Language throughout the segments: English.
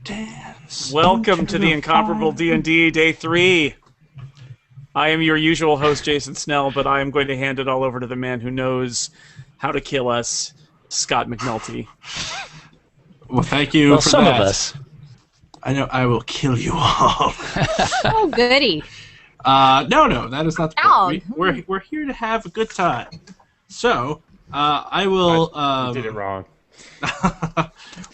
dance. Welcome to the Incomparable D&D Day 3. I am your usual host, Jason Snell, but I am going to hand it all over to the man who knows how to kill us, Scott McNulty. Well, thank you for some that. of us. I know I will kill you all. Oh, goody. No, that is not the point. We're here to have a good time. So, I will... You did it wrong.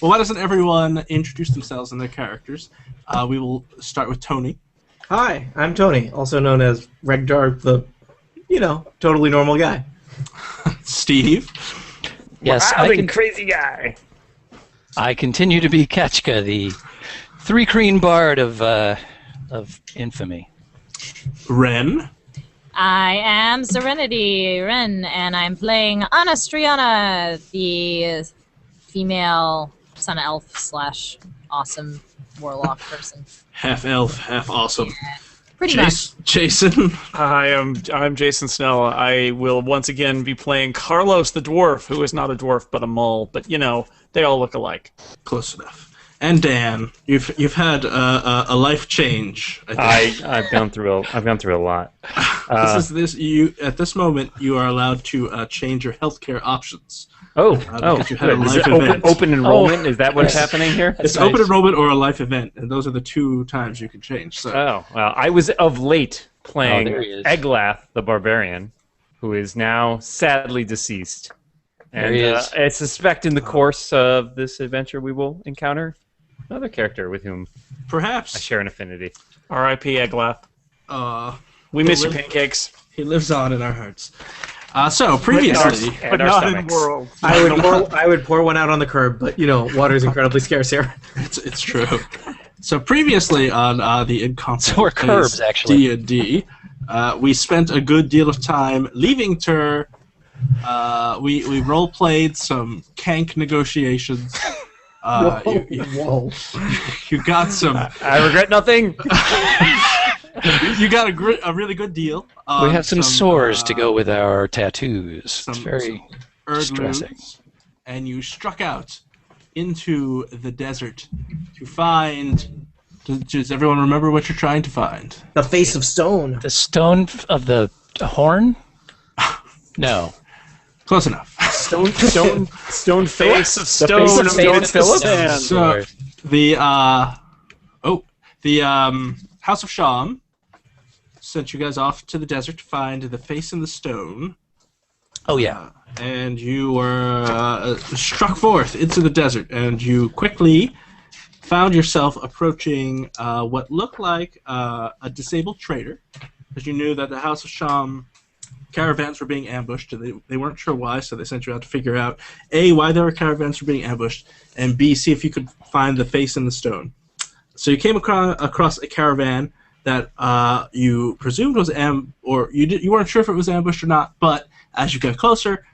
Well, why doesn't everyone introduce themselves and their characters? We will start with Tony. Hi, I'm Tony, also known as Regdar, the, totally normal guy. Steve. Yes, crazy guy. I continue to be Ketchka, the three-creen bard of infamy. Ren. I am Serenity Ren, and I'm playing Anastriana, the female sun elf / awesome warlock person. Half elf, half awesome. Pretty much. Jason. I'm Jason Snell. I will once again be playing Carlos the dwarf, who is not a dwarf but a mole. But they all look alike. Close enough. And Dan, you've had a life change. I think. I've gone through a lot. At this moment you are allowed to change your healthcare options. Because you had a life event. Open enrollment? Is that what's happening here? It's open enrollment or a life event, and those are the two times you can change. So. Oh, well, I was of late playing Eglath the Barbarian, who is now sadly deceased. And I suspect in the course of this adventure we will encounter another character with whom perhaps I share an affinity. R.I.P. Eglath. We miss your pancakes. He lives on in our hearts. So previously, but not in the world. I would pour one out on the curb, but water is incredibly scarce here. It's true. So previously on the Incomparable curbs actually D&D, we spent a good deal of time leaving Tur. We role played some kank negotiations. Whoa. You got some. I regret nothing. You got a really good deal. We have some sores to go with our tattoos. It's very stressing. And you struck out into the desert to find... Does everyone remember what you're trying to find? The face of stone. The stone of the horn? No. Close enough. Stone face of stone. The face of Philip? So, the House of Sham sent you guys off to the desert to find the face in the stone. Oh, yeah. And you were struck forth into the desert, and you quickly found yourself approaching what looked like a disabled trader, because you knew that the House of Sham caravans were being ambushed, and they weren't sure why, so they sent you out to figure out, A, why there were caravans were being ambushed, and B, see if you could find the face in the stone. So you came across a caravan that you presumed was you weren't sure if it was ambushed or not, but as you got closer,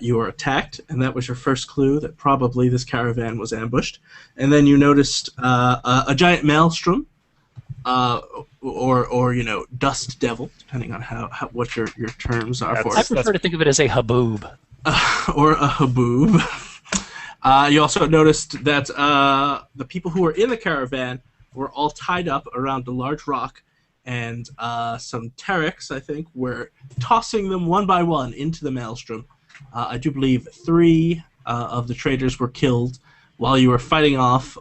you were attacked, and that was your first clue that probably this caravan was ambushed. And then you noticed a giant Maelstrom, or dust devil, depending on what your terms are for it. I prefer to think of it as a haboob. Or a haboob. You also noticed that the people who were in the caravan were all tied up around a large rock, and some Terex, I think, were tossing them one by one into the Maelstrom. I do believe 3 of the traders were killed while you were fighting off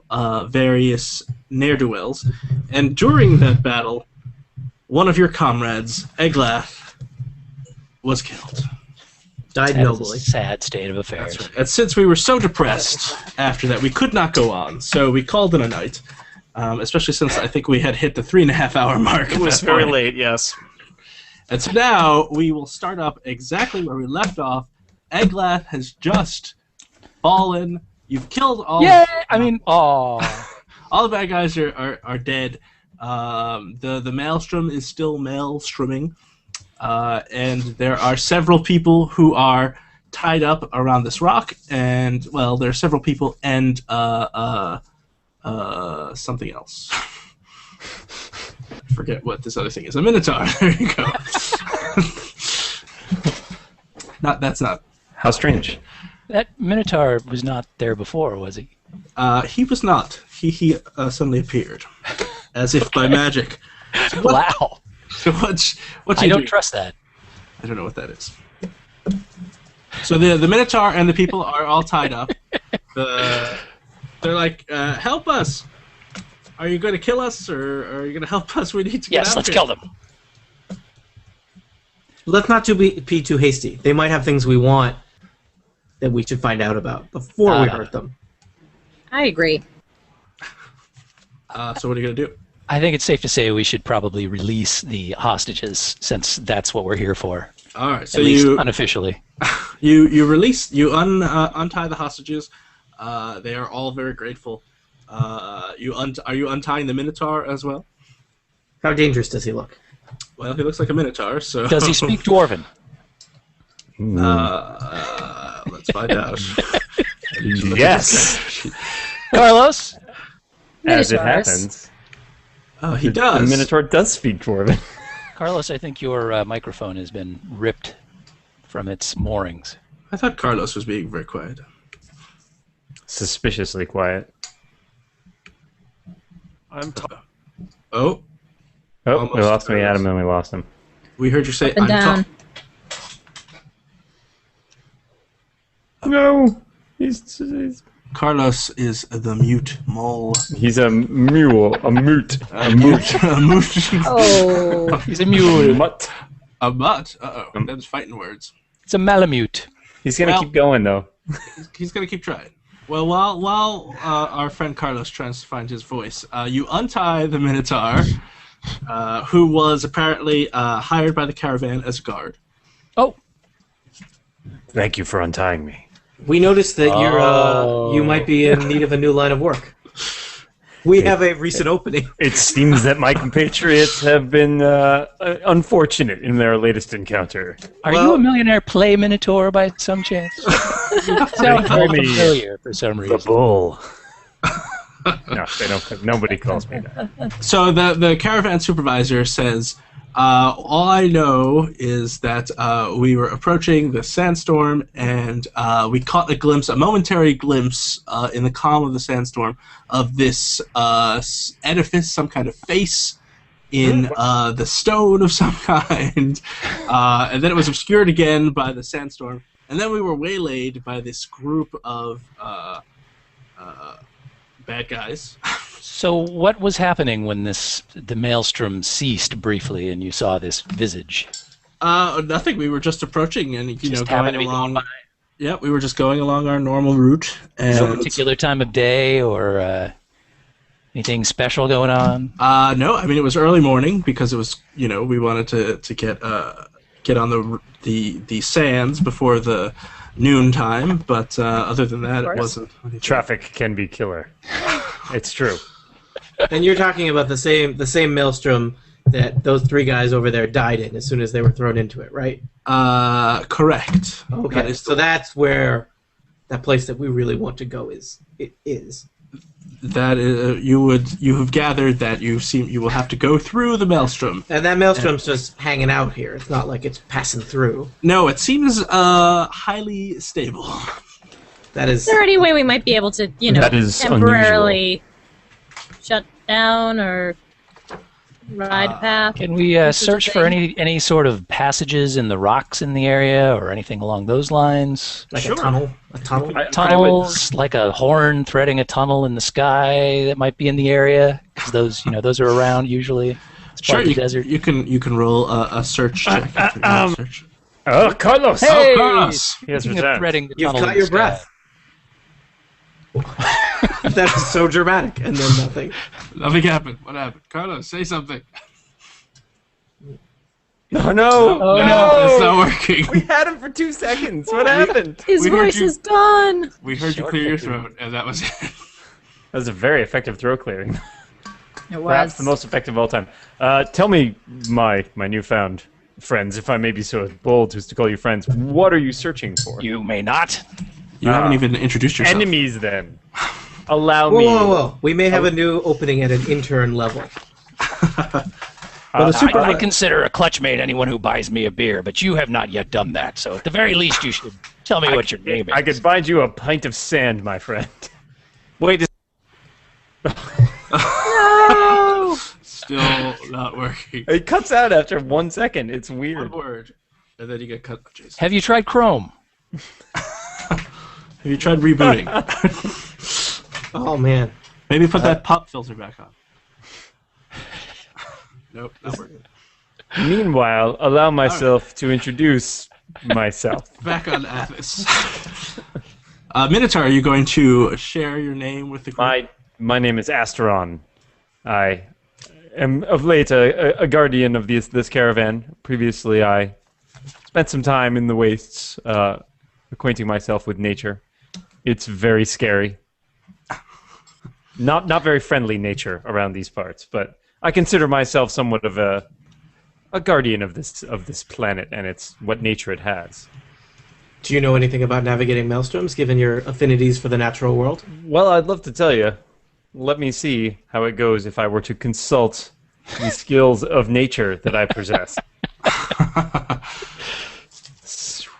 various ne'er-do-wells. And during that battle, one of your comrades, Eglath, was killed. Died nobly. A sad state of affairs. That's right. And since we were so depressed after that, we could not go on, so we called it a night. Especially since I think we had hit the 3.5-hour mark. It was very late, yes. And so now we will start up exactly where we left off. Eglath has just fallen. You've killed all. Yeah, all the bad guys are dead. The Maelstrom is still Maelstroming, and there are several people who are tied up around this rock. And there are several people and something else. Forget what this other thing is. A Minotaur. There you go. That's not. How strange. That Minotaur was not there before, was he? He was not. he suddenly appeared, as if by magic. So wow. So what's I don't trust that. I don't know what that is. So the Minotaur and the people are all tied up. They're like, help us! Are you going to kill us, or are you going to help us? We need to get out let's here. kill them. Let's not be too hasty. They might have things we want that we should find out about before we hurt them. I agree. So what are you going to do? I think it's safe to say we should probably release the hostages, since that's what we're here for. All right, so at least unofficially. You untie the hostages. They are all very grateful. Are you untying the Minotaur as well? How dangerous does he look? Well, he looks like a Minotaur. So does he speak Dwarven? Let's find out. Yes, Carlos. As it happens, he does. The Minotaur does speak Dwarven. Carlos, I think your microphone has been ripped from its moorings. I thought Carlos was being very quiet. Suspiciously quiet. Oh, we almost lost me, Adam, and we lost him. We heard you say, Up and down. No, he's Carlos is the mute mole. He's a mule, a moot. A moot. A moot. Oh. He's a mule. Mutt. A mutt? Uh-oh. That's fighting words. It's a malamute. He's going to keep going, though. He's going to keep trying. Well, while our friend Carlos tries to find his voice, you untie the Minotaur, who was apparently hired by the caravan as a guard. Oh. Thank you for untying me. We noticed that you might be in need of a new line of work. We have a recent opening. It seems that my compatriots have been unfortunate in their latest encounter. Are you a millionaire play Minotaur by some chance? You sound very familiar for some reason. The bull. No, they don't. Nobody calls me that. So the caravan supervisor says, all I know is that we were approaching the sandstorm, and we caught a momentary glimpse in the calm of the sandstorm of this edifice, some kind of face in the stone of some kind, and then it was obscured again by the sandstorm, and then we were waylaid by this group of bad guys. So what was happening when the Maelstrom ceased briefly and you saw this visage? Nothing. We were just approaching and going along. Yeah, we were just going along our normal route. And no particular time of day or anything special going on? No, I mean it was early morning because it was we wanted to get on the sands before the noon time, but other than that it wasn't. Traffic can be killer. It's true. And you're talking about the same Maelstrom that those three guys over there died in as soon as they were thrown into it, right? Correct. Okay, so that's where that place that we really want to go is. That is, you have gathered that you will have to go through the Maelstrom. And that Maelstrom's just hanging out here. It's not like it's passing through. No, it seems highly stable. That is. Is there any way we might be able to, that is temporarily shut down or ride path? Can we search for any sort of passages in the rocks in the area or anything along those lines? Like a tunnel? A tunnel? Tunnels, like a horn threading a tunnel in the sky that might be in the area, because those are around usually. It's part of the desert. You can roll a search check. Search. Oh, Carlos! Hey! Carlos! He has returned. Threading the You've tunnel caught in your the sky. breath. That is so dramatic, and then nothing. Nothing happened. What happened? Carlos, say something. Oh no! Oh, no, it's not working. We had him for 2 seconds. What happened? His We heard voice you- is gone. We heard you clear your throat, and that was it. That was a very effective throat clearing. It Perhaps was. the most effective of all time. Tell me, my newfound friends, if I may be so bold as to call you friends, what are you searching for? You may not. You haven't even introduced yourself. Enemies, then. Allow me. Whoa. We may have a new opening at an intern level. I consider a clutchmate anyone who buys me a beer, but you have not yet done that. So at the very least, you should tell me what your name is. I could find you a pint of sand, my friend. Wait. Still not working. It cuts out after 1 second. It's One weird. word, and then you get cut. Jason. Have you tried Chrome? Have you tried rebooting? Oh man. Maybe put that pop filter back on. Nope, not working. Meanwhile, allow myself to introduce myself. Back on Athos. Minotaur, are you going to share your name with the group? My name is Asteron. I am of late a guardian of this caravan. Previously, I spent some time in the wastes, acquainting myself with nature. It's very scary. Not very friendly nature around these parts, but I consider myself somewhat of a guardian of this planet and it's what nature it has. Do you know anything about navigating maelstroms, given your affinities for the natural world? Well, I'd love to tell you. Let me see how it goes if I were to consult the skills of nature that I possess.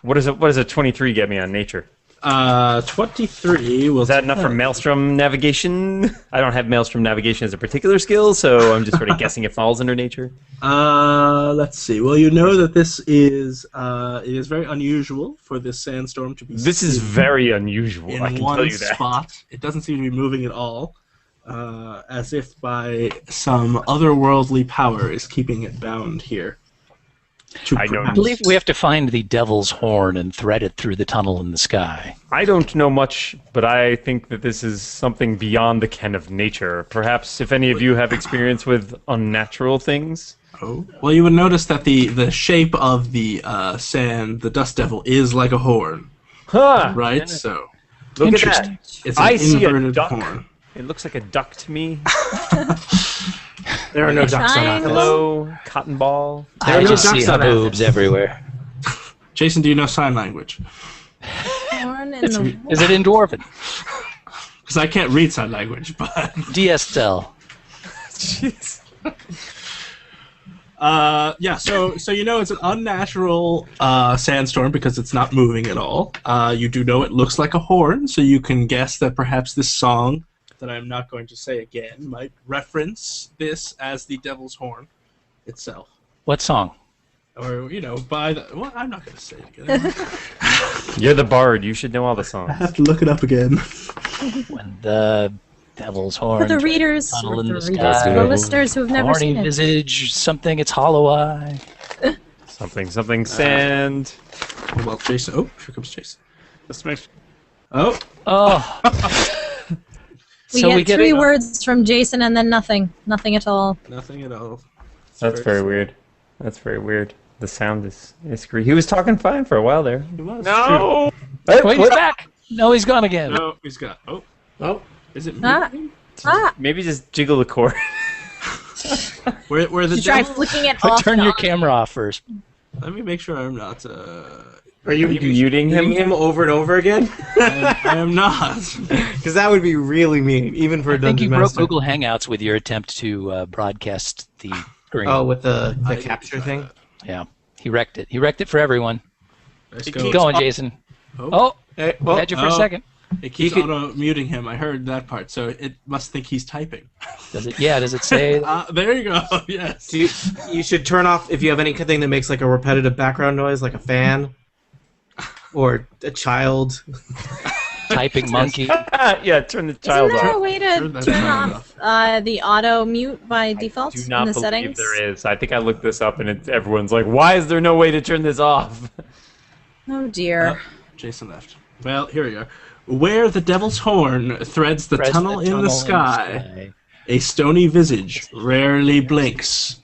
What does a 23 get me on nature? 23 will... Is that enough for Maelstrom navigation? I don't have Maelstrom navigation as a particular skill, so I'm just sort of guessing it falls under nature. Let's see. Well, you know that this is it is very unusual for this sandstorm to be... This is very unusual, I can in one tell you that. spot. It doesn't seem to be moving at all, as if by some otherworldly power is keeping it bound here. I believe we have to find the devil's horn and thread it through the tunnel in the sky. I don't know much, but I think that this is something beyond the ken of nature. Perhaps if any of you have experience with unnatural things. Oh. Well, you would notice that the shape of the sand, the dust devil, is like a horn. Huh! Right? So, Look at that. it's an I see a inverted duck. horn. It looks like a duck to me. There are no ducks on Athos. Hello, cotton ball. I no just see ducks on boobs everywhere. Jason, do you know sign language? Horn in the Is it in Dwarven? Because I can't read sign language, but... DSL. Jeez. Yeah, so you know it's an unnatural sandstorm because it's not moving at all. You do know it looks like a horn, so you can guess that perhaps this song that I'm not going to say again might reference this as the devil's horn itself. What song? Or, you know, by the... Well, I'm not going to say it again. You're the bard. You should know all the songs. I have to look it up again. When the devil's horn... For the readers, tunnel in for the the readers, sky, for the listeners who have never horny seen it. visage, something, it's hollow eye. Something sand. Oh, well, Jason... Oh, here comes Jason. Just make Oh, Oh. We get three words from Jason and then nothing. Nothing at all. nothing at all. That's very weird. That's very weird. The sound is screwy. He was talking fine for a while there. It was No! Hey, Wait, he's back! No, he's gone again. true. No, he's got... Oh, is it me? Ah! Maybe just jiggle the cord. Where the You try devil... flicking it off. Turn and your on. camera off first. Let me make sure I'm not... Are you muting him? over and over again? I am not. Because that would be really mean, even for a I think you dungeon broke master. Google Hangouts with your attempt to broadcast the screen. Oh, with the I capture did thing? that. Yeah, he wrecked it. He wrecked it for everyone. Nice Keep go. Keep going, Jason. Oh. Oh, Hey, I had you for a second. It keeps auto-muting him. I heard that part, so it must think he's typing. Does it? Yeah, does it say? There you go. Yes. you should turn off if you have anything that makes like a repetitive background noise, like a fan or a child. Typing monkey. Yeah, turn the child Isn't there a off. way Turn to that turn sound off the auto mute by default Do in not the believe settings? there is. I think I looked this up, and everyone's like, "Why is there no way to turn this off?" Oh dear. Jason left. Well, here we go. Where the devil's horn threads the tunnel in the sky, a stony visage rarely blinks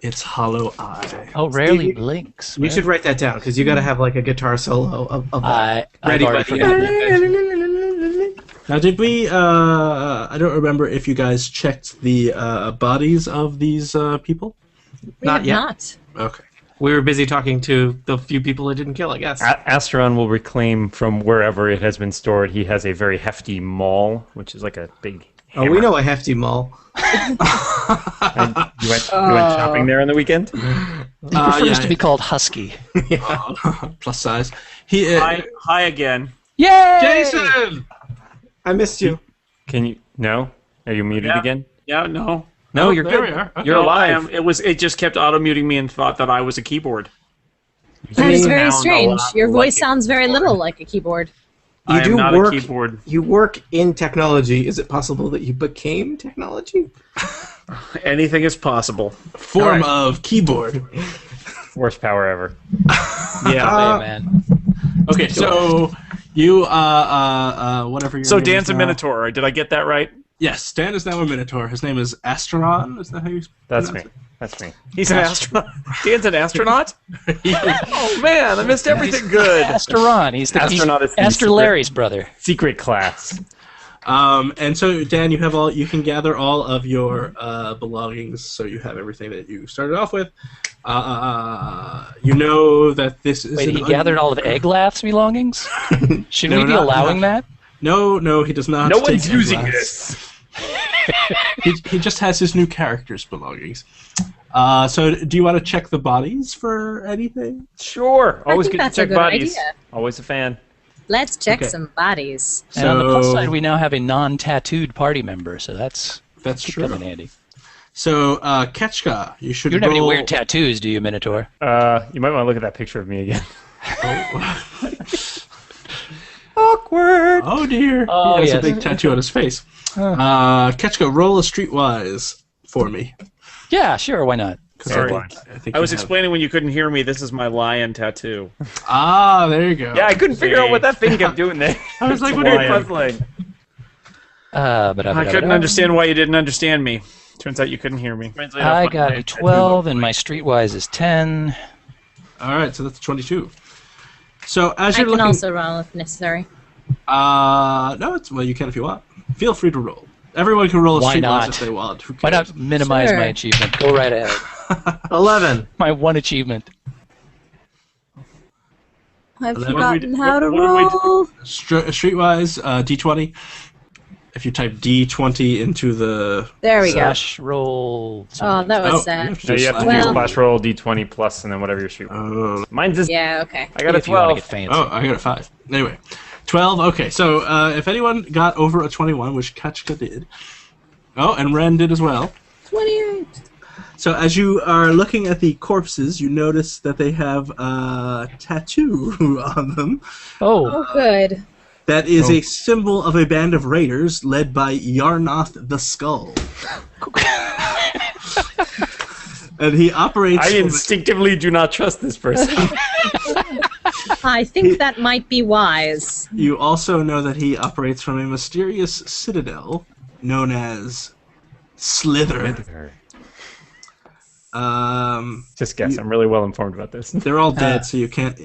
its hollow eye. Oh, rarely Stevie, blinks. You should write that down, because you got to have like a guitar solo of that. I've Ready already by the forgotten. end. Now, did we? I don't remember if you guys checked the bodies of these people. We Not have yet. not. Okay. We were busy talking to the few people it didn't kill, I guess. Asteron will reclaim from wherever it has been stored. He has a very hefty maul, which is like a big Oh, hammer. we know a hefty maul. And you went shopping there on the weekend? He prefers to be called Husky. Plus size. He. Hi again. Yay! Jason. I missed you. Can you? No? Are you muted Yeah. again? Yeah, no. No, you're there good. we are. Okay. You're alive. It just kept auto-muting me and thought that I was a keyboard. That is very sound a strange. lot Your voice like a sounds very keyboard. little like a keyboard. I am not work, a keyboard. You work in technology. Is it possible that you became technology? Anything is possible. Form of keyboard. Worst power ever. Yeah. Hey, man. Okay, so you whatever your So name Dan's is a now. Minotaur. Did I get that right? Yes, Dan is now a Minotaur. His name is Asteron. Is that how you That's me. pronounce That's me. He's an astronaut. Dan's an astronaut? it? He is- Oh, man. I missed everything good. Asteron. He's the Astronaut is the Aster secret- Larry's brother. Secret class. and so Dan, you can gather all of your belongings, so you have everything that you started off with. You know that this is. Wait, he gathered all of Eglath's belongings? Should No, we be not- allowing that? No, he does not. No take one's using glass. this. He just has his new character's belongings. So do you want to check the bodies for anything? Sure. I Always think good to that's a check good bodies. idea. Always a fan. Let's check Okay. some bodies. And on the plus So- side, we now have a non-tattooed party member, so that's That's could true. come in handy. So Ketchka, you should You don't have any roll. weird tattoos, do you, Minotaur? You might want to look at that picture of me again. Awkward. Oh dear, Oh, he has yes. a big tattoo on his face. Ketchka, roll a streetwise for me. Yeah, sure, why not? 'Cause Sorry. I think I was you have- explaining when you couldn't hear me, this is my lion tattoo. Ah, there you go. Yeah, I couldn't figure out what that thing kept doing there. I was like, It's what are you very puzzling. I couldn't understand why you didn't understand me. Turns out you couldn't hear me. I got a 12, and my streetwise is 10. All right, so that's 22. So as I you're can looking, also roll if necessary. no, you can if you want. Feel free to roll. Everyone can roll a Why streetwise not? if they want. Who Why cares? not minimize Sure. my achievement? Go right ahead. 11. My one achievement. I've What forgotten we- how to what did we do? roll. Streetwise, D20. If you type D20 into the There we go. Slash roll. Oh, that was you sad. have to No, do you have to slash. do Well- slash roll d20 plus and then whatever you shoot. Mine's just. Yeah, okay. I got a if you want to 12. get fancy. Oh, I got a 5. Anyway, 12. Okay, so if anyone got over a 21, which Ketchka did. Oh, and Ren did as well. 28. So as you are looking at the corpses, you notice that they have a tattoo on them. Oh, Oh, good. That is a symbol of a band of raiders led by Yarnoth the Skull. And he operates... I instinctively do not trust this person. I think that might be wise. You also know that he operates from a mysterious citadel known as Slither. Just guess. I'm really well informed about this. They're all dead, so you can't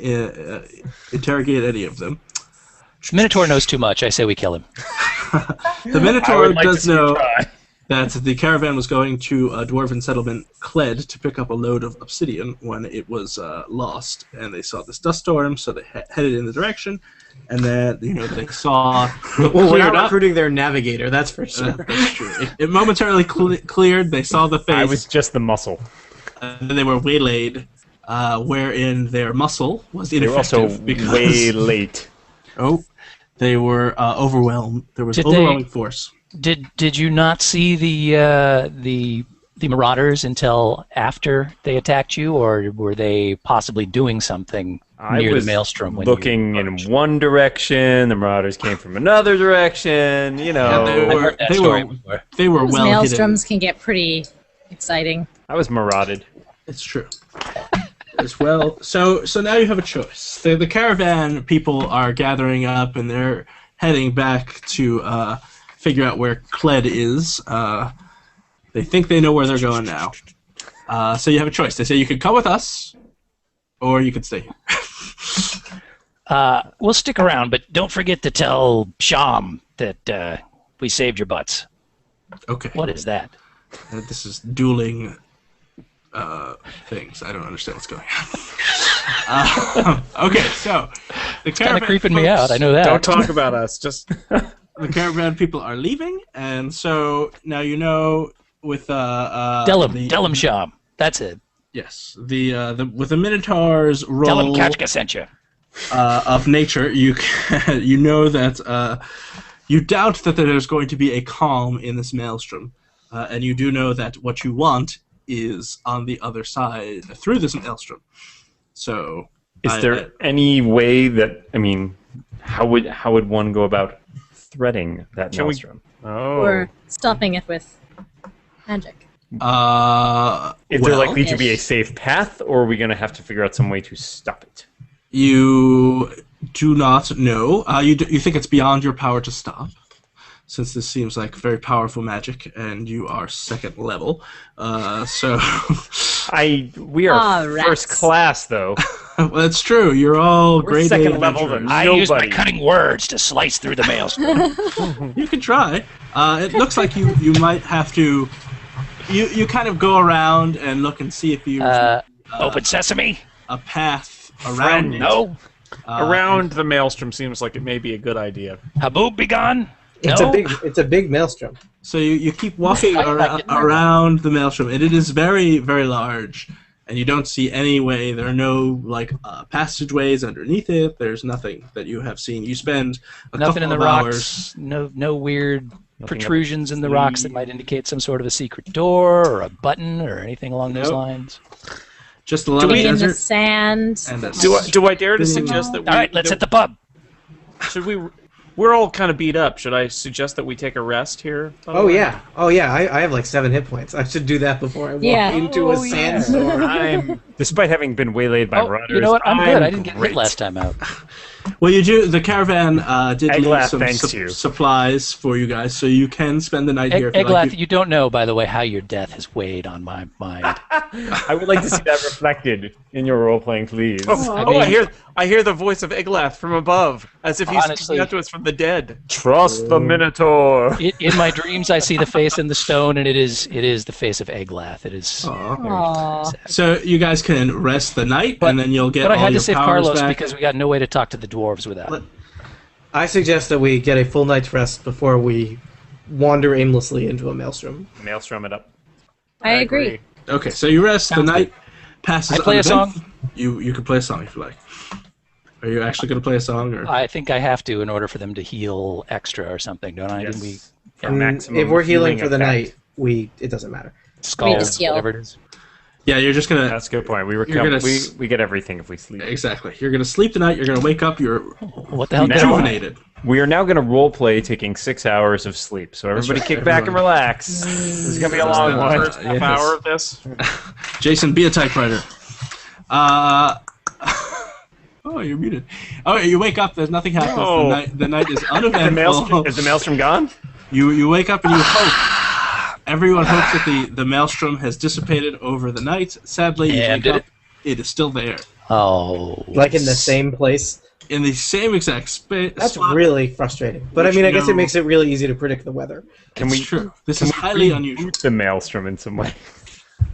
interrogate any of them. Minotaur knows too much. I say we kill him. The Minotaur does know that the caravan was going to a dwarven settlement, Kled, to pick up a load of obsidian when it was lost, and they saw this dust storm, so they headed in the direction, and then they saw Well, we're cleared not up. recruiting their navigator, that's for sure. That's true. It momentarily cleared. They saw the face. I was just the muscle. And then they were waylaid, wherein their muscle was They were ineffective also because way late. they were overwhelmed. There was Did overwhelming force. Did you not see the marauders until after they attacked you, or were they possibly doing something near the Maelstrom? When looking in one direction, the marauders came from another direction. Yeah, I've heard that story before. They were Those well maelstroms hidden. can get pretty exciting. I was marauded. It's true. As well. So now you have a choice. The caravan people are gathering up, and they're heading back to figure out where Kled is. They think they know where they're going now. So you have a choice. They say you could come with us, or you could stay here. We'll stick around, but don't forget to tell Sham that we saved your butts. Okay. What is that? This is dueling things. I don't understand what's going on. Okay, so the Kind of caravan creeping me folks- out. I know that. Don't talk about us. Just The caravan people are leaving, and so now you know with Tell him Sham. That's it. Yes, with the Minotaur's Tell role him Kachka sent you. of nature, you know that you doubt that there's going to be a calm in this maelstrom. and you do know that what you want is on the other side through this maelstrom. So, is there any way that how would one go about threading that maelstrom? Or stopping it with magic? Is there likely to be a safe path, or are we going to have to figure out some way to stop it? You do not know. You think it's beyond your power to stop, since this seems like very powerful magic, and you are second level. We are first class, though. Well, that's true. You're all great second level. I use my cutting words to slice through the maelstrom. You can try. It looks like you might have to. You kind of go around and look and see if you open sesame. A path around it. No. Around the maelstrom seems like it may be a good idea. Haboob be gone. It's a big maelstrom. So you keep walking around the maelstrom, and it is very, very large, and you don't see any way. There are no passageways underneath it. There's nothing that you have seen. You spend nothing in the rocks. Hours. No weird protrusions in the rocks that might indicate some sort of a secret door or a button or anything along those lines. Just a lot of desert in the sand. Do I dare to suggest that we... All right, let's hit the pub. Should we... We're all kind of beat up. Should I suggest that we take a rest here? Yeah. I have like 7 hit points. I should do that before I walk into a sandstorm. Despite having been waylaid by runners, you know what? I'm good. I didn't get hit last time out. Well, you do. The caravan did leave some supplies for you guys, so you can spend the night here. Eglath, you don't know, by the way, how your death has weighed on my mind. I would like to see that reflected in your role-playing, please. I hear the voice of Eglath from above, as if he's speaking out to us from the dead. Trust the Minotaur. In my dreams, I see the face in the stone, and it is the face of Eglath. It is. So you guys can rest the night, and then you'll get. But I had to save Carlos because we got no way to talk to the dwarves without. I suggest that we get a full night's rest before we wander aimlessly into a maelstrom. Maelstrom it up. I agree. Okay, so you rest. The night passes. I play a song. You can play a song if you like. Are you actually going to play a song? Or? I think I have to in order for them to heal extra or something, don't I? Yes. If we're healing for the night, it doesn't matter. Skulls, whatever it is. Yeah, you're just gonna. That's a good point. We get everything if we sleep. Exactly. You're gonna sleep tonight. You're gonna wake up. You're what the hell? Rejuvenated. We are now gonna role play taking 6 hours of sleep. So everybody kick back and relax. This is gonna be a long one. First half hour of this. Jason, be a typewriter. Oh, you're muted. Oh, you wake up. There's nothing happens. Oh. The night is uneventful. Is the maelstrom gone? You wake up and you hope. Everyone hopes that the maelstrom has dissipated over the night. Sadly, you wake up, it is still there. Oh. Like in the same place? In the same exact space. That's really frustrating. But I guess it makes it really easy to predict the weather. True. This is highly unusual. The maelstrom in some way.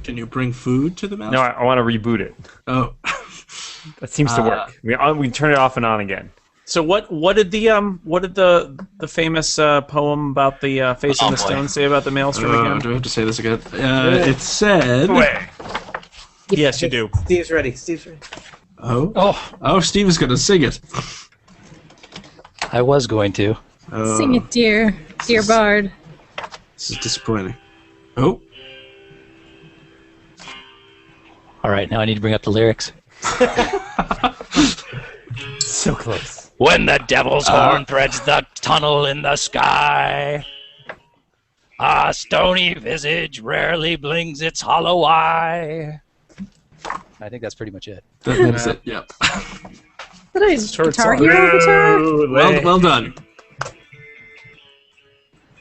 Can you bring food to the maelstrom? No, I want to reboot it. Oh. That seems to work. We turn it off and on again. So what did the famous poem about the face in the stone say about the maelstrom again? Do I have to say this again? It said. Yes, you do. Steve's ready. Oh, Steve is going to sing it. I was going to. Sing it, dear bard. This is disappointing. Oh. All right, now I need to bring up the lyrics. So close. When the devil's horn threads the tunnel in the sky, a stony visage rarely blings its hollow eye. I think that's pretty much it. That's it. Yep. Guitar Hero guitar? Well done.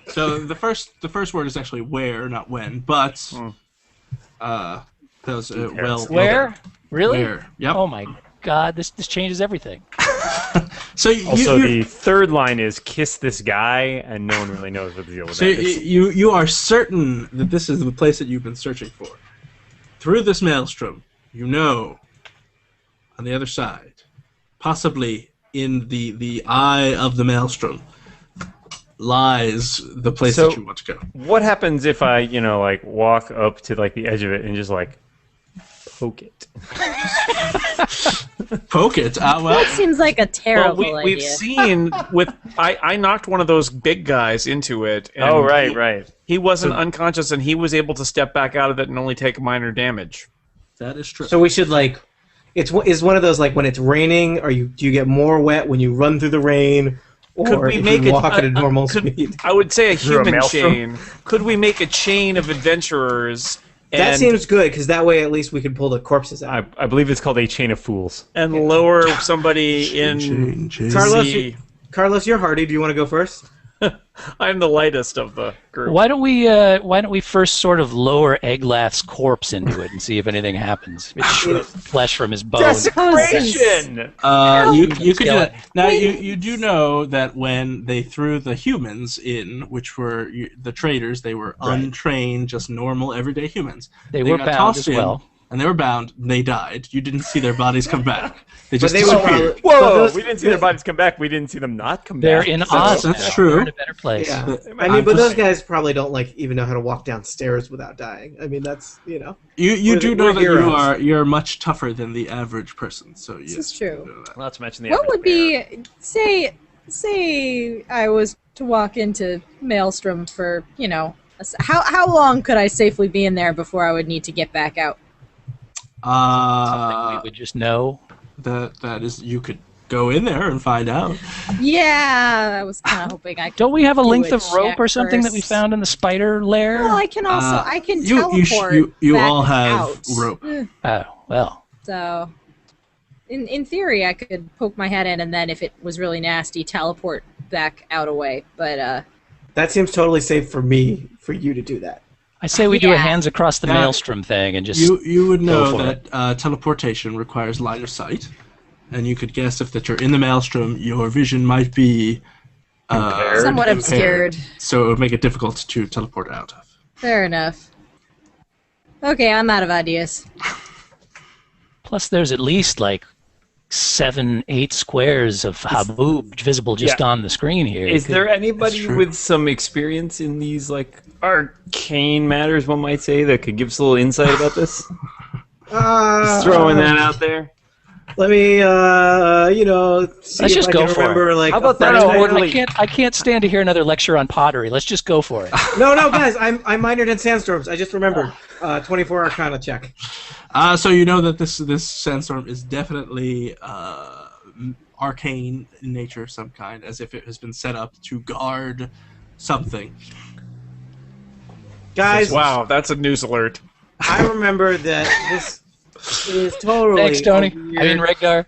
So the first word is actually where, not when, but that was where? Really? Where? Yep. Oh my God! This changes everything. So the third line is "kiss this guy," and no one really knows what the deal with that is. So you are certain that this is the place that you've been searching for. Through this maelstrom, you know, on the other side, possibly in the eye of the maelstrom, lies the place that you want to go. What happens if I, walk up to the edge of it and just poke it. Poke it? Well, that seems like a terrible idea. We've seen with I knocked one of those big guys into it. And right. He wasn't unconscious, and he was able to step back out of it and only take minor damage. that is true. So we should is one of those like when it's raining, do you get more wet when you run through the rain, or Could we if make you walk at a normal could- speed? I would say a Through a human maelstrom? chain. Could we make a chain of adventurers? That And, seems good because that way at least we can pull the corpses out. I believe it's called a chain of fools. and lower somebody in. Carlos, the- Carlos, you're hardy. Do you want to go first? I'm the lightest of the group. Why don't we first sort of lower Eglath's corpse into it and see if anything happens? It's flesh from his bones. Desecration! You could do that. Now you do know that when they threw the humans in, which were the traders, they were untrained, just normal everyday humans. They were got bound tossed as well. and they were bound. They died. You didn't see their bodies come back. They But just they would disappeared. probably, We didn't see their bodies come back. We didn't see them not come They're back. in That's Oz. that's now. true. They're in a better place. Yeah. I I'm mean, but just- those guys probably don't even know how to walk downstairs without dying. I mean, that's You We're do the- know we're that heroes. you're much tougher than the average person. So yes, This is true. you know that. Not to mention the What average would be say I was to walk into Maelstrom for how long could I safely be in there before I would need to get back out? Something we would just know. That is, you could go in there and find out. Yeah, I was kind of hoping I could. Don't we have a do length a of rope check or something that we first. found in the spider lair? Well, I can also I can you teleport. you back all have out. rope. Oh, well. So, in theory, I could poke my head in, and then if it was really nasty, teleport back out away. But that seems totally safe for you to do that. I say we do a Yeah. hands across the Now, Maelstrom thing and just... You would know for that teleportation requires line of sight, and you could guess if that you're in the maelstrom, your vision might be somewhat obscured. so it would make it difficult to teleport out of. Fair enough. Okay, I'm out of ideas. Plus, there's at least 7-8 squares of Haboob visible just on the screen here. Is there anybody true. with some experience in these arcane matters, one might say, that could give us a little insight about this? Just throwing that out there. Let me, see Let's if just I go can for remember, it. How about a that? first No, time- I can't stand to hear another lecture on pottery. Let's just go for it. No, guys, I minored in sandstorms. I just remembered. 24 Arcana check. So you know that this sandstorm is definitely arcane in nature of some kind, as if it has been set up to guard something. Guys, Wow, that's a news alert. I remember that this is totally. Thanks, Tony. a weird- I mean, Regdar.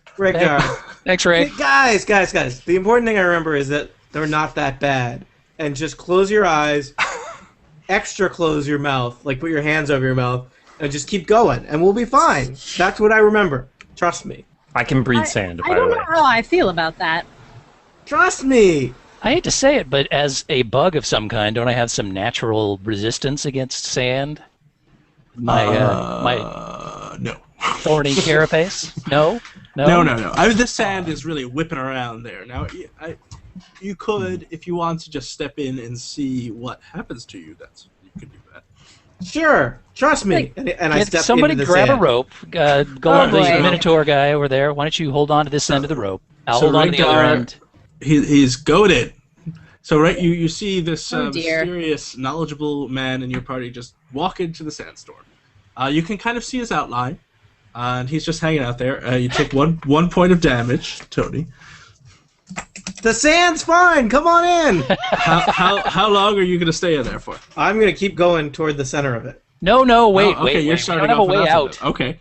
Thanks, Ray. Guys. The important thing I remember is that they're not that bad. And just close your eyes, extra close your mouth, put your hands over your mouth, and just keep going, and we'll be fine. That's what I remember. Trust me. I can breathe sand, I by the don't way. know how I feel about that. Trust me. I hate to say it, but as a bug of some kind, don't I have some natural resistance against sand? My No. thorny carapace? No? No. This sand is really whipping around there. Now, you could, if you want to, just step in and see what happens to you. You could do that. Sure. Trust me. And I Get step somebody into the grab sand. a rope. Go on the boy. Minotaur guy over there. Why don't you hold on to this end of the rope? I'll So hold on to the other Regdar- end. He's goaded. So you see this Oh, dear. mysterious, knowledgeable man in your party just walk into the sandstorm. You can kind of see his outline, and he's just hanging out there. You take one point of damage, Tony. The sand's fine. Come on in. How long are you going to stay in there for? I'm going to keep going toward the center of it. No, wait, Oh, okay, wait. you're We starting don't have a off way with out. nothing. Okay.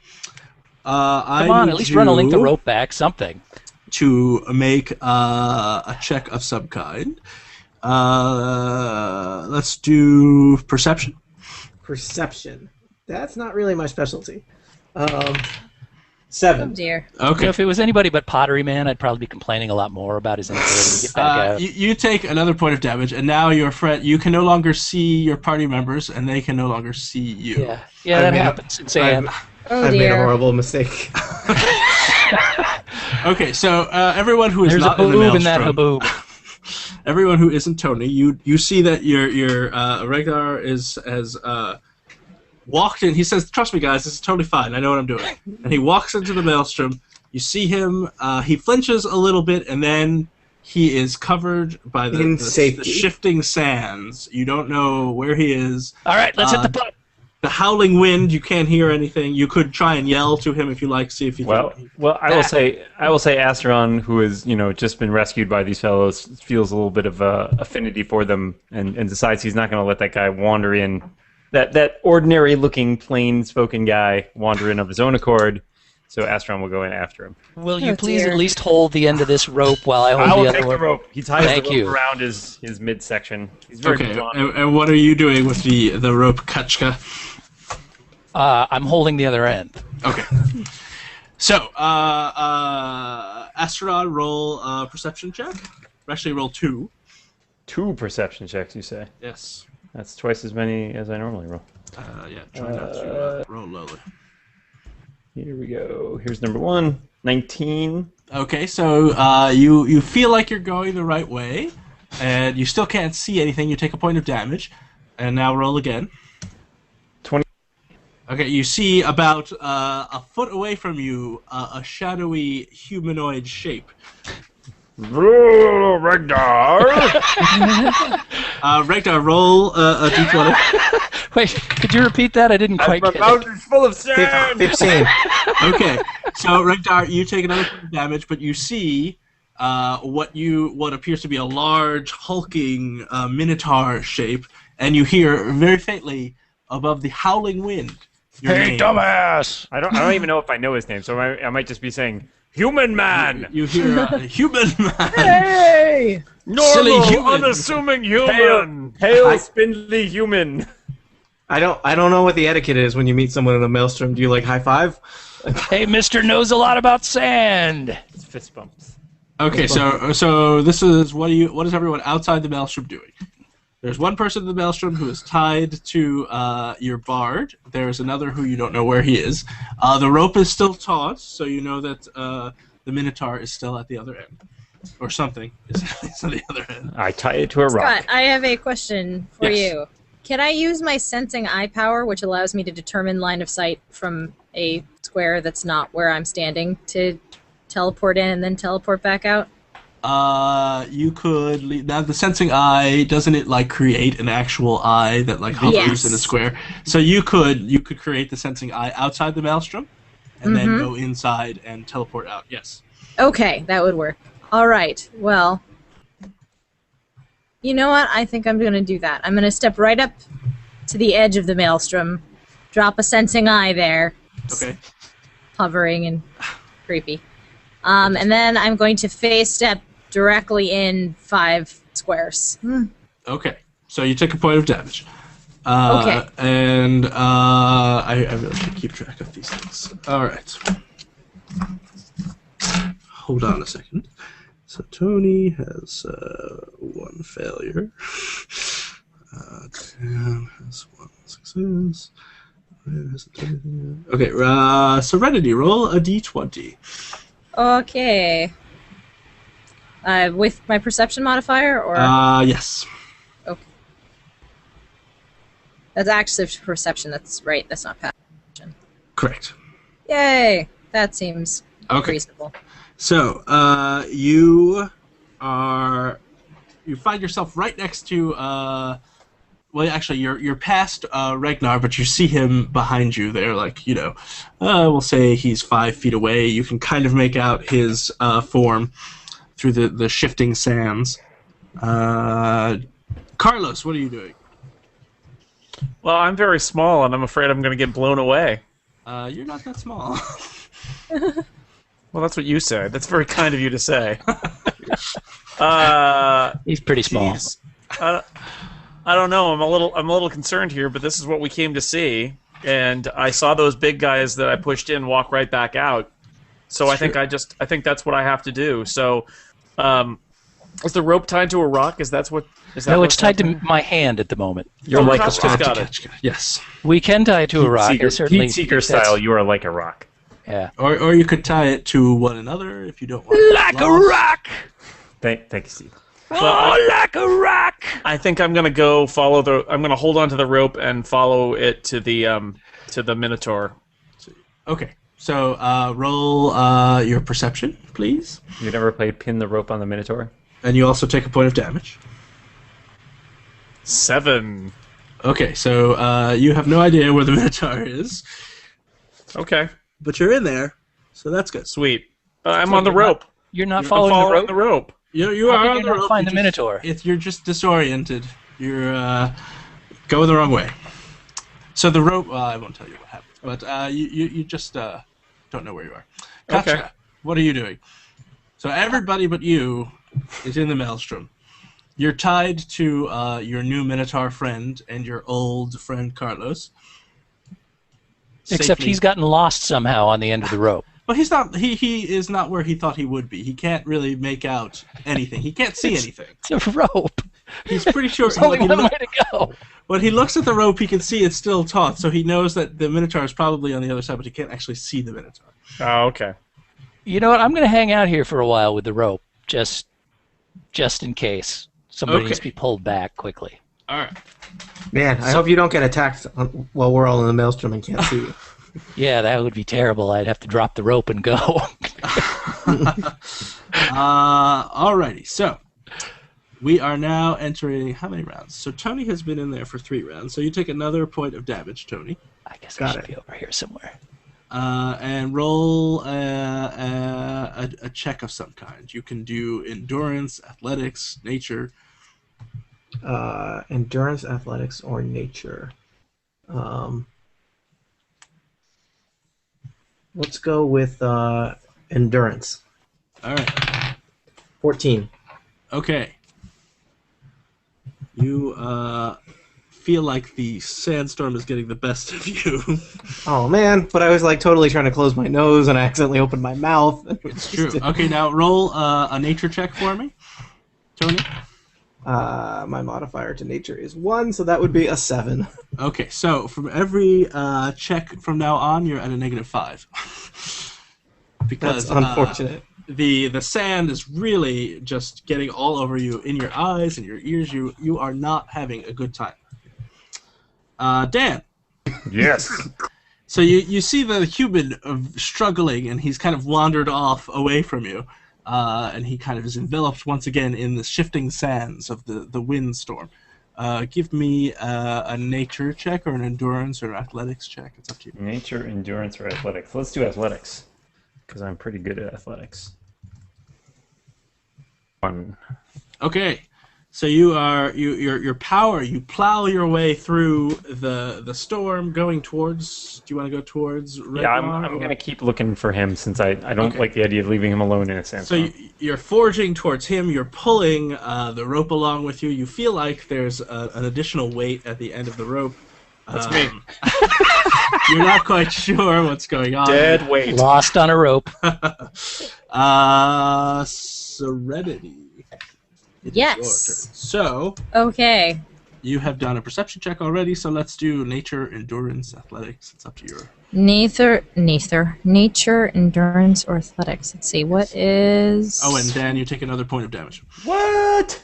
Come on, at least run a link the rope back, something. To make a check of some kind. Let's do perception. Perception. That's not really my specialty. Oh 7. dear. Okay. If it was anybody but Pottery Man, I'd probably be complaining a lot more about his inability to get back out. You take another point of damage, and now your friend, you can no longer see your party members, and they can no longer see you. Yeah, that happens in sand. Oh I've made a dear. horrible mistake. Okay, so everyone who is There's a not in the haboob in that maelstrom, haboob. everyone who isn't Tony, you see that your Regdar has walked in. He says, "Trust me, guys, this is totally fine. I know what I'm doing." And he walks into the Maelstrom. You see him. He flinches a little bit, and then he is covered by the shifting sands. You don't know where he is. All right, let's hit the putt. The howling wind. You can't hear anything. You could try and yell to him if you like. See if you can. Well, I will say Asteron, who has just been rescued by these fellows, feels a little bit of affinity for them, and decides he's not going to let that guy wander in. That ordinary-looking, plain-spoken guy wander in of his own accord. So Asteron will go in after him. Will you please at least hold the end of this rope while I hold the other one? I will take the rope. He ties the rope around his midsection. He's very okay. And what are you doing with the rope, Kachka? I'm holding the other end. Okay. So, Asteron, roll a perception check. Actually, roll 2. 2 perception checks, you say? Yes. That's twice as many as I normally roll. Yeah, try not to roll lowly. Here we go. Here's number 1. 19. Okay, so you feel like you're going the right way, and you still can't see anything. You take a point of damage, and now roll again. 20. Okay, you see about a foot away from you a shadowy humanoid shape. Regdar! Regdar, roll a d20. Wait, could you repeat that? I didn't quite get it. My mouth is full of sand! 15. Okay, so Regdar, you take another point of damage, but you see what appears to be a large, hulking minotaur shape, and you hear very faintly above the howling wind your name. Dumbass! I don't even know if I know his name, so I might just be saying, Human Man! You hear Human Man! Hey! Normal, Silly human. unassuming human! Pale, spindly human! I don't know what the etiquette is when you meet someone in a Maelstrom. Do you high five? Hey, Mister knows a lot about sand. It's fist bumps. Okay, so this is what is everyone outside the Maelstrom doing? There's one person in the Maelstrom who is tied to your bard. There's another who you don't know where he is. The rope is still taut, so you know that the Minotaur is still at the other end. Or something is at the other end. I tie it to a rock. Scott, I have a question for you. Can I use my sensing eye power, which allows me to determine line of sight from a square that's not where I'm standing, to teleport in and then teleport back out? You could now the sensing eye doesn't it create an actual eye that hovers in a square? So you could create the sensing eye outside the Maelstrom, and then go inside and teleport out. Yes. Okay, that would work. All right. Well, you know what? I think I'm going to do that. I'm going to step right up to the edge of the Maelstrom, drop a sensing eye there. Okay. Hovering and creepy. And then I'm going to phase step directly in 5 squares. Okay, so you take a point of damage. Okay. And I really should keep track of these things. All right. Hold on a second. So Tony has 1 failure. Dan has 1 success. Okay, Serenity, roll a d20. Okay. With my perception modifier, or? Yes. Okay. That's actually perception. That's right. That's not passion. Correct. Yay! That seems reasonable. So, you find yourself right next to, well, actually, you're past Ragnar, but you see him behind you there, we'll say he's 5 feet away. You can kind of make out his form through the shifting sands. Carlos, what are you doing? Well, I'm very small, and I'm afraid I'm going to get blown away. You're not that small. Well, that's what you said. That's very kind of you to say. He's pretty small. I don't know. I'm a little concerned here, but this is what we came to see, and I saw those big guys that I pushed in walk right back out. So I think that's what I have to do. So, is the rope tied to a rock? Is that? No, it's tied to my hand at the moment. You're like a rock. got it. Yes. We can tie it to a rock. Heat Seeker style, you are like a rock. Yeah. Or you could tie it to one another if you don't want. Like a rock. Thank you, Steve. like a rock. I think I'm gonna go follow the. I'm gonna hold on to the rope and follow it to the Minotaur. Okay. So roll your perception, please. You never played pin the rope on the Minotaur? And you also take a point of damage. 7. Okay, so you have no idea where the Minotaur is. Okay. But you're in there, so that's good. Sweet. I'm on the rope. You're not I'm following the rope? You are on the rope. Find the Minotaur. You're just disoriented. You're going the wrong way. So the rope. Well, I won't tell you what happened. But you just don't know where you are. Katja, Okay. what are you doing? So everybody but you is in the Maelstrom. You're tied to your new Minotaur friend and your old friend Carlos. Except Safely. he's gotten lost somehow on the end of the rope. Well, he's not. He is not where he thought he would be. He can't really make out anything. He can't see anything. It's a rope. He's pretty sure. There's only one way to go. When he looks at the rope, he can see it's still taut, so he knows that the Minotaur is probably on the other side, but he can't actually see the Minotaur. Oh, okay. You know what? I'm going to hang out here for a while with the rope, just in case somebody needs to be pulled back quickly. All right. Man, I hope you don't get attacked while we're all in the Maelstrom and can't see you. Yeah, that would be terrible. I'd have to drop the rope and go. Alrighty, so we are now entering how many rounds? So Tony has been in there for 3 rounds, so you take another point of damage, Tony. I guess I should be over here somewhere. And roll a check of some kind. You can do endurance, athletics, nature. Endurance, athletics, or nature. Let's go with endurance. All right. 14. Okay. You feel like the sandstorm is getting the best of you. Oh man, but I was like totally trying to close my nose and I accidentally opened my mouth. It's true. Okay, now roll a nature check for me, Tony. My modifier to nature is 1, so that would be a 7. Okay, so from every check from now on, you're at a -5. Because that's unfortunate. The sand is really just getting all over you, in your eyes and your ears. You are not having a good time. Dan. Yes. So you see the human struggling, and he's kind of wandered off away from you. And he kind of is enveloped once again in the shifting sands of the windstorm. Give me a nature check or an endurance or athletics check. It's up to you. Nature, endurance, or athletics. Let's do athletics, because I'm pretty good at athletics. 1. Okay, so your power. You plow your way through the storm, going towards. Do you want to go towards? Yeah, I'm gonna keep looking for him since I don't like the idea of leaving him alone in a sandstorm. So you're forging towards him. You're pulling the rope along with you. You feel like there's an additional weight at the end of the rope. That's me. You're not quite sure what's going on. Dead weight. Lost on a rope. Serenity. It is Yes. your turn. So Okay. you have done a perception check already. So let's do nature, endurance, athletics. It's up to you. Nature, endurance, or athletics. Let's see. What is... Oh, and Dan, you take another point of damage. What?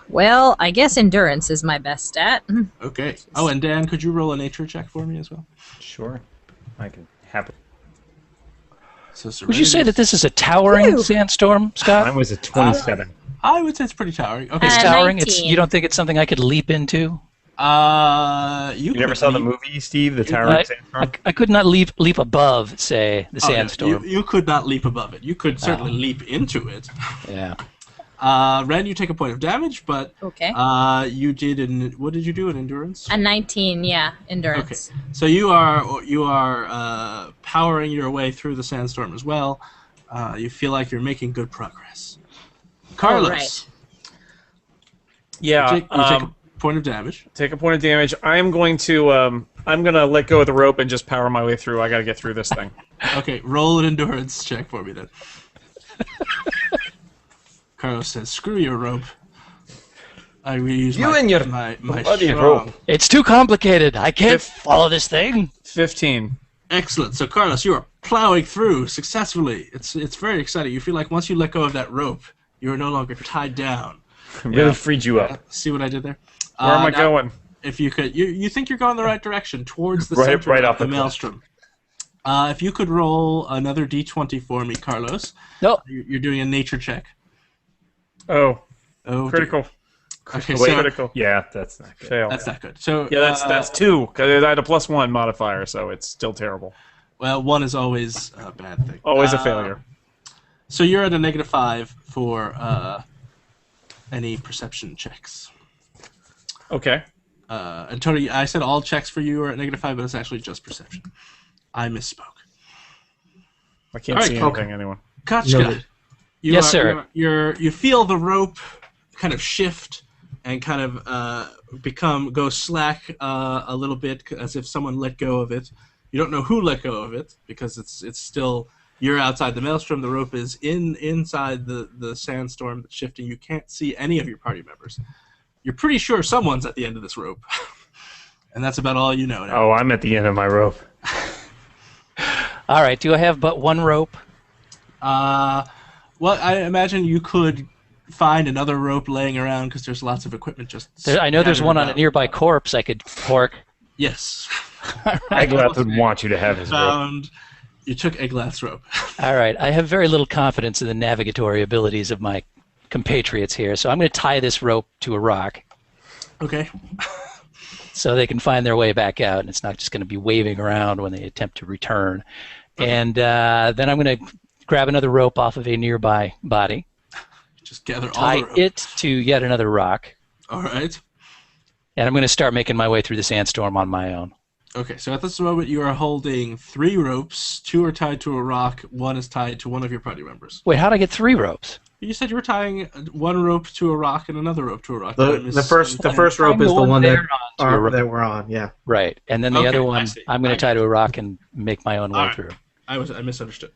Well, I guess endurance is my best stat. Okay. Oh, and Dan, could you roll a nature check for me as well? Sure, I can happy. So Would you say that this is a towering sandstorm, Scott? Mine was a 27. I would say it's pretty towering. Okay. It's towering. 19. You don't think it's something I could leap into? You You never saw the movie, Steve, The Towering Sandstorm? I could not leap above, say, the sandstorm. You could not leap above it. You could certainly leap into it. Yeah. Ren, you take a point of damage, but Okay. you did what did you do in endurance? A 19, yeah, Okay, endurance. so you are powering your way through the sandstorm as well. You feel like you're making good progress. Carlos, right. Yeah. you take a point of damage. Take a point of damage. I'm going to let go of the rope and just power my way through. I got to get through this thing. Okay, roll an endurance check for me then. Carlos says, "Screw your rope. I will use my strong." It's too complicated. I can't follow this thing. 15. Excellent. So, Carlos, you are plowing through successfully. It's very exciting. You feel like once you let go of that rope, you are no longer tied down. Really freed you up. See what I did there? Where am I going? If you could, you think you're going the right direction towards the Right center off of the the Maelstrom. If you could roll another D20 for me, Carlos. No. You're doing a nature check. Oh, Oh, critical. Okay, Wait, so critical. Yeah, that's not good. Fail. that's not good. So Yeah, that's 2. Because I had a +1 modifier, so it's still terrible. well, 1 is always a bad thing. Always a failure. So you're at a -5 for any perception checks. Okay. And Tony, I said all checks for you are at -5, but it's actually just perception. I misspoke. I can't see anything, anyone. Kachka, Yes, sir. You feel the rope kind of shift and kind of go slack a little bit, as if someone let go of it. You don't know who let go of it because it's still, you're outside the Maelstrom. The rope is inside the sandstorm that's shifting. You can't see any of your party members. You're pretty sure someone's at the end of this rope, and that's about all you know now. Oh, I'm at the end of my rope. All right. Do I have but one rope? Well, I imagine you could find another rope laying around because there's lots of equipment just. I know there's scattered one on a about. nearby corpse I could pork. Yes. Eglath would want you to have his rope. You took Eglath's rope. All right. I have very little confidence in the navigatory abilities of my compatriots here, so I'm going to tie this rope to a rock Okay. so they can find their way back out, and it's not just going to be waving around when they attempt to return. And then I'm going to grab another rope off of a nearby body, Just gather all tie the rope. it to yet another rock, All right. and I'm going to start making my way through the sandstorm on my own. Okay, so at this moment you are holding 3 ropes. 2 are tied to a rock. 1 is tied to one of your party members. Wait, how'd I get 3 ropes? You said you were tying 1 rope to a rock and another rope to a rock. The first rope is the one that we're on. Yeah. Right, and then the Okay, other I one see. I'm going I to tie to a rock and make my own way Alright. through. I misunderstood.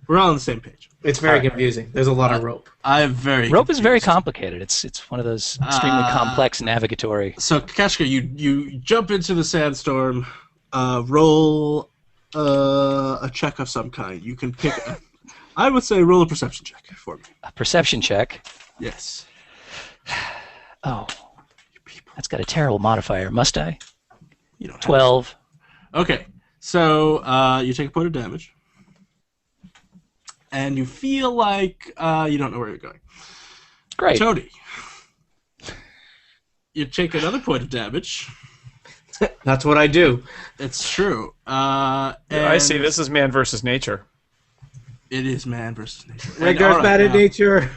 We're all on the same page. It's very confusing. There's a lot of rope. I'm very Rope is very confused. complicated. It's one of those extremely complex navigatory. So, Kashka, you jump into the sandstorm, roll a check of some kind. You can pick. I would say roll a perception check for me. A perception check. Yes. Oh, that's got a terrible modifier. Must I? You don't have 12. to. Okay. So you take a point of damage, and you feel like you don't know where you're going. Great. Tony, you take another point of damage. That's what I do. It's true. I see. And This is man versus nature. It is man versus nature. Rhaegar's bad in nature.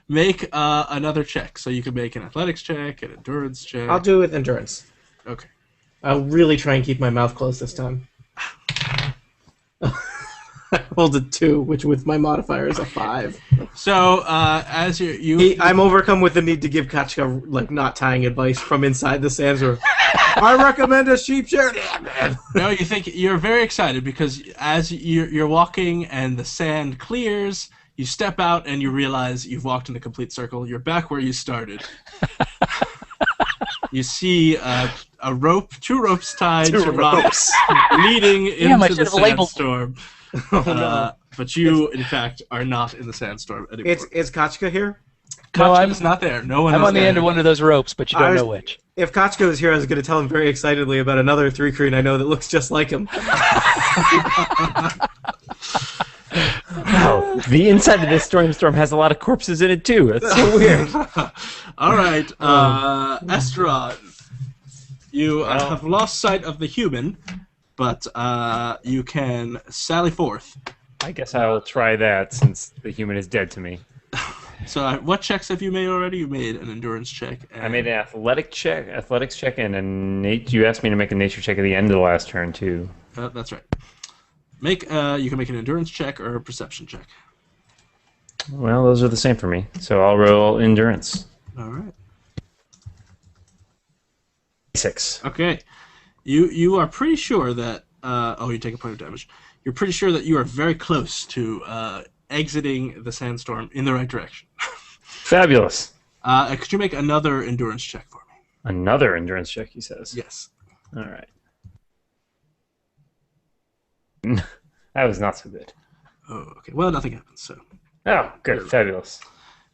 Make another check. So you can make an athletics check, an endurance check. I'll do it with endurance. Okay. I'll really try and keep my mouth closed this time. I rolled a 2, which with my modifier is a 5. So as I'm overcome with the need to give Kachka not tying advice from inside the sandstorm. I recommend a sheep shear. No, you think you're very excited because as you're walking and the sand clears, you step out and you realize you've walked in a complete circle. You're back where you started. You see a rope, 2 ropes tied to rocks leading into the sandstorm. But you, in fact, are not in the sandstorm anymore. Is Kachka here? Kachka's not there. No one. I'm on the there. end of one of those ropes, but you don't know which. If Kachka was here, I was going to tell him very excitedly about another 3-Kreen I know that looks just like him. Wow, the inside of this storm has a lot of corpses in it too. That's so weird. All right, Esteron, you have lost sight of the human, but you can sally forth. I guess I will try that since the human is dead to me. So, what checks have you made already? You made an endurance check. And I made an athletics check, and you asked me to make a nature check at the end of the last turn too. That's right. You can make an endurance check or a perception check. Well, those are the same for me, so I'll roll endurance. All right. 6. Okay. You are pretty sure that. You take a point of damage. You're pretty sure that you are very close to exiting the sandstorm in the right direction. Fabulous. Could you make another endurance check for me? Another endurance check, he says. Yes. All right. That was not so good. Oh, okay. Well, nothing happens. So. Oh, good. Fabulous.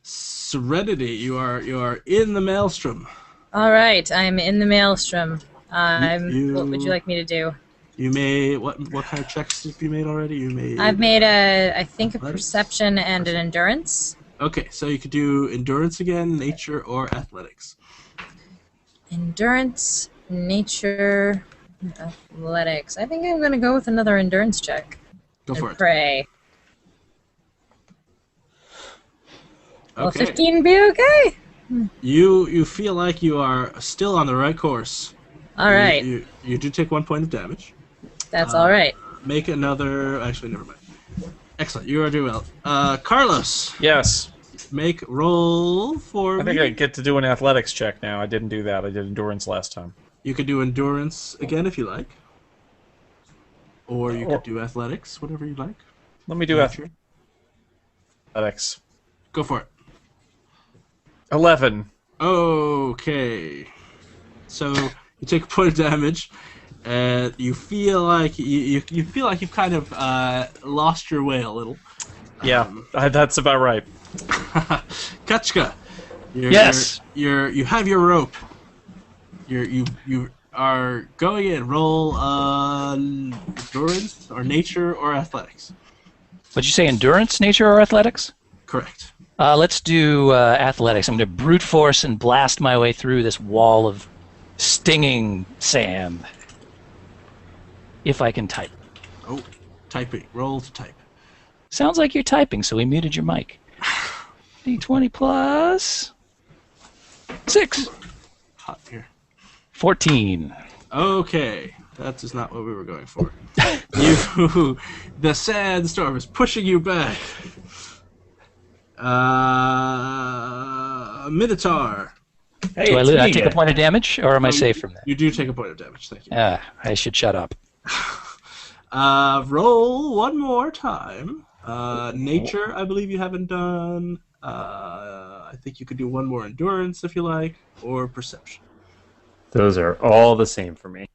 Serenity, you are in the Maelstrom. All right, I'm in the Maelstrom. What would you like me to do? You may what kind of checks have you made already? You made. I've made I think a perception and an endurance. Okay, so you could do endurance again, nature, or athletics. Endurance, nature, athletics. I think I'm going to go with another endurance check. Go for it. Pray. Okay. Will 15 be okay? You feel like you are still on the right course. All right. You do take 1 point of damage. That's all right. Make another. Actually, never mind. Excellent. You are doing well. Carlos. Yes. Make roll for. I think I get to do an athletics check now. I didn't do that. I did endurance last time. You could do endurance again if you like, or you could do athletics, whatever you like. Let me do athletics. Go for it. 11. Okay. So you take a point of damage, and you feel like you feel like you've kind of lost your way a little. Yeah, that's about right. Kachka, Yes. You have your rope. You are going in. Roll endurance or nature or athletics. Would you say endurance, nature, or athletics? Correct. Let's do athletics. I'm going to brute force and blast my way through this wall of stinging sand. If I can type. Oh, typing. Roll to type. Sounds like you're typing, so we muted your mic. D20 plus 6. Hot here. 14. Okay, that is not what we were going for. The sandstorm is pushing you back. Minotaur. Hey, Do it's I me. take a point of damage, or am I safe from that? You do take a point of damage, thank you. I should shut up. Roll one more time. Nature, I believe you haven't done. I think you could do one more endurance if you like, or perception. Those are all the same for me.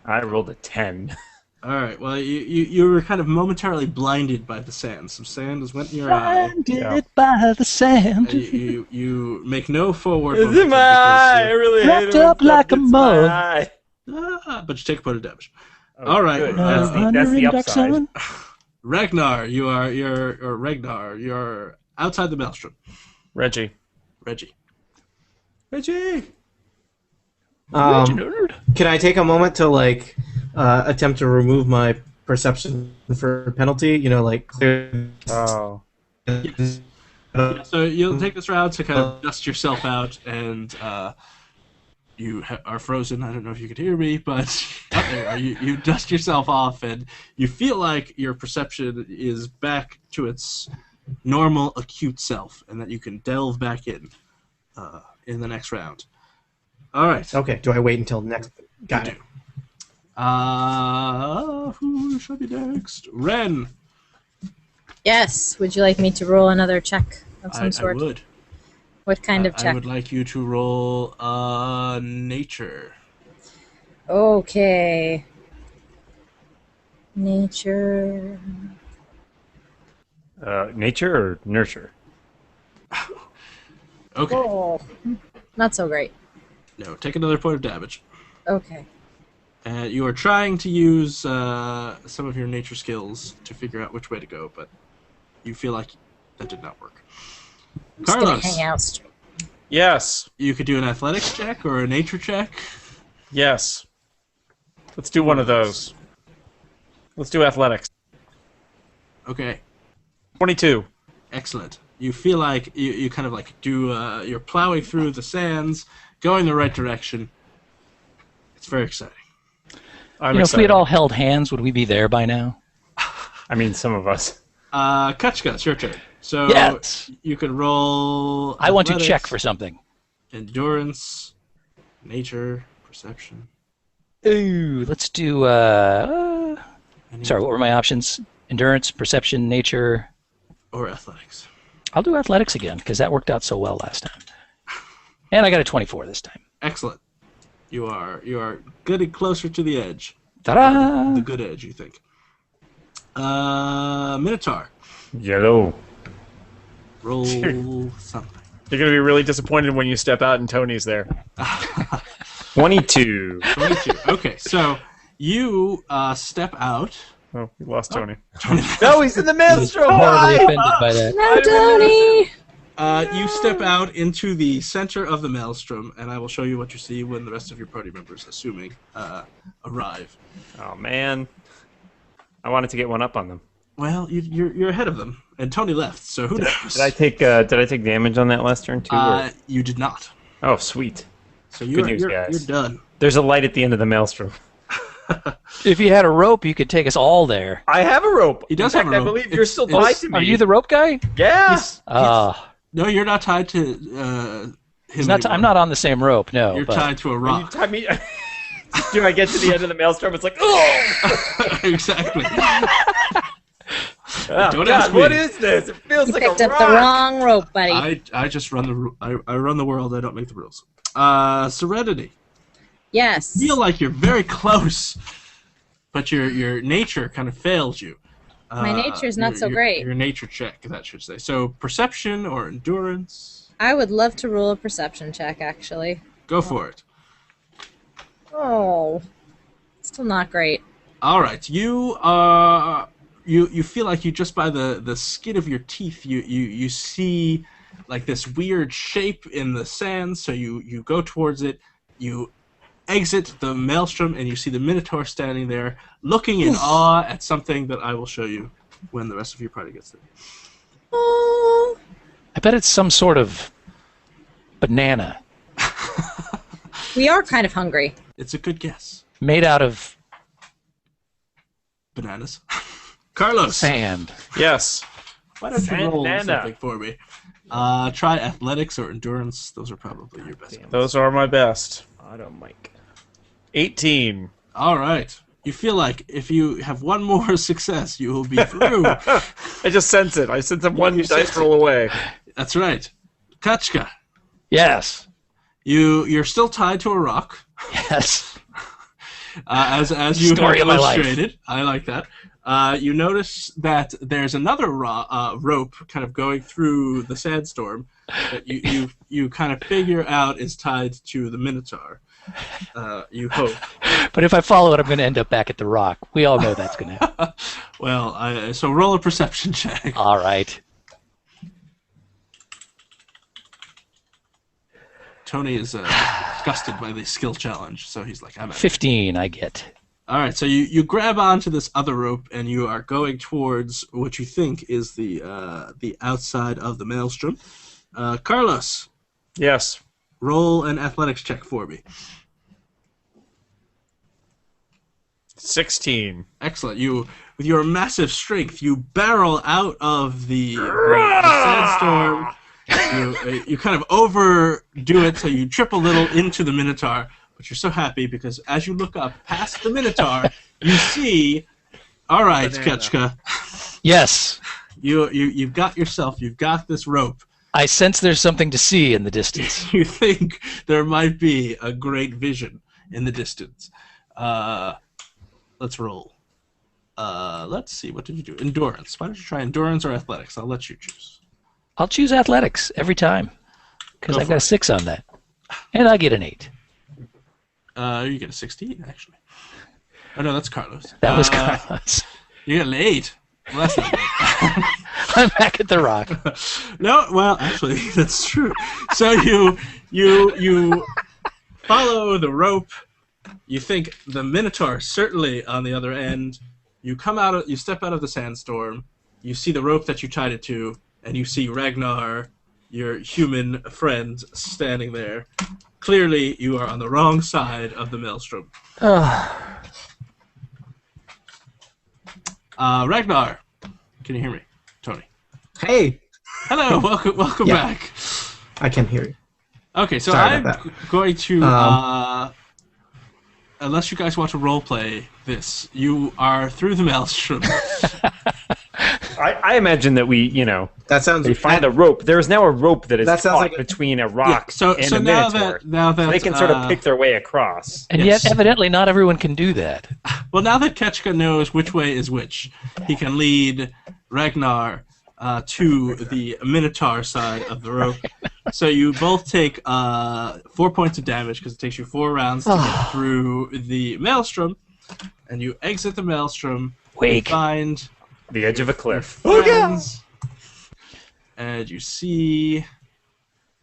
I rolled a 10. All right. Well, you were kind of momentarily blinded by the sand. Some sand has went in your eye. Blinded by the sand. You make no forward. It's in my eye. I really hate Wrapped it. up like a mug. But you take a point of damage. Oh, All right. good. That's the upside. Ragnar, you're outside the Maelstrom. Reggie. Can I take a moment to attempt to remove my perception for penalty? Clear. Oh. So you'll take this route to kind of dust yourself out, and you are frozen. I don't know if you could hear me, but there are. You dust yourself off, and you feel like your perception is back to its normal, acute self, and that you can delve back in the next round. All right. Okay. Do I wait until next? Got it. Who should be next? Ren. Yes. Would you like me to roll another check of some sort? I would. What kind of check? I would like you to roll nature. Okay. Nature. Nature or nurture? Okay. Oh, not so great. No, take another point of damage. Okay. You are trying to use some of your nature skills to figure out which way to go, but you feel like that did not work. I'm just Carlos, gonna hang out straight. Yes. you could do an athletics check or a nature check. Yes. Let's do one of those. Let's do athletics. Okay, 22. excellent. You feel like you kind of like do. You're plowing through the sands, going the right direction. It's very exciting. I'm If we had excited. all held hands, would we be there by now? I mean, some of us. Kachka, it's your turn. So Yes. you can roll. I want to athletics, check for something. endurance, nature, perception. Ooh, let's do. Sorry, what were my options? Endurance, perception, nature. Or athletics. I'll do athletics again because that worked out so well last time. And I got a 24 this time. Excellent. You are getting closer to the edge. Ta-da! The good edge, you think. Minotaur. Yellow. Roll something. You're going to be really disappointed when you step out and Tony's there. 22. 22. Okay, so you step out. Oh, we lost Tony. No, he's in the Maelstrom. Horribly offended by that. No, Tony! You step out into the center of the Maelstrom, and I will show you what you see when the rest of your party members, assuming, arrive. Oh, man. I wanted to get one up on them. Well, you're ahead of them, and Tony left, so who knows? Did I take damage on that last turn, too? You did not. Oh, sweet. So Good news, you're guys. done. There's a light at the end of the Maelstrom. If you had a rope, you could take us all there. I have a rope. He does In fact, have a rope. I believe you're still tied to me. Are you the rope guy? Yeah. No, you're not tied to him. I'm not on the same rope, no. You're but tied to a When you rock. tie me... Do I get to the end of the Maelstrom? It's like, oh! Exactly. Oh, Don't God, ask me. what is this? It feels You like picked a up rock. the wrong rope, buddy. I just run I run the world. I don't make the rules. Serenity. Yes. Feel like you're very close, but your nature kind of fails you. My nature's not so great. Your nature check, that should say. So perception or endurance. I would love to roll a perception check, actually. Go for it. Oh. Still not great. All right, you feel like you just by the skin of your teeth you see like this weird shape in the sand. So you go towards it. You exit the Maelstrom and you see the Minotaur standing there, looking in awe at something that I will show you when the rest of your party gets there. Oh. I bet it's some sort of banana We are kind of hungry. It's a good guess. made out of Bananas. Carlos, sand. Yes. why don't you roll Banana. something for me? Try athletics or endurance. Those are probably your best. Those are my best. Auto mic. 18. All right. You feel like if you have one more success, you will be through. I just sense it. I sense them one dice roll away. That's right. Kachka, Yes. you're still tied to a rock, Yes. as you Story have of my life. illustrated. I like that. You notice that there's another rope kind of going through the sandstorm that you kind of figure out is tied to the Minotaur. You hope. But if I follow it, I'm going to end up back at the rock. We all know that's going to happen. Well, so roll a perception check. All right. Tony is disgusted by the skill challenge, so he's like, I'm out. 15 I get. All right, so you grab onto this other rope and you are going towards what you think is the outside of the Maelstrom. Carlos, Yes. roll an athletics check for me. 16. Excellent. You, with your massive strength, you barrel out of the sandstorm. You kind of overdo it, so you trip a little into the Minotaur. But you're so happy because as you look up past the Minotaur, you see. All right, Ketchka, Yes. you've got this rope. I sense there's something to see in the distance. You think there might be a great vision in the distance. Let's roll. Let's see. What did you do? Endurance. Why don't you try endurance or athletics? I'll let you choose. I'll choose athletics every time because Go I for got a it. 6 on that. And I get an 8. You get a 16 actually. Oh no, that's Carlos. That was Carlos. You get an 8. Well, that's not bad. I'm back at the rock. No, well, actually, that's true. So you follow the rope. You think the Minotaur certainly on the other end. You step out of the sandstorm. You see the rope that you tied it to, and you see Ragnar, your human friend, standing there. Clearly, you are on the wrong side of the Maelstrom. Ragnar, can you hear me? Tony. Hey, Hello, welcome Yeah. back. I can hear you. Okay, so Sorry I'm about going to, unless you guys want to roleplay this, you are through the Maelstrom. I imagine that we, That sounds. they find a rope. There is now a rope that is That sounds caught like a- between a rock so and so a now Minotaur. that So they can sort of pick their way across. And Yes. yet, evidently, not everyone can do that. well, now that Ketchka knows which way is which, he can lead Ragnar to the Minotaur side of the rope. So you both take 4 points of damage because it takes you 4 rounds to get through the Maelstrom, and you exit the Maelstrom. You find the edge of a cliff. Friends, and you see.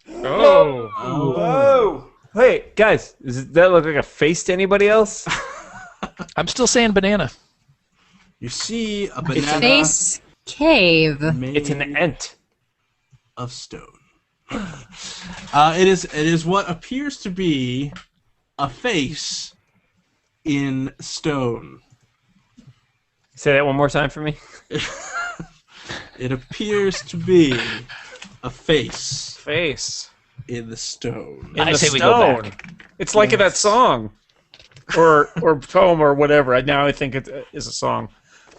Oh! Wait, guys, does that look like a face to anybody else? I'm still saying banana. You see a banana. Face cave. It's an ant of stone. It is what appears to be a face in stone. Say that one more time for me. It appears to be a face. Face. In the stone. I say we go back. It's like that song. Or poem or whatever. Now I think it is a song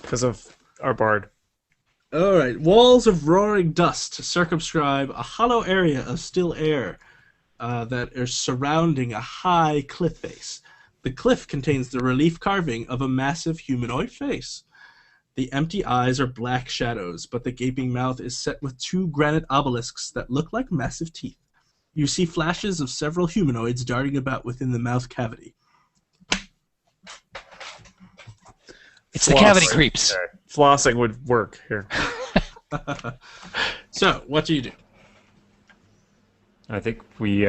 because of our bard. All right. Walls of roaring dust circumscribe a hollow area of still air that is surrounding a high cliff face. The cliff contains the relief carving of a massive humanoid face. The empty eyes are black shadows, but the gaping mouth is set with 2 granite obelisks that look like massive teeth. You see flashes of several humanoids darting about within the mouth cavity. It's the cavity creeps. Flossing would work here. So, what do you do? I think we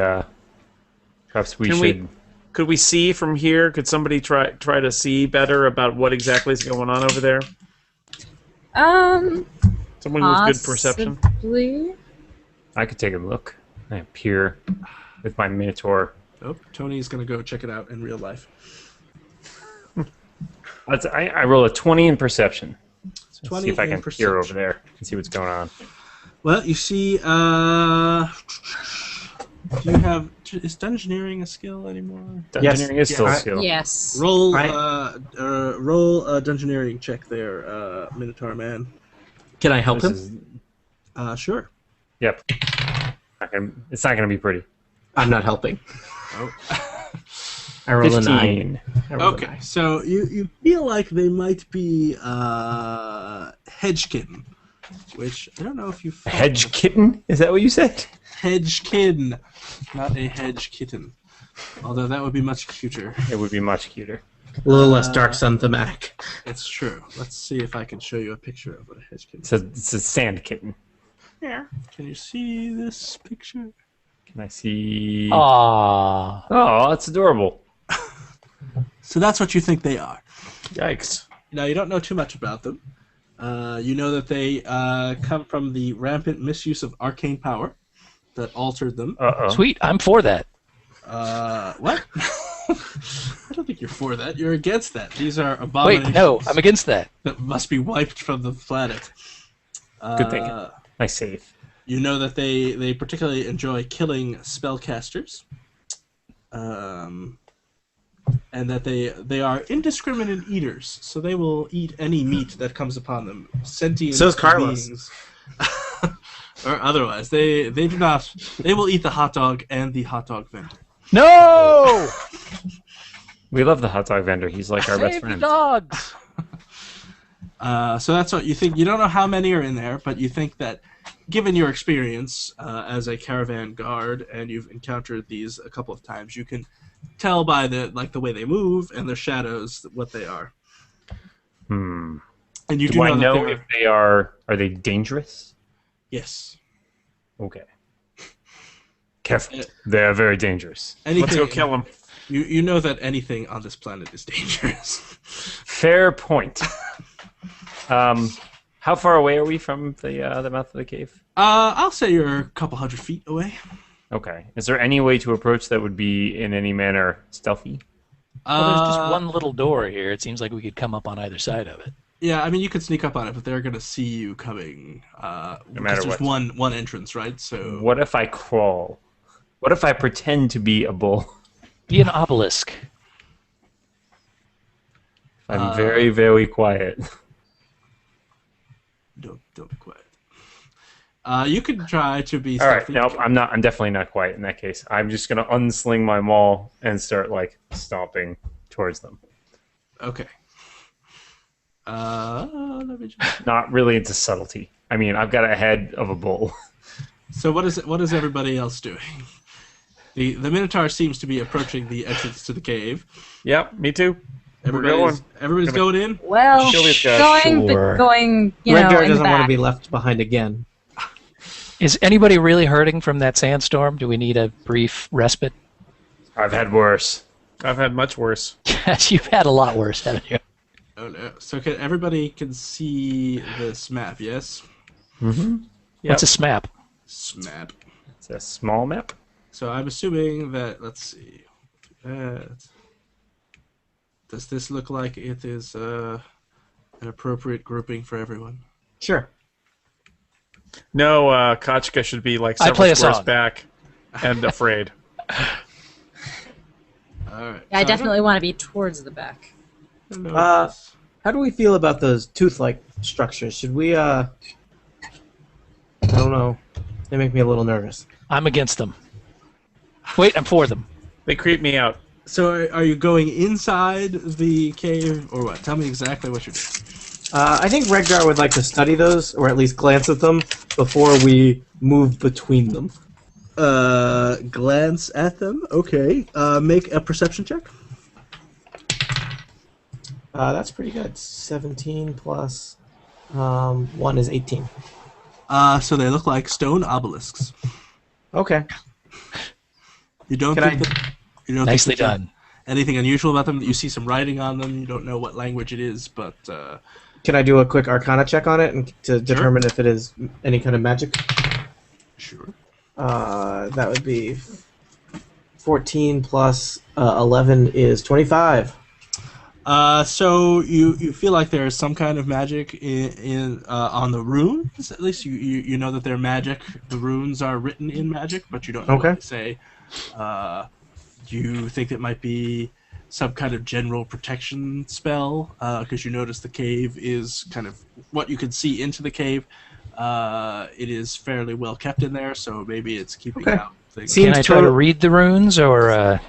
perhaps we should. Could we see from here? Could somebody try to see better about what exactly is going on over there? Someone with good perception. Possibly. I could take a look. I appear with my Minotaur. Oh, Tony's gonna go check it out in real life. I roll a 20 in perception. So 20 see if I can peer over there and see what's going on. Well, you see, do you have? Is dungeoneering a skill anymore? Dungeoneering is still a skill. Yes. Roll a dungeoneering check there, Minotaur man. Can I help him? Sure. Yep. It's not going to be pretty. I'm not helping. Oh. I roll 15. A 9. Okay, so you feel like they might be hedge kitten, which I don't know if you. A hedge kitten? Is that what you said? Hedge kitten, not a hedge kitten. Although that would be much cuter. It would be much cuter. A little less dark sun thematic. It's true. Let's see if I can show you a picture of what a hedge kitten. It's a sand kitten. Yeah. Can you see this picture? Can I see? Aww. Oh, that's adorable. So that's what you think they are. Yikes. Now, you don't know too much about them. You know that they come from the rampant misuse of arcane power that altered them. Sweet, I'm for that. What? I don't think you're for that. You're against that. These are abominations. Wait, no, I'm against that. That must be wiped from the planet. Good thinking. Nice save. You know that they particularly enjoy killing spellcasters. And that they are indiscriminate eaters, so they will eat any meat that comes upon them. Sentient so is Carlos. beings. Or otherwise. They do not. They will eat the hot dog and the hot dog vendor. No! We love the hot dog vendor. He's like our best friend. Save the dogs! So that's what you think. You don't know how many are in there, but you think that, given your experience as a caravan guard, and you've encountered these a couple of times, you can tell by the way they move and their shadows what they are. Hmm. And you do I know if they are they dangerous? Yes. Okay. Careful. They are very dangerous. Let's go kill them. You know that anything on this planet is dangerous. Fair point. How far away are we from the mouth of the cave? I'll say you're a couple 100 feet away. Okay. Is there any way to approach that would be in any manner stealthy? Well, there's just one little door here. It seems like we could come up on either side of it. Yeah, I mean, you could sneak up on it, but they're going to see you coming. No matter there's what. one entrance, right? So. What if I crawl? What if I pretend to be a bull? Be an obelisk. I'm very, very quiet. Don't be quiet. You could try to be. All right, no, I'm not. I'm definitely not quiet in that case. I'm just gonna unsling my maul and start stomping towards them. Okay. Let me just... Not really into subtlety. I mean, I've got a head of a bull. So what is everybody else doing? The Minotaur seems to be approaching the entrance to the cave. Yep, me too. Everybody's going in? Well, Kill these guys. going, you know, Regdar in the doesn't want to back. be left behind again. Is anybody really hurting from that sandstorm? Do we need a brief respite? I've had worse. I've had much worse. Yes, you've had a lot worse, haven't you? Oh no. So everybody can see this map, yes? Mm-hmm. What's a smap? Smap. It's a small map. So I'm assuming that, let's see. Does this look like it is an appropriate grouping for everyone? Sure. No, Kachka should be like I several play a squares song. back and afraid. All right. I So definitely want to be towards the back. I don't know. How do we feel about those tooth-like structures? Should we, I don't know. They make me a little nervous. I'm against them. Wait, I'm for them. They creep me out. So are you going inside the cave or what? Tell me exactly what you're doing. I think Regdar would like to study those, or at least glance at them, before we move between them. Glance at them. Okay. Make a perception check. That's pretty good. 17 plus 1 is 18. So they look like stone obelisks. Okay. You don't Can think you don't Nicely think that done. anything unusual about them? You see some writing on them. You don't know what language it is, but Can I do a quick Arcana check on it and to determine if it is any kind of magic? sure. That would be 14 plus 11 is 25. So you feel like there is some kind of magic in on the runes. At least you know that they're magic. The runes are written in magic, but you don't know Okay. what to say. You think it might be some kind of general protection spell because you notice the cave is kind of what you can see into the cave. It is fairly well kept in there, so maybe it's keeping Okay. out things. Seems Can I try to read the runes, or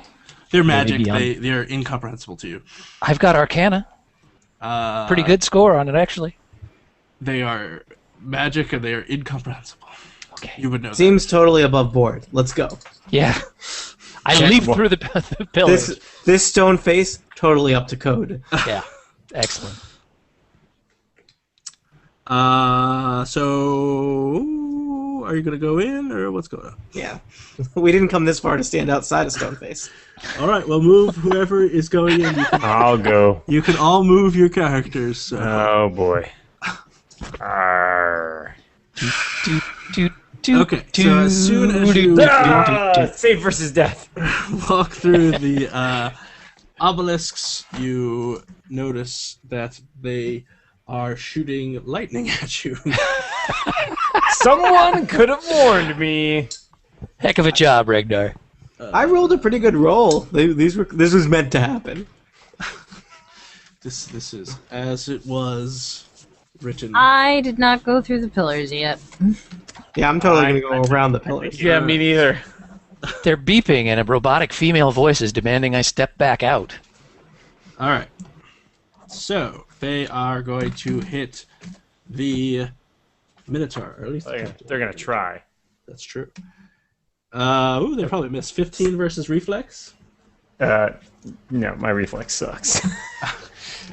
They're magic. beyond- They're incomprehensible to you. I've got Arcana. Pretty good score on it, actually. They are magic and they are incomprehensible. Okay. You would know that. Seems totally above board. Let's go. Yeah. I Check leap one. through the pillars. This stone face, totally up to code. Yeah. Excellent. So are you gonna go in or what's going on? Yeah. We didn't come this far to stand outside a stone face. All right, well, move whoever is going in. I'll go. You can all move your characters. So. Oh boy. Arr. Okay, so as soon as you Save versus death. walk through the obelisks, you notice that they are shooting lightning at you. Someone could have warned me. Heck of a job, Regdar. I rolled a pretty good roll. This was meant to happen. This is as it was written. I did not go through the pillars yet. Yeah, I'm totally going to go around the pillars. Yeah, me neither. They're beeping, and a robotic female voice is demanding I step back out. All right. So they are going to hit the Minotaur, or at least They're gonna try. that's true. They probably missed 15 versus reflex. No, my reflex sucks.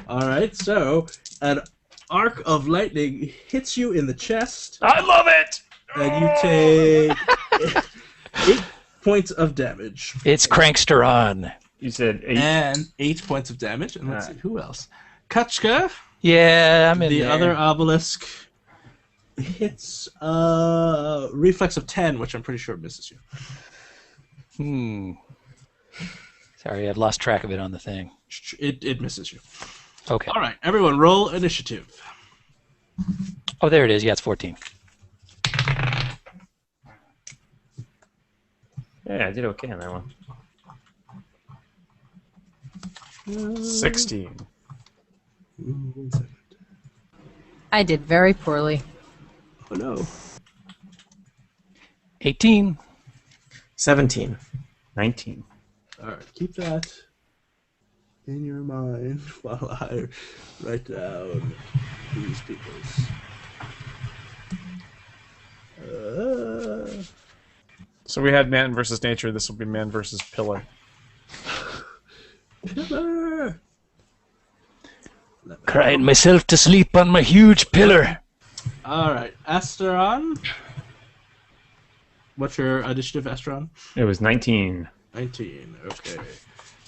All right, so an arc of lightning hits you in the chest, I love it. and you take 8 points of damage. It's Crankster on. You said 8. And 8 points of damage. And let's see, who else? Kachka, Yeah, I'm in the there. other obelisk, hits reflex of 10, which I'm pretty sure misses you. Sorry, I'd lost track of it on the thing. It misses you. Okay. All right, everyone, roll initiative. Oh, there it is. Yeah, it's 14. Yeah, I did okay on that one. 16. 1 second. I did very poorly. Oh no. 18. 17. 19. All right, keep that in your mind while I write down these people's. So we had man versus nature. This will be man versus pillar. Pillar. Crying myself to sleep on my huge pillar. All right, Asteron. What's your initiative, Asteron? It was 19. 19. Okay.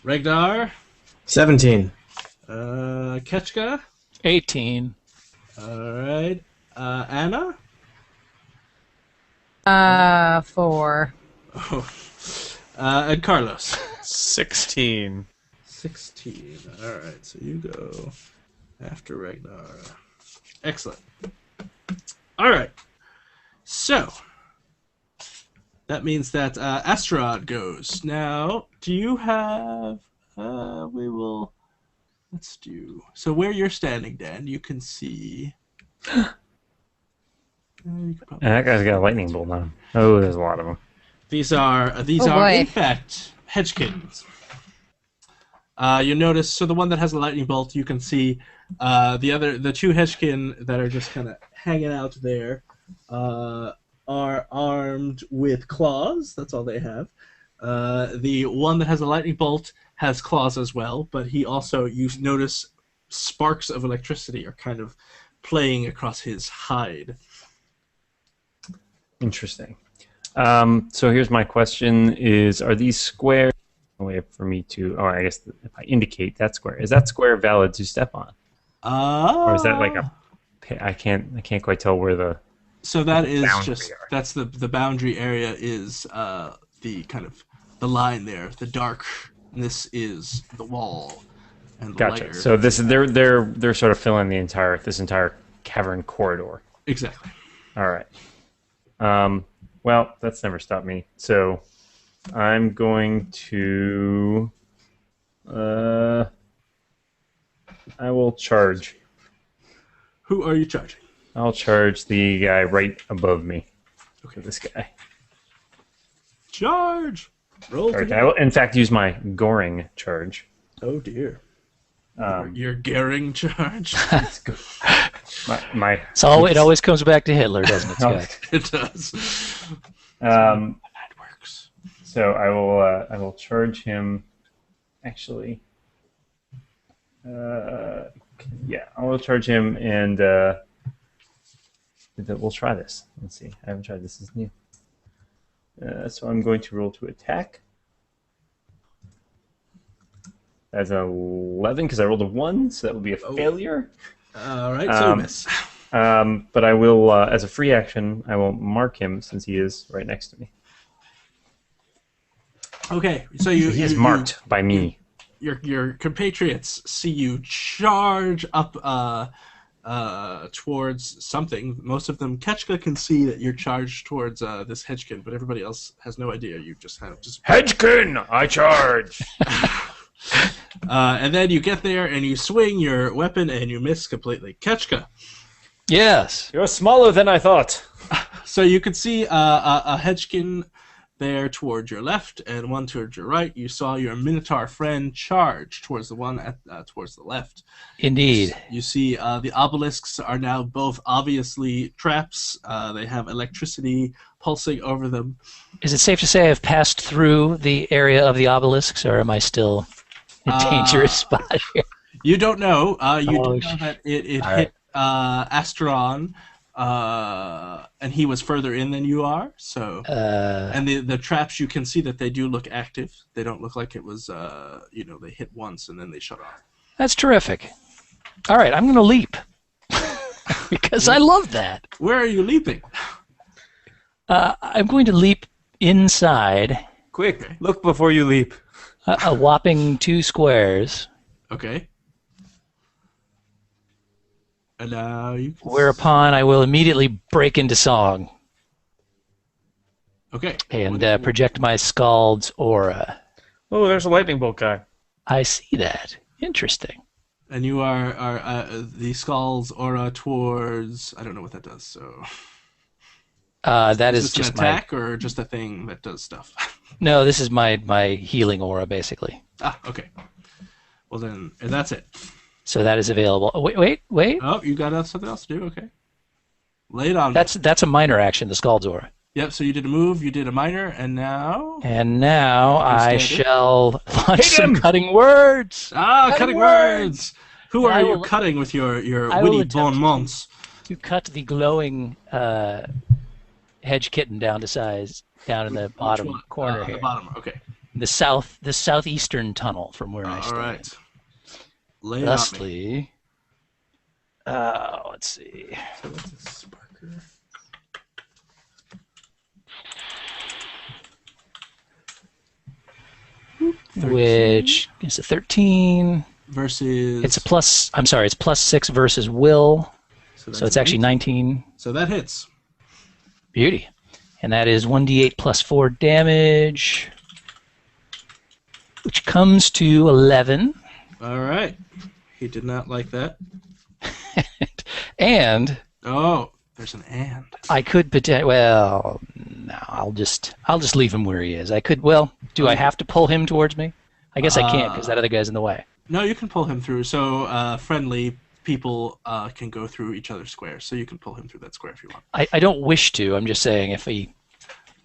Regdar. 17. Ketchka. 18. All right. Anna. 4. Oh. And Carlos. 16. 16. All right. So you go after Ragnar. Excellent. All right. So that means that Asteroid goes. Now, do you have... we will... Let's do... So where you're standing, Dan, you can see... That guy's got a lightning bolt on him. Oh, there's a lot of them. These are in fact hedgekins. You notice, so the one that has a lightning bolt, you can see the two hedgekin that are just kind of hanging out there are armed with claws. That's all they have. The one that has a lightning bolt has claws as well, but he also, you notice, sparks of electricity are kind of playing across his hide. Interesting. So here's my question: are these squares a way for me to? Oh, I guess if I indicate that square, is that square valid to step on? Or is that like a? I can't quite tell where the. So that is just that's the boundary area is the kind of the line there. The darkness is the wall. And Gotcha. lighter. So this they're sort of filling this entire cavern corridor. Exactly. All right. Well, that's never stopped me. So I'm going to I will charge. Who are you charging? I'll charge the guy right above me. Okay, this guy. Charge. Roll. I will, in fact, use my goring charge. Oh dear. Your Gehring charge. It always comes back to Hitler, doesn't it, Scott? It does. That works. So I will charge him. Actually, yeah, I will charge him, and we'll try this. Let's see. I haven't tried this. This is new. So I'm going to roll to attack. That's an 11 because I rolled a 1, so that would be a failure. All right, so you miss. But I will, as a free action, I will mark him since he is right next to me. Okay, so he is marked by me. Your compatriots see you charge up towards something. Most of them, Ketchka can see that you're charged towards this hedgekin, but everybody else has no idea. You just kind of Hedgekin, I charge. And then you get there and you swing your weapon and you miss completely. Ketchka. Yes. You're smaller than I thought. So you can see a hedgekin there towards your left and one towards your right. You saw your Minotaur friend charge towards the one towards the left. Indeed. You see the obelisks are now both obviously traps. They have electricity pulsing over them. Is it safe to say I've passed through the area of the obelisks, or am I still in a dangerous spot here? You don't know. You don't know that it hit Asteron, and he was further in than you are. So, and the traps, you can see that they do look active. They don't look like it was, they hit once and then they shut off. That's terrific. All right, I'm going to leap because I love that. Where are you leaping? I'm going to leap inside. Quick, look before you leap. A whopping 2 squares. Okay. And now you can whereupon I will immediately break into song. Okay. And project my Scald's aura. Oh, there's a lightning bolt guy. I see that. Interesting. And you are the Skull's aura towards... I don't know what that does, so... that is this just an attack or just a thing that does stuff? No, this is my healing aura, basically. Ah, okay. Well then, that's it. So that is available. Wait. Oh, you got something else to do? Okay. Lay it on me. That's a minor action, the Scald's Aura. Yep, so you did a move, you did a minor, and now... And now I shall launch Hit some him! cutting words! Cutting words! Who are you cutting with your witty bon mots? To cut the glowing hedge kitten down to size, down in the bottom corner here. The bottom, okay. The southeastern tunnel from where I stand. All right. Lay it Thusly, let's see. So what's a sparker? Which is a 13 versus. It's a plus. I'm sorry. It's +6 versus will. So it's actually 19. So that hits. Beauty, and that is 1d8 plus 4 damage, which comes to 11. All right. He did not like that. And. Oh, there's an and. I could potentially. Well, no. I'll just leave him where he is. I could. Well, do I have to pull him towards me? I guess I can't because that other guy's in the way. No, you can pull him through. So friendly people can go through each other's squares, so you can pull him through that square if you want. I don't wish to. I'm just saying if he.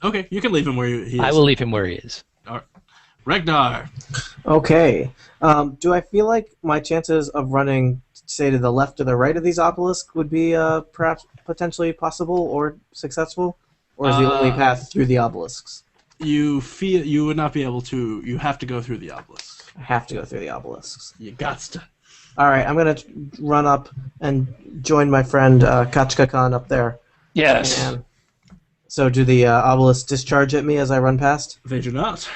Okay, you can leave him where he is. I will leave him where he is. All right. Ragnar. Okay. Do I feel like my chances of running, say, to the left or the right of these obelisks would be perhaps potentially possible or successful? Or is the only path through the obelisks? You feel you would not be able to. You have to go through the obelisks. I have to go through the obelisks. You got to. All right, I'm going to run up and join my friend Kachka Khan up there. Yes. And so do the obelisks discharge at me as I run past? They do not.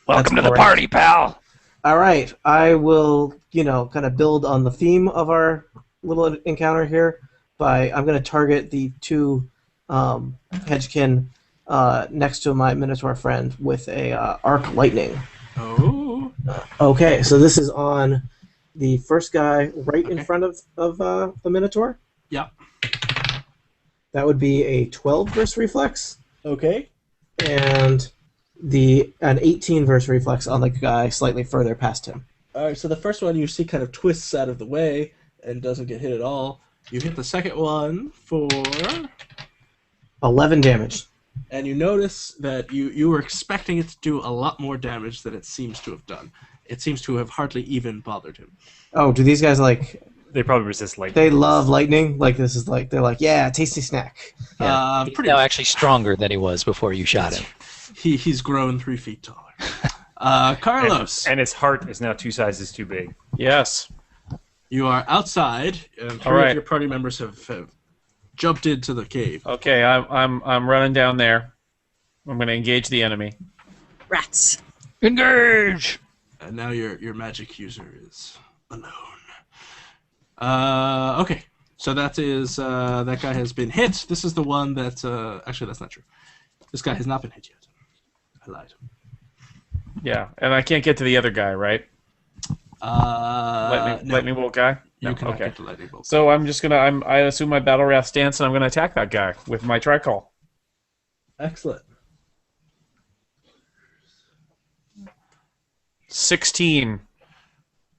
Welcome to the party, pal. All right, I will, kind of build on the theme of our little encounter here I'm going to target the two hedgekin next to my Minotaur friend with a arc lightning. Oh. Okay, so this is on the first guy right in front of the Minotaur. Yeah. That would be a 12 versus reflex. Okay. And an 18 versus reflex on the guy slightly further past him. All right, so the first one you see kind of twists out of the way and doesn't get hit at all. You hit the second one for 11 damage. And you notice that you were expecting it to do a lot more damage than it seems to have done. It seems to have hardly even bothered him. Oh, do these guys They probably resist lightning. They love lightning. They're like, yeah, tasty snack. Yeah. He's now actually stronger than he was before you shot him. He's grown 3 feet taller. Carlos. And his heart is now 2 sizes too big. Yes. You are outside. Three of your party members have jumped into the cave. Okay, I'm running down there. I'm going to engage the enemy. Rats. Engage! And now your magic user is alone. Okay, so that is that guy has been hit. This is the one that actually that's not true. This guy has not been hit yet. I lied. Yeah, and I can't get to the other guy, right? Lightning bolt guy. You cannot get the lightning bolt. So I'm just gonna I assume my battle wrath stance, and I'm gonna attack that guy with my tricol. Excellent. 16.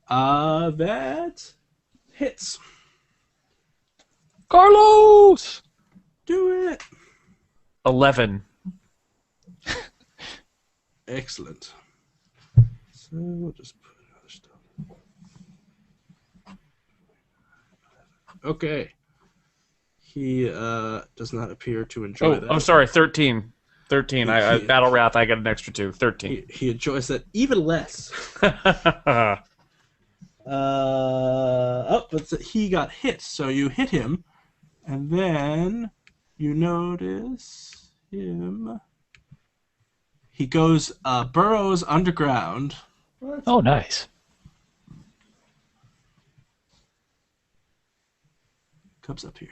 That hits. Carlos! Do it. 11. Excellent. So we'll just put other stuff. Okay. He does not appear to enjoy that. Oh, sorry, 13. 13. I battle wrath. I got an extra 2. 13. He enjoys that even less. But he got hit, so you hit him, and then you notice him. He goes, burrows underground. Oh, nice. Comes up here.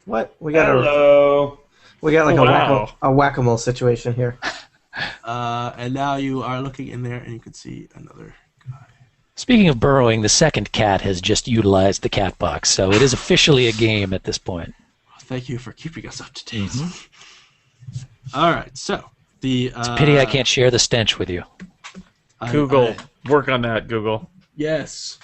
What? We got Hello. a whack-a-mole situation here. And now you are looking in there, and you can see another guy. Speaking of burrowing, the second cat has just utilized the cat box, so it is officially a game at this point. Thank you for keeping us up to date. All right, so it's a pity I can't share the stench with you. Google, work on that. Google. Yes.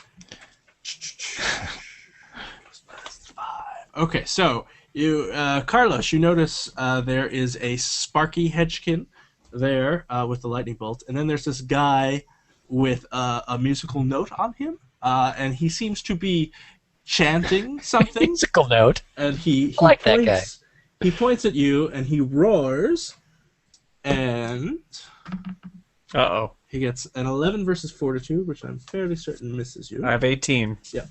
Okay, so Carlos, you notice there is a Sparky Hedgekin there with the lightning bolt, and then there's this guy with a musical note on him, and he seems to be chanting something. Musical note. And he I like points, that guy. He points at you and he roars, and he gets an 11 versus Fortitude, which I'm fairly certain misses you. I have 18. Yeah.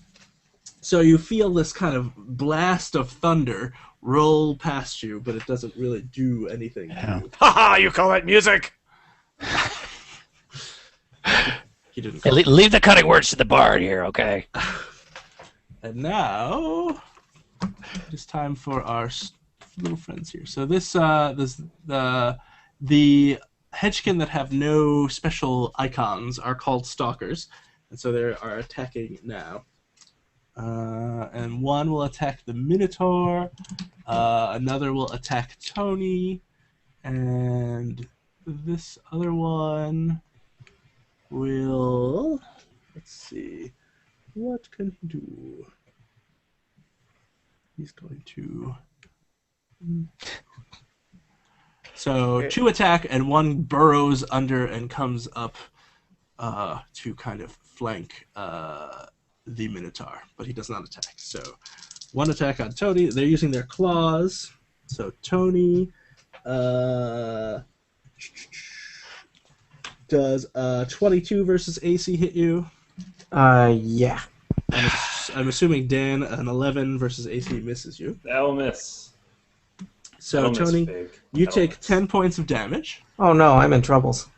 So you feel this kind of blast of thunder roll past you, but it doesn't really do anything to you. Haha, you call that music? He didn't. Hey, leave the cutting words to the bard here, okay? And now it's time for our little friends here. So the Hedgekin that have no special icons are called stalkers, and so they are attacking now. And one will attack the Minotaur, another will attack Tony, and this other one will... Let's see. What can he do? He's going to... So 2 attack, and 1 burrows under and comes up to kind of flank the Minotaur, but he does not attack. So 1 attack on Tony. They're using their claws. So Tony does 22 versus AC hit you? Yeah. I'm assuming Dan, an 11 versus AC misses you. That'll miss. So That'll miss Tony, big. you That'll take miss. 10 points of damage, Oh no, I'm in troubles.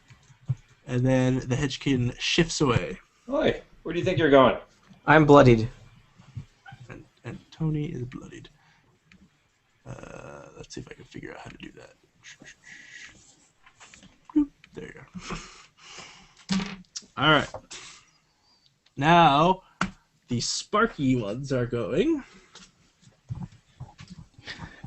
and then the Hedgekin shifts away. Oi, where do you think you're going? I'm bloodied. And Tony is bloodied. Let's see if I can figure out how to do that. Boop, there you go. All right. Now, the Sparky ones are going.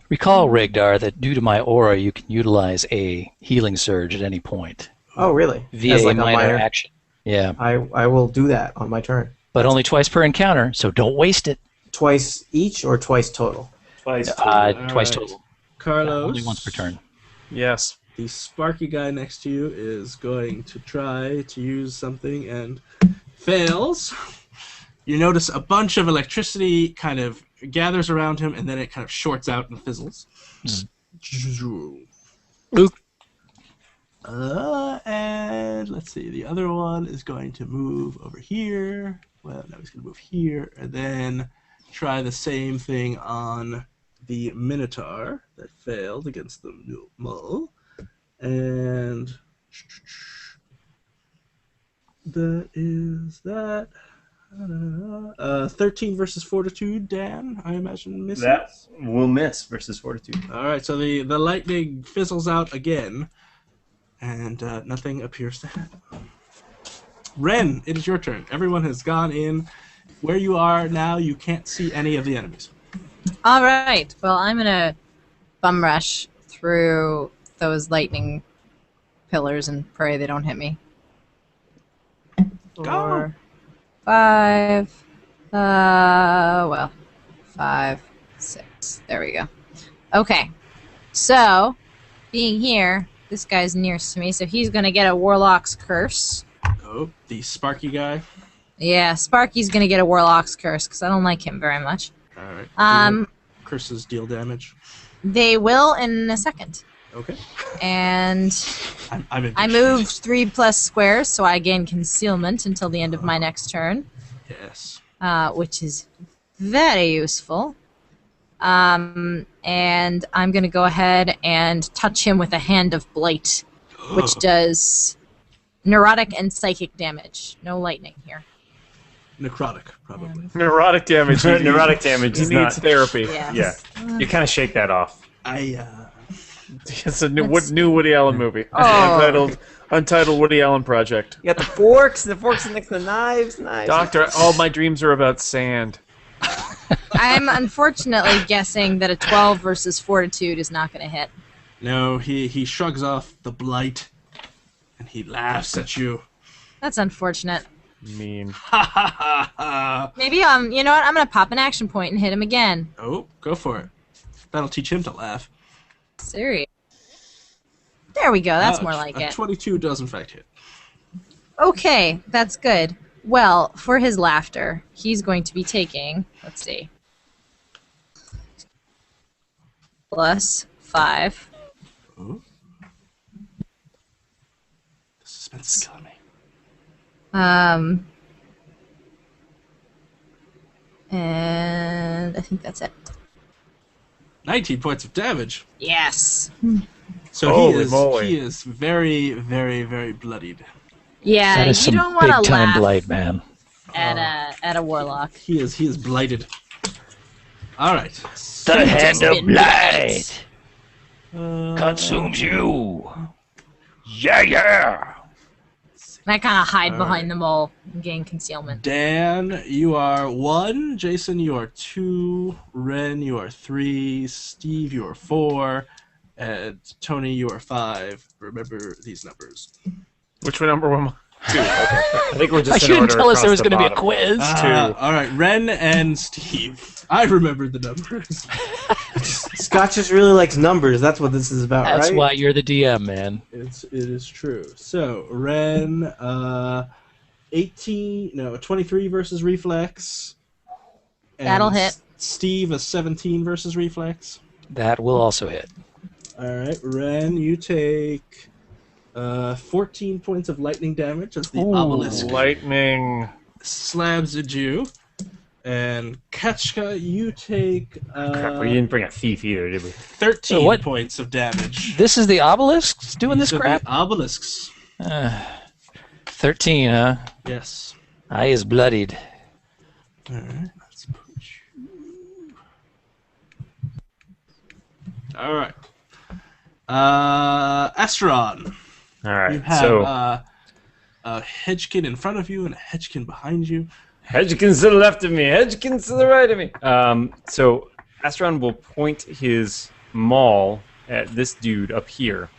Recall, Regdar, that due to my aura, you can utilize a healing surge at any point Oh really? via As like a minor action. Yeah, I will do that on my turn. but only twice per encounter, so don't waste it. Twice each or twice total? Twice. Twice right. total. Carlos, Only once per turn. Yes. the Sparky guy next to you is going to try to use something and fails. You notice a bunch of electricity kind of gathers around him, and then it kind of shorts out and fizzles. Luke. And let's see, the other one is going to move over here. Well, no, he's going to move here, and then try the same thing on the Minotaur that failed against the Mole. And that is that. 13 versus Fortitude, Dan, I imagine misses. That will miss versus Fortitude. All right, so the lightning fizzles out again, and nothing appears to happen. Ren, it is your turn. Everyone has gone in. Where you are now, you can't see any of the enemies. All right. Well, I'm gonna bum rush through those lightning pillars and pray they don't hit me. Go. 4, 5. Well, 5, 6. There we go. Okay. So, being here, this guy's nearest to me, so he's gonna get a Warlock's Curse. Oh, the Sparky guy. Yeah, Sparky's gonna get a Warlock's Curse because I don't like him very much. All right. Curses deal damage. They will in a second. Okay. And I'm in I moved 3+ squares, so I gain concealment until the end of my next turn, Yes. which is very useful. And I'm going to go ahead and touch him with a Hand of Blight, which does neurotic and psychic damage. No lightning here. Necrotic, probably. Neurotic damage. Neurotic damage He is needs not. therapy. Yes. Yeah, you kind of shake that off. It's a new Woody Allen movie. Oh. Untitled Woody Allen project. You got the forks next to the knives. Doctor, all my dreams are about sand. I'm unfortunately guessing that a 12 versus Fortitude is not going to hit. No, he shrugs off the blight, and he laughs at you. That's unfortunate. Mean. Ha ha ha ha! Maybe, you know what? I'm going to pop an action point and hit him again. Oh, go for it. That'll teach him to laugh. Serious. There we go. That's more like it. 22 does in fact hit. Okay, that's good. Well, for his laughter, he's going to be taking, let's see, +5. Ooh. The suspense is killing me. And I think that's it. 19 points of damage. Yes. So he is very, very, very bloodied. Yeah, that is you some don't want to big time laugh blight, man. at a warlock. He is blighted. All right. The hand of been blight consumes you. Yeah. And I kind of hide behind the mole and gain concealment. Dan, you are 1. Jason, you are 2. Ren, you are 3. Steve, you are 4. And Tony, you are 5. Remember these numbers. Which number am I? 2. Okay. I think we're just You in didn't order tell us there was across going to the be a bottom. quiz. 2. All right, Ren and Steve. I remembered the numbers. Scott just really likes numbers. That's what this is about, That's right? why you're the DM, man. It is true. So Ren, 23 versus reflex. And That'll hit. Steve, a 17 versus reflex. That will also hit. All right, Ren, you take 14 points of lightning damage as the obelisk Lightning. slabs at you. And Ketchka, you take Crap, we didn't bring a thief either, did we? 13 what? points of damage. This is the obelisks doing this These are crap? the obelisks. 13, huh? Yes. I is bloodied. All right, let's put you. All right. Astron. All right. You have So a hedgekin in front of you and a hedgekin behind you. Hedgekins to the left of me, Hedgekins to the right of me. So Astron will point his maul at this dude up here,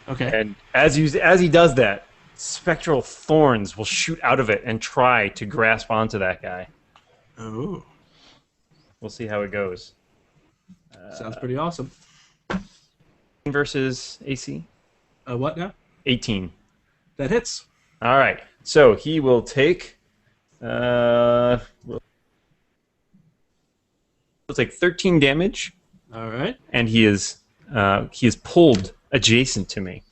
Okay. and as he does that, spectral thorns will shoot out of it and try to grasp onto that guy. Oh, We'll see how it goes. sounds pretty awesome. Versus AC? What now? 18. That hits. All right. So he will take. He'll take 13 damage, All right. and he is pulled adjacent to me.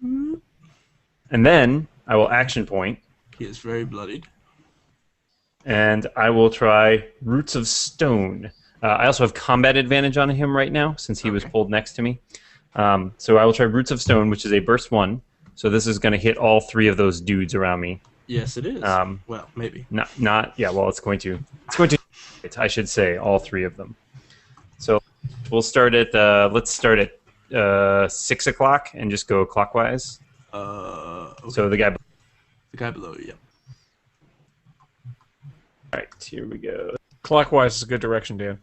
And then I will action point, He is very bloodied. and I will try Roots of Stone. I also have combat advantage on him right now since he was pulled next to me. So I will try Roots of Stone, which is a burst 1. So this is going to hit all 3 of those dudes around me. Yes, it is. Well, maybe. Not. Yeah. Well, it's going to. I should say all 3 of them. So we'll start at. Let's start at 6 o'clock and just go clockwise. Okay. So the guy. The guy below you. Yep. All right. Here we go. Clockwise is a good direction, Dan.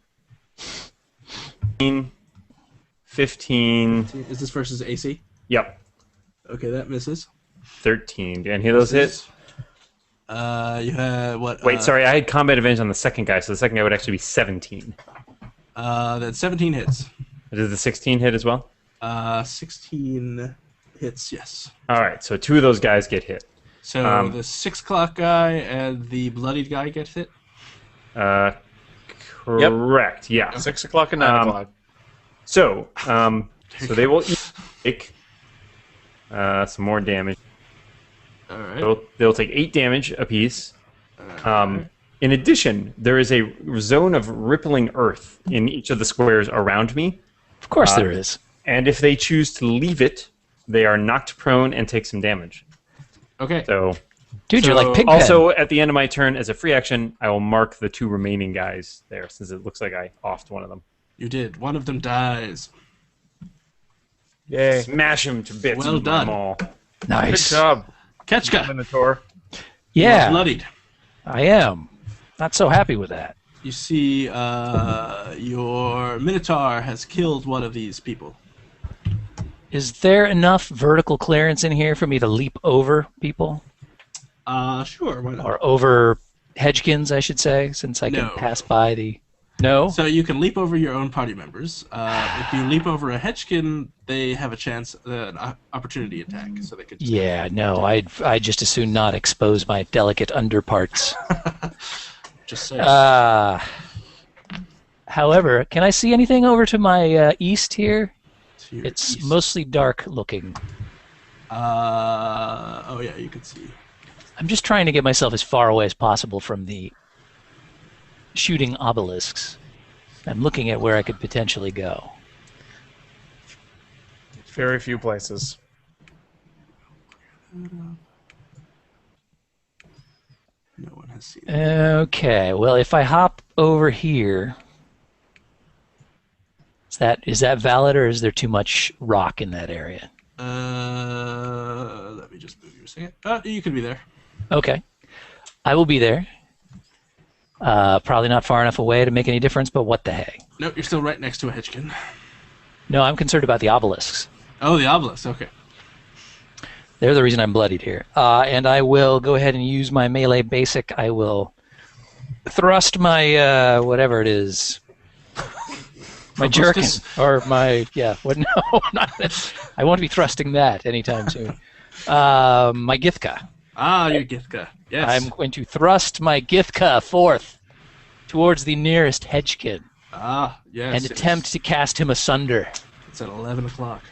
15. Is this versus AC? Yep. Okay, that misses. 13. Do any of those hit? You had what? Wait, sorry. I had combat advantage on the second guy, so the second guy would actually be 17. That 17 hits. Does the 16 hit as well? 16 hits. Yes. All right. So 2 of those guys get hit. So the 6 o'clock guy and the bloodied guy get hit. Correct. Yeah. 6 o'clock and 9 o'clock. So they will take some more damage. All right. They'll take 8 damage apiece. In addition, there is a zone of rippling earth in each of the squares around me. Of course there is. And if they choose to leave it, they are knocked prone and take some damage. Okay. So, Dude, you're like Pigpen. also, at the end of my turn, as a free action, I will mark the 2 remaining guys there, since it looks like I offed one of them. You did. One of them dies. Yay. Smash him to bits. Well and done. them all. Nice. Good job, Ketchka. Minotaur. Yeah, Bloodied. I am. Not so happy with that. You see, your Minotaur has killed one of these people. Is there enough vertical clearance in here for me to leap over people? Sure, why not? Or over hedgekins, I should say, since I can No. pass by the... No. So you can leap over your own party members. If you leap over a hedgekin, they have a chance, an opportunity attack, so they could. Yeah, no. I'd just as soon not expose my delicate underparts. Just saying. However, can I see anything over to my east here? It's east. mostly dark looking. Oh yeah, you can see. I'm just trying to get myself as far away as possible from the shooting obelisks. I'm looking at where I could potentially go. Very few places. No one has seen it. Okay, well, if I hop over here, is that valid, or is there too much rock in that area? Let me just move you a second. You could be there. Okay, I will be there. Probably not far enough away to make any difference, but what the heck? Nope, you're still right next to a hedgekin. No, I'm concerned about the obelisks. Oh, the obelisk. Okay. They're the reason I'm bloodied here. And I will go ahead and use my melee basic. I will thrust my whatever it is. My jerkin, or my, what, no, not that. I won't be thrusting that anytime soon. My Githka. Your Githka, yes. I'm going to thrust my Githka forth towards the nearest hedgekin. Yes. And attempt to cast him asunder. It's at 11 o'clock.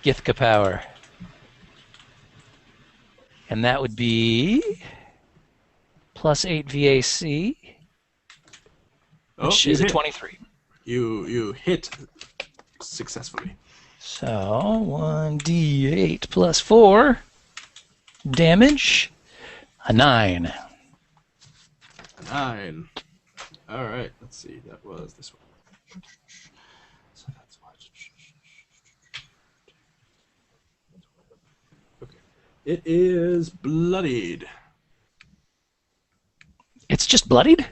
Githka power. And that would be plus 8 VAC, which is a 23. You hit successfully. So 1d8 plus 4 damage, a 9. A 9. All right. Let's see. That was this one. So that's what. Okay. It is bloodied. It's just bloodied?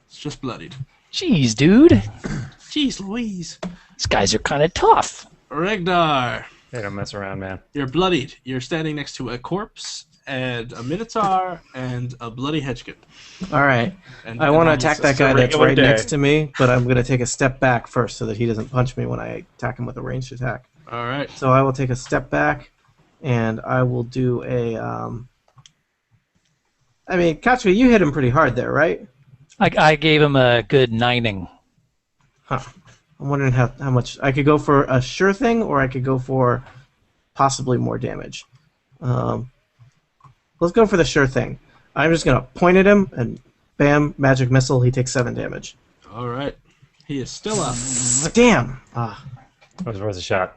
It's just bloodied. Jeez, dude. Jeez Louise. These guys are kind of tough. Regdar. They don't mess around, man. You're bloodied. You're standing next to a corpse and a minotaur and a bloody hedgekin. All right. And I want to attack that guy that's right next to me, but I'm going to take a step back first so that he doesn't punch me when I attack him with a ranged attack. All right. So I will take a step back, and I will do a... I mean, Katsuki, you hit him pretty hard there, right? I gave him a good 9ing. Huh. I'm wondering how much... I could go for a sure thing, or I could go for possibly more damage. Let's go for the sure thing. I'm just going to point at him, and bam, magic missile, he takes 7 damage. All right. He is still up. Damn! That was worth a shot.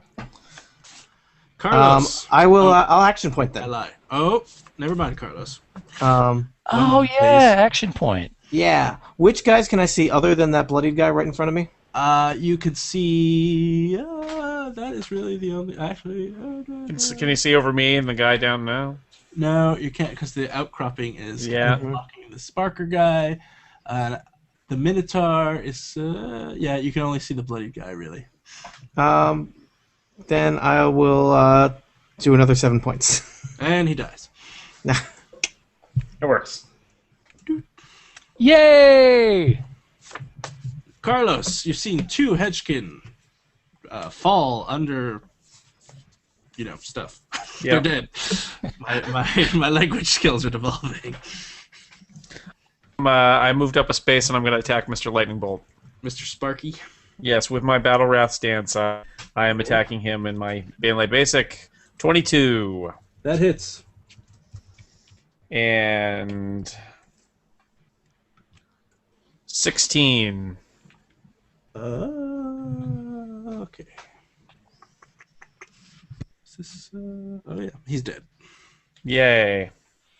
Carlos. I'll action point I then. lie. Oh, never mind, Carlos. Oh, yeah, action point. Yeah. Which guys can I see other than that bloodied guy right in front of me? You could see... that is really the only... Actually... Can you see over me and the guy down now? No, you can't, because the outcropping is blocking the Sparker guy. The Minotaur is... yeah, you can only see the bloodied guy, really. Then I will do another 7 points. And he dies. It works. Yay! Carlos, you've seen 2 hedgekin fall under, stuff. Yep. They're dead. My language skills are devolving. I moved up a space and I'm going to attack Mr. Lightning Bolt. Mr. Sparky? Yes, with my Battle Wrath stance, I am attacking him in my Melee Basic. 22. That hits. And 16. Okay. Is this, oh yeah, he's dead. Yay.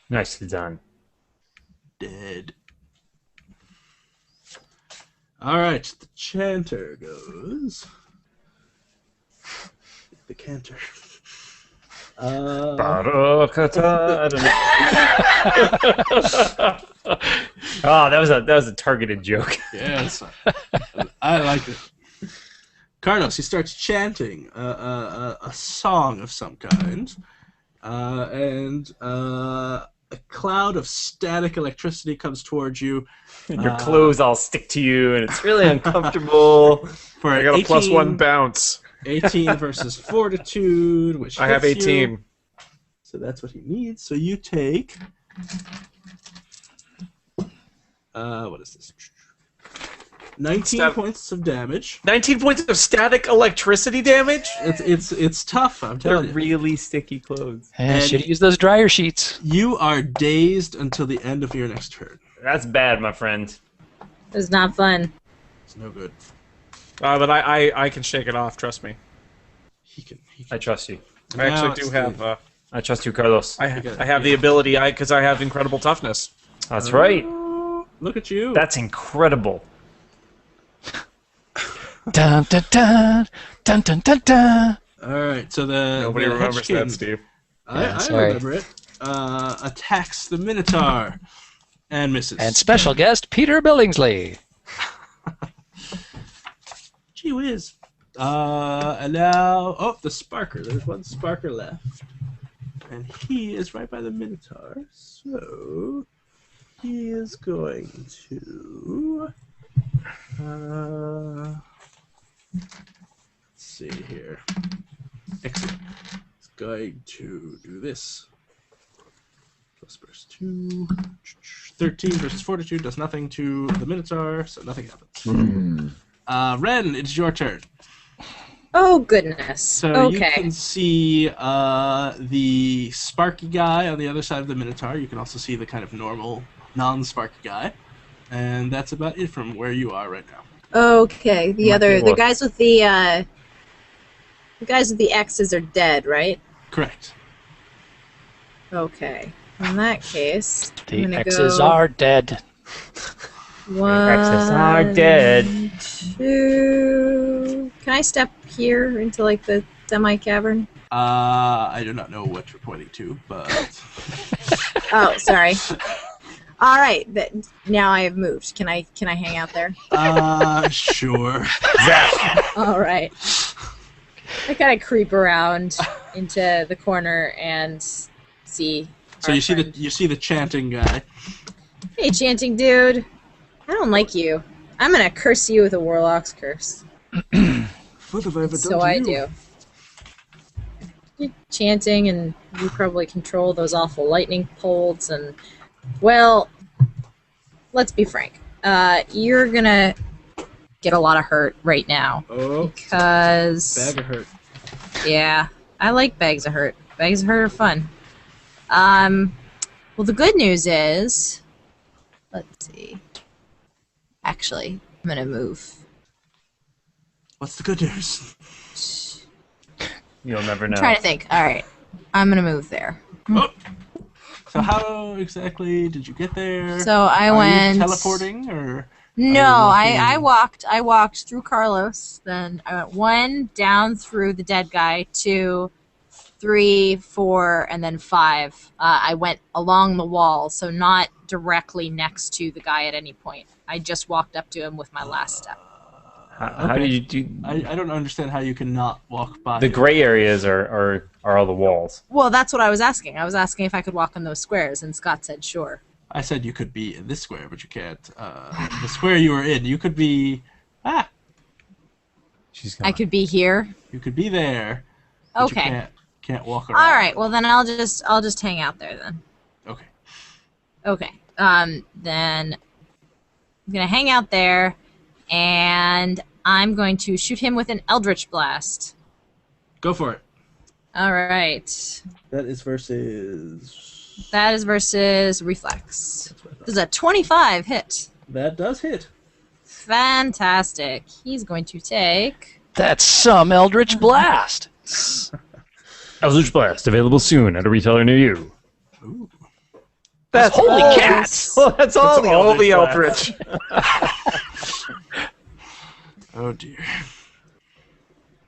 Nicely done. Dead. Alright, the chanter goes. The canter. Barakata. I don't know. Oh, that was a targeted joke. Yes, I like it. Carlos, he starts chanting a song of some kind, and a cloud of static electricity comes towards you. And your clothes all stick to you, and it's really uncomfortable. For I got a 18, +1 bounce. 18 versus Fortitude, which I have hits 18. you. So that's what he needs. So you take... what is this? 19 points of damage. 19 points of static electricity damage? It's tough, I'm telling you. They're really sticky clothes. I should use those dryer sheets. You are dazed until the end of your next turn. That's bad, my friend. It's not fun. It's no good. But I can shake it off, trust me. He can. I trust you. I actually do have... I trust you, Carlos. I have the ability, because I have incredible toughness. That's right. Look at you. That's incredible. Dun dun dun dun dun dun dun. Alright, so the Nobody the remembers Hedgekin, that, Steve. I sorry. remember it. Attacks the Minotaur and misses. And special guest Peter Billingsley. Gee whiz. And now... Oh, the Sparker. There's one Sparker left. And he is right by the Minotaur. So... He is going to... let's see here. Excellent. He's going to do this. Plus burst 2. 13 versus Fortitude does nothing to the Minotaur, so nothing happens. Ren, it's your turn. Oh, goodness. So you okay. can see the Sparky guy on the other side of the Minotaur. You can also see the kind of normal, non-Sparky guy. And that's about it from where you are right now. Okay. The guys with the X's are dead, right? Correct. Okay. In that case, The I'm gonna X's go are dead. 1, X's are dead. 2. Can I step here into like the semi-cavern? I do not know what you're pointing to, but... Oh, sorry. All right. Now I have moved. Can I hang out there? Sure. All right. I kind of creep around into the corner and see. So you see the chanting guy. Hey, chanting dude. I don't like you. I'm gonna curse you with a warlock's curse. What have I ever done So to I you? do. You're chanting, and you probably control those awful lightning bolts. And well, let's be frank. You're gonna get a lot of hurt right now. Oh, Because bag of hurt. yeah, I like bags of hurt. Bags of hurt are fun. Well, the good news is, let's see. Actually, I'm gonna move. What's the good news? You'll never know. I'm trying to think. All right, I'm gonna move there. So how exactly did you get there? So I Are went you teleporting or? No, Are you walking? I walked through Carlos. Then I went 1 down through the dead guy, 2, 3, 4, and then 5. I went along the wall, so not directly next to the guy at any point. I just walked up to him with my last step. How do you do? I don't understand how you cannot walk by. The gray areas are all the walls. Well, that's what I was asking. I was asking if I could walk in those squares, and Scott said sure. I said you could be in this square, but you can't. The square you were in, you could be. She's gone. I could be here. You could be there. But Okay. You can't walk around. All right. Well, then I'll just hang out there then. Okay. Okay. Then I'm gonna hang out there, and I'm going to shoot him with an Eldritch Blast. Go for it. All right. That is versus. That is versus Reflex. This is a 25 hit. That does hit. Fantastic. He's going to take. That's some Eldritch Blast. Eldritch Blast available soon at a retailer near you. Ooh. That's holy Oh, cats! Well, that's all the all the Eldritch. Eldritch. Oh dear.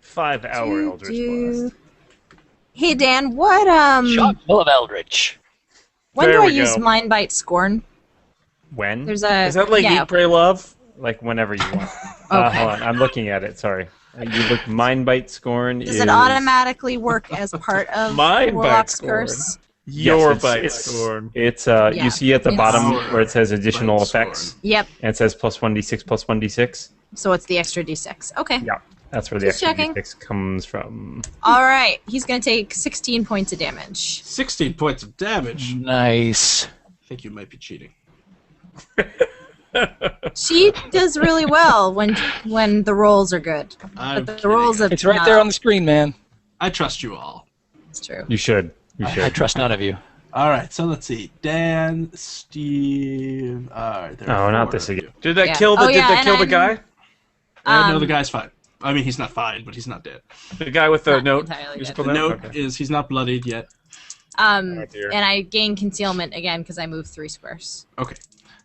5-hour Eldritch Blast. Hey Dan, what Shot full of Eldritch. when There do I we use go. Mind Bite Scorn? When? There's a Is that like yeah. Eat, Pray, Love? Like whenever you want. Okay. Hold on, I'm looking at it. Sorry. You look. Mind Bite Scorn Does is. it automatically work as part of Mind Bite Warlock's Scorn. Curse? Your Yes, bite it's scorn. It's Yeah, you see at the it's- bottom where it says additional Bite effects, scorn. Yep. and it says plus 1d6 plus 1d6. So it's the extra d6. Okay. Yeah, that's where the Just extra checking. d6 comes from. All right. He's going to take 16 points of damage. 16 points of damage. Nice. I think you might be cheating. She does really well when the rolls are good. I'm But the rolls kidding. of It's right there on the screen, man. I trust you all. It's true. You should. You I should. trust none of you. All right, so let's see. Dan, Steve. All right. There are Oh, not 4 this of again. you. Did that Yeah. kill the? Oh, did yeah, that and kill the I'm- guy? No, the guy's fine. I mean, he's not fine, but he's not dead. The guy with the Not note. entirely Musical The note Okay. is he's not bloodied yet. Oh, dear. And I gain concealment again because I moved 3 squares. Okay.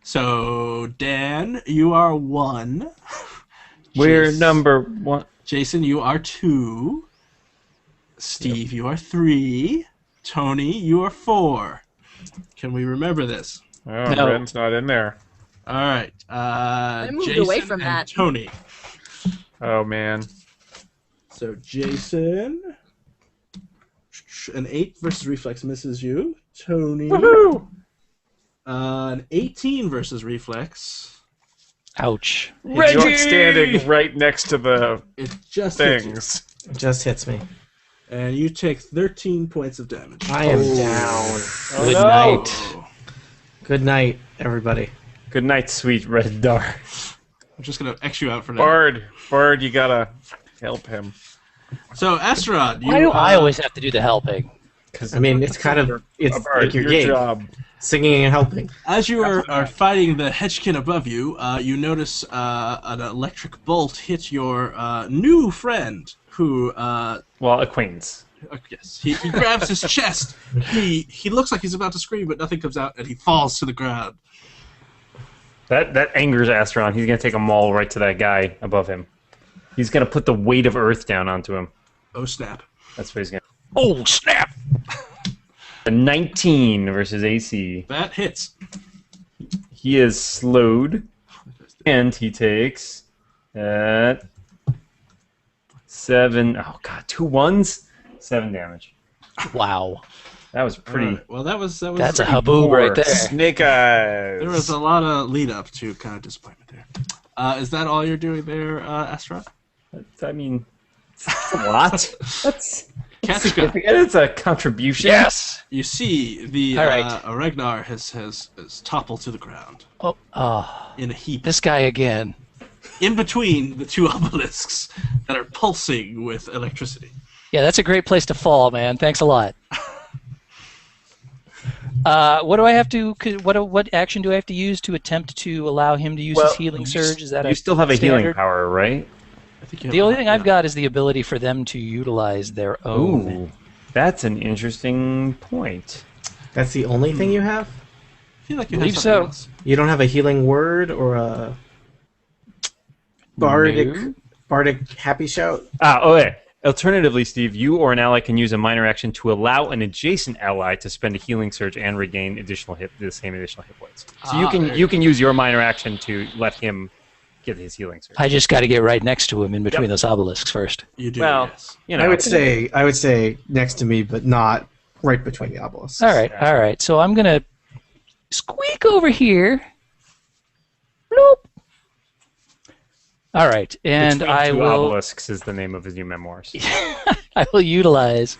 So, Dan, you are 1. We're Jason- number 1. Jason, you are 2. Steve, you are 3. Tony, you are 4. Can we remember this? Oh, No. Bren's not in there. All right. moved Jason away from and that. Tony. Oh man. So Jason, an 8 versus reflex misses you. Tony, Woohoo! an 18 versus reflex. Ouch. You're standing right next to the It just hits you. things. It just hits me. And you take 13 points of damage. I am down. Good no. night. Oh. Good night, everybody. Good night, sweet red dart. I'm just gonna X you out for now. Bard, you gotta help him. So Asteroid, Why do I always have to do the helping? I mean, it's kind of it's Bard, like your game, job. singing and helping. as you are fighting the hedgekin above you, you notice an electric bolt hit your new friend, who Well, acquaintance. yes, he grabs his chest. He looks like he's about to scream, but nothing comes out, and he falls to the ground. That angers Astron. He's gonna take a maul right to that guy above him. He's gonna put the weight of Earth down onto him. Oh snap! That's what he's gonna. Oh, snap! A 19 versus AC. That hits. He is slowed, and he takes 7. Oh god, 2 1s, 7 damage. Wow. That was pretty. Alright, well, that was. That's a pretty haboob poor. right there. Snake eyes. There was a lot of lead up to kind of disappointment there. Is that all you're doing there, Asteroid? I mean, that's a lot. That's Katika, it's a contribution. Yes! you see the All right. Ragnar has toppled to the ground Oh, in a heap, this guy again. in between the 2 obelisks that are pulsing with electricity. Yeah, that's a great place to fall, man. Thanks a lot. What do I have to? What action do I have to use to attempt to allow him to use his healing surge? Is that You still have a healing standard? power, right? I think you have The only thing yeah. I've got is the ability for them to utilize their own. Ooh, that's an interesting point. That's the only thing you have? I feel like you Believe have something so. else. You don't have a healing word or a bardic happy shout? Okay. Alternatively, Steve, you or an ally can use a minor action to allow an adjacent ally to spend a healing surge and regain the same additional hit points. So you can use your minor action to let him get his healing surge. I just got to get right next to him in between those obelisks first. You do. Well, yes. you know, I would say next to me, but not right between the obelisks. All right. So I'm gonna squeak over here. Bloop. All right, and Between I Two will. Obelisks is the name of his new memoirs. I will utilize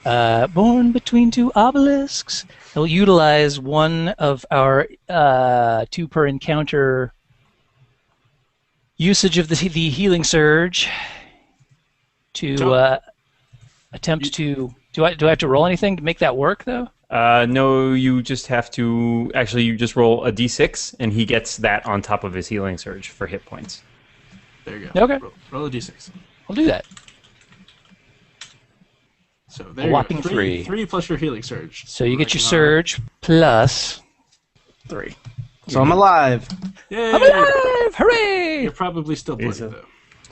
Born Between Two Obelisks. I will utilize one of our 2 per encounter usage of the healing surge to attempt to. Do I have to roll anything to make that work though? No, you just have to. Actually, you just roll a d6, and he gets that on top of his healing surge for hit points. There you go. Okay. Roll a d6. I'll do that. So there you whopping go. 3. 3 plus your healing surge. So you get your Ragnar. surge plus 3. So I'm alive. Yay! I'm alive! Hooray! You're probably still bloody Is it? though,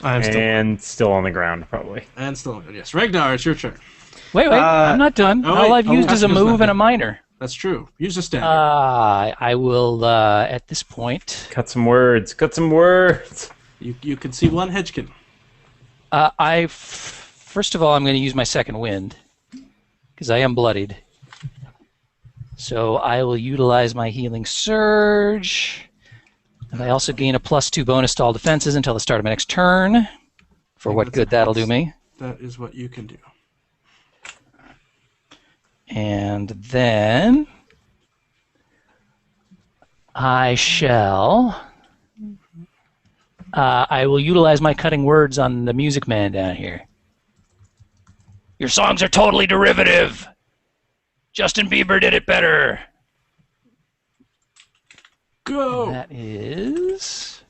I'm still. And still on the ground, probably. and still yes. Ragnar, it's your turn. Wait, I'm not done. oh, All wait. I've used Oh, is a Oscar's not move and a done. minor. That's true. Use a standard. I will, at this point, Cut some words. Cut some words. you can see one hedgekin. first of all, I'm going to use my second wind, because I am bloodied. So I will utilize my healing surge. And I also gain a +2 bonus to all defenses until the start of my next turn. For what good that'll do me. That is what you can do. And then I shall... I will utilize my cutting words on the music man down here. Your songs are totally derivative. Justin Bieber did it better. Go! That is...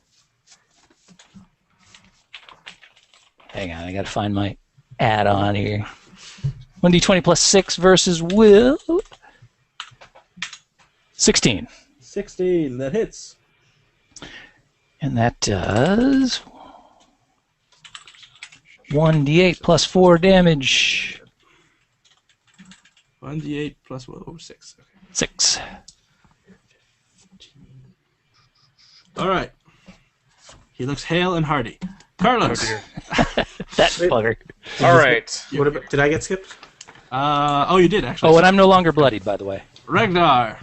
Hang on, I gotta find my add-on here. 1d20 plus 6 versus Will. 16. 16, that hits. And that does 1d8 plus 4 damage. 1d8 plus 6. Okay. 6. All right. He looks hale and hearty. Carlos. That bugger. All right. What about, did I get skipped? Oh, you did actually. Oh, and I'm no longer bloodied, by the way. Ragnar.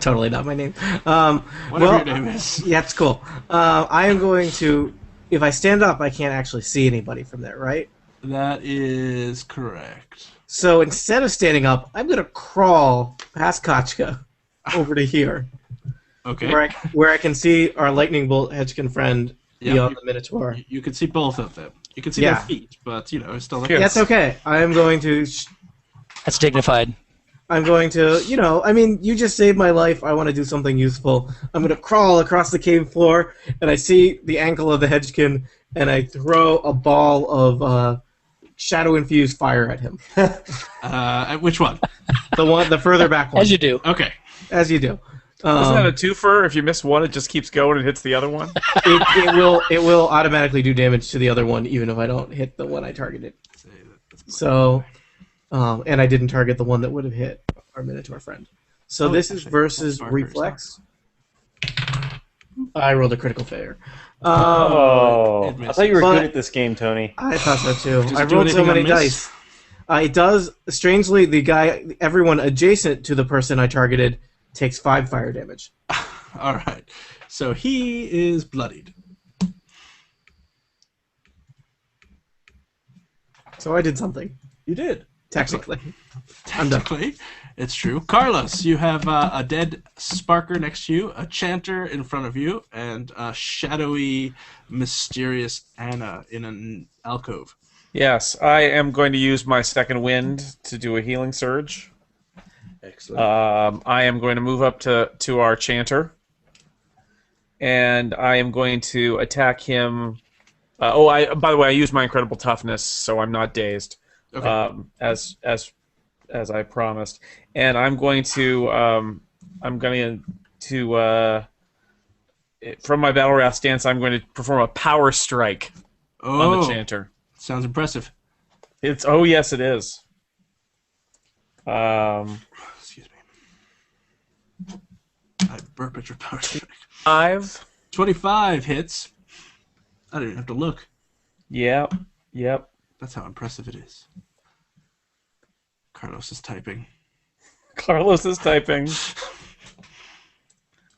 Totally not my name. Whatever your name is. Yeah, it's cool. I am going to... If I stand up, I can't actually see anybody from there, right? That is correct. So instead of standing up, I'm going to crawl past Kachka over to here. Okay. Where I can see our lightning bolt hedgekin friend beyond the Minotaur. You can see both of them. You can see their feet, but, it's still... Like That's okay. I am going to... That's dignified. I'm going to, you just saved my life. I want to do something useful. I'm going to crawl across the cave floor, and I see the ankle of the hedgekin, and I throw a ball of shadow-infused fire at him. Which one? The further back one. As you do. Okay. As you do. Isn't that a twofer? If you miss one, it just keeps going and hits the other one? It will automatically do damage to the other one, even if I don't hit the one I targeted. So... and I didn't target the one that would have hit our Minotaur friend. So this is versus Reflex. I rolled a critical failure. I thought you were good at this game, Tony. I thought so too. I rolled so many dice. It does, strangely, everyone adjacent to the person I targeted takes 5 fire damage. All right. So he is bloodied. So I did something. You did. Technically. Technically, it's true. Carlos, you have a dead Sparker next to you, a Chanter in front of you, and a shadowy, mysterious Anna in an alcove. Yes, I am going to use my second wind to do a healing surge. Excellent. I am going to move up to our Chanter, and I am going to attack him. By the way, I used my incredible toughness, so I'm not dazed. Okay. As I promised, and I'm going to from my battle wrath stance, I'm going to perform a power strike on the Chanter. Sounds impressive. Yes, it is. Excuse me. I burp at your power strike. 25 hits. I don't even have to look. Yep. That's how impressive it is. Carlos is typing.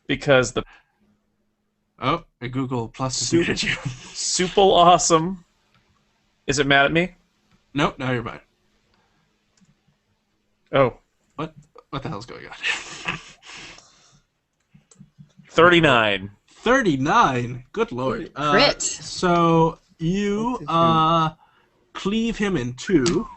Because the... Oh, a Google Plus has muted you. Super awesome. Is it mad at me? Nope, now you're mine. Oh. What the hell's going on? 39. 39? Good lord. Crit. So you cleave him in two.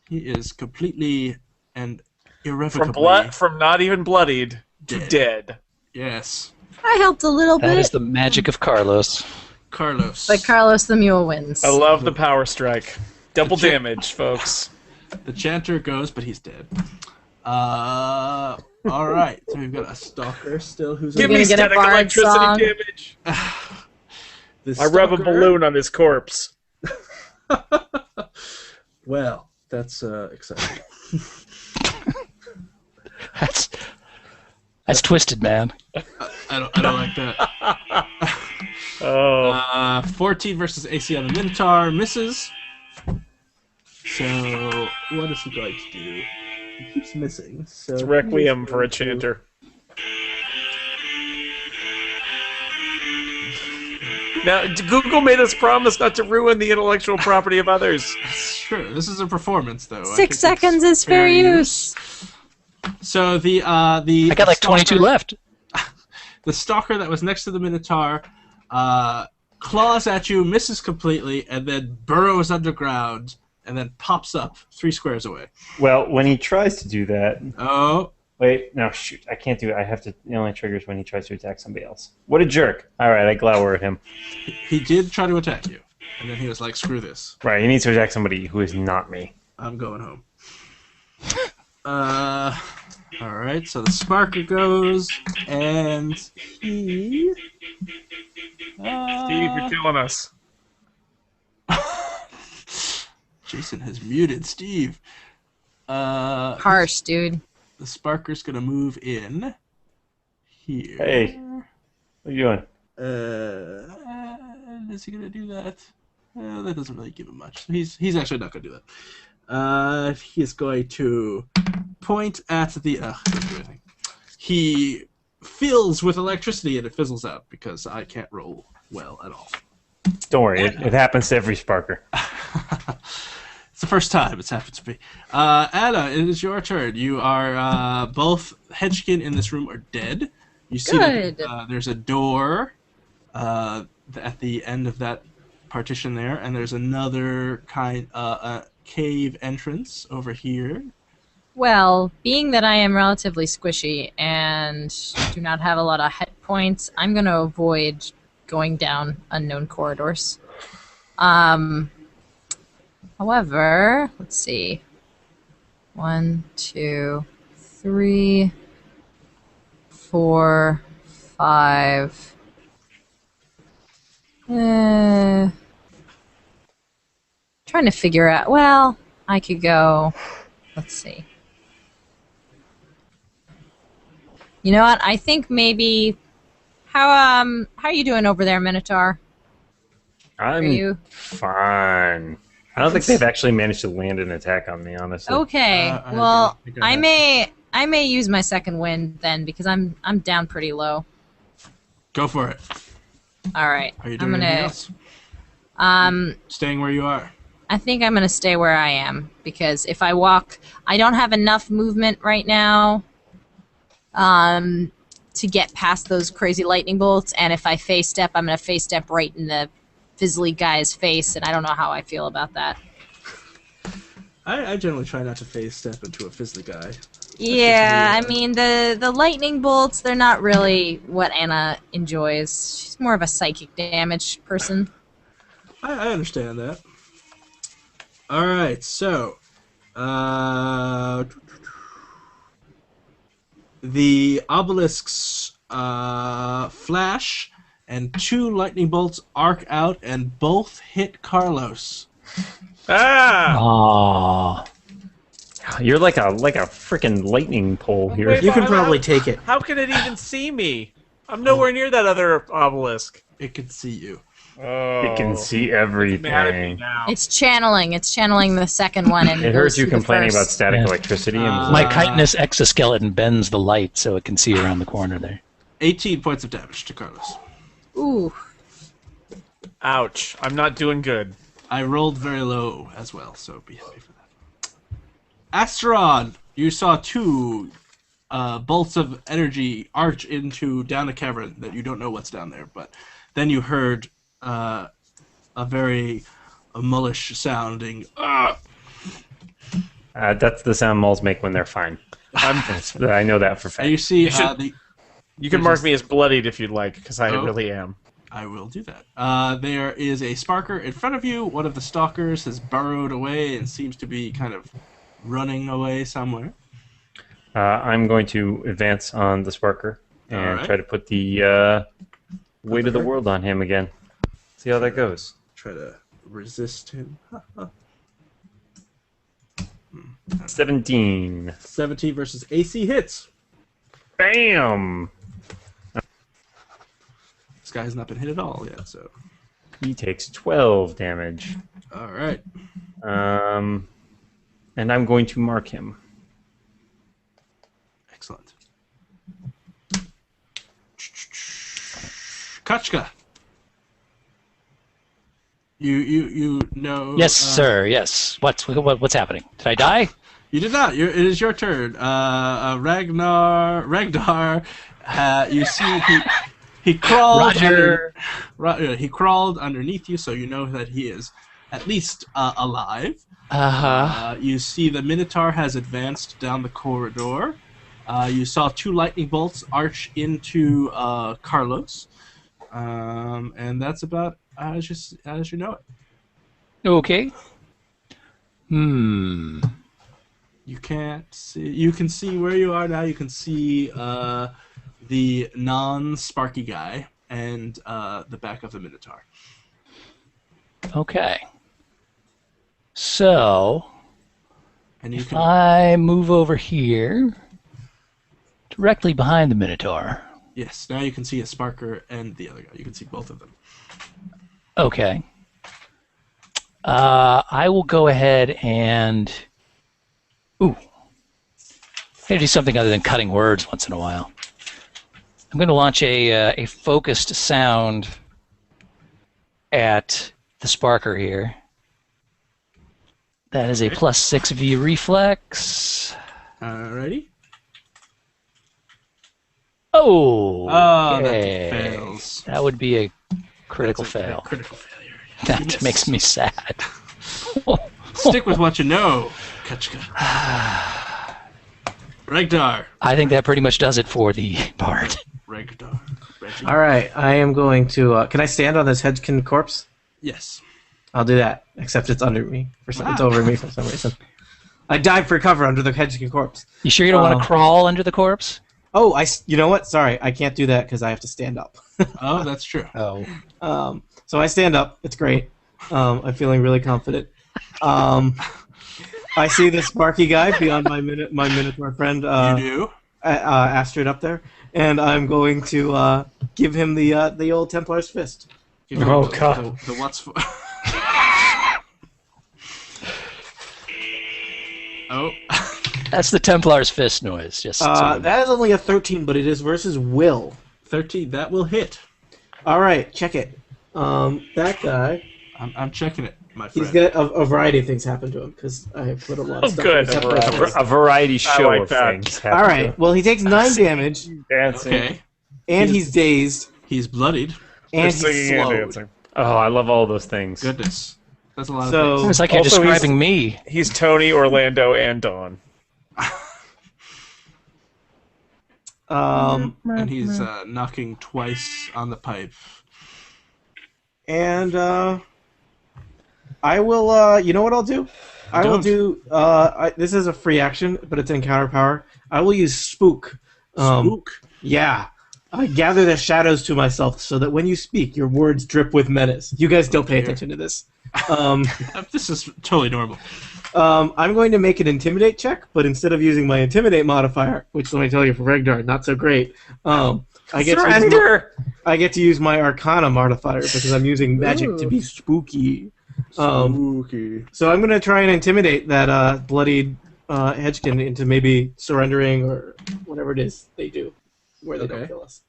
He is completely and irrevocably from not even bloodied to dead. Yes. I helped a little bit. That is the magic of Carlos. But Carlos the Mule wins. I love the power strike. Double damage, folks. The Chanter goes, but he's dead. All right. So we've got a Stalker still who's... Give me static electricity damage. I rev a balloon on his corpse. Well, that's exciting. That's twisted, man. I don't like that. 14 versus AC on the Minotaur misses. So what is he going to do? He keeps missing. So It's Requiem for a chanter. Now, Google made us promise not to ruin the intellectual property of others. Sure, this is a performance, though. 6 seconds is fair use. So the I got like 22 left. The stalker that was next to the Minotaur claws at you, misses completely, and then burrows underground, and then pops up 3 squares away. Well, when he tries to do that... Oh. Wait, no, shoot. I can't do it. I have to... It only triggers when he tries to attack somebody else. What a jerk. All right, I glower at him. He did try to attack you, and then he was like, screw this. Right, he needs to attack somebody who is not me. I'm going home. Alright, so the Sparker goes, and he... Steve, you're killing us. Jason has muted Steve. Harsh, dude. The Sparker's gonna move in here. Hey, what are you doing? Is he gonna do that? That doesn't really give him much. He's actually not gonna do that. He's going to point at the. Doesn't do anything. He fills with electricity and it fizzles out because I can't roll well at all. Don't worry, it happens to every Sparker. It's the first time it's happened to me. Anna, it is your turn. You are both Hedgekin in this room are dead. You see that, there's a door at the end of that partition there, and there's another kind cave entrance over here. Well, being that I am relatively squishy and do not have a lot of hit points, I'm going to avoid going down unknown corridors. However, let's see. 1, 2, 3, 4, 5. Trying to figure out. Well, I could go. Let's see. You know what? I think maybe. How are you doing over there, Minotaur? I'm fine. I don't think they've actually managed to land an attack on me, honestly. Okay. Well, I may use my second wind then because I'm down pretty low. Go for it. All right. Are you doing anything else? Staying where you are. I think I'm gonna stay where I am because if I walk, I don't have enough movement right now. To get past those crazy lightning bolts, and if I face step, I'm gonna face step right in the fizzly guy's face, and I don't know how I feel about that. I generally try not to face step into a fizzly guy. Yeah, I mean, the lightning bolts, they're not really what Anna enjoys. She's more of a psychic damage person. I understand that. Alright, so... the obelisks flash, and 2 lightning bolts arc out, and both hit Carlos. Ah! You're like a freaking lightning pole here. Wait, you can probably take it. How can it even see me? I'm nowhere near that other obelisk. It can see you. Oh, it can see everything. It's channeling. It's channeling the second one. And it heard you complaining about static electricity. My chitinous exoskeleton bends the light so it can see around the corner there. 18 points of damage to Carlos. Ooh. Ouch. I'm not doing good. I rolled very low as well, so be happy for that. Asteron, you saw 2 bolts of energy arch down a cavern that you don't know what's down there, but then you heard a very mullish sounding. That's the sound moles make when they're fine. I know that for a fact. And you see you can mark me as bloodied if you'd like, because I really am. I will do that. There is a Sparker in front of you. One of the stalkers has burrowed away and seems to be kind of running away somewhere. I'm going to advance on the Sparker and try to put the weight of the world on him again. See how that goes. Try to resist him. 17. 17 versus AC hits. Bam! This guy has not been hit at all yet, so... He takes 12 damage. Alright. And I'm going to mark him. Excellent. Kachka. You know. Yes, sir. Yes. What's happening? Did I die? You did not. It is your turn. Ragnar. You see he crawled. He crawled underneath you, so you know that he is at least alive. You see the Minotaur has advanced down the corridor. You saw 2 lightning bolts arch into Carlos, and that's about as you know it. Okay. You can't see. You can see where you are now. You can see the non-Sparky guy and the back of the Minotaur. Okay. So, And you if can. I move over here, directly behind the Minotaur. Yes. Now you can see a Sparker and the other guy. You can see both of them. Okay. I will go ahead and... Ooh. I'm going to do something other than cutting words once in a while. I'm going to launch a focused sound at the Sparker here. That is a +6 reflex. Alrighty. Oh, That okay. fails. That would be a critical That's a fail. critical failure. That makes me sad. Stick with what you know, Kachka. Regdar. I think that pretty much does it for the bard. Regdar. Reggie. All right, I am going to. Can I stand on this Hedgekin corpse? Yes. I'll do that. Except it's under me. It's over me for some reason. I dive for cover under the Hedgekin corpse. You sure you don't want to crawl under the corpse? Oh, you know what? Sorry, I can't do that because I have to stand up. Oh, that's true. Oh. So I stand up. It's great. I'm feeling really confident. I see the Sparky guy beyond my Minotaur friend. You do? Astrid up there, and I'm going to give him the old Templar's fist. Give me God. The what's for... Oh. That's the Templar's fist noise. Just that is only a 13, but it is versus Will. 13. That will hit. All right, check it. That guy. I'm checking it, my friend. He's got a variety of things happen to him because I have put a lot of stuff. Good. A variety show like of that. things. All right. Well, he takes 9 damage, Dancing. Okay. and he's dazed, He's bloodied. and Singing he's and slowed. dancing. Oh, I love all those things. Goodness. That's a lot So- of things. it's like you're Also, describing me. He's Tony, Orlando, and Dawn. And he's knocking twice on the pipe. And I will. You know what I'll do? I will do. This is a free action, but it's encounter power. I will use Spook. Spook? Yeah. I gather the shadows to myself so that when you speak, your words drip with menace. You guys don't pay attention to this. This is totally normal. I'm going to make an Intimidate check, but instead of using my Intimidate modifier, which let me tell you for Regdar, not so great, I get to use my Arcana modifier because I'm using magic to be spooky. Spooky. So I'm going to try and intimidate that bloodied Hedgekin into maybe surrendering or whatever it is they do, where they don't kill us.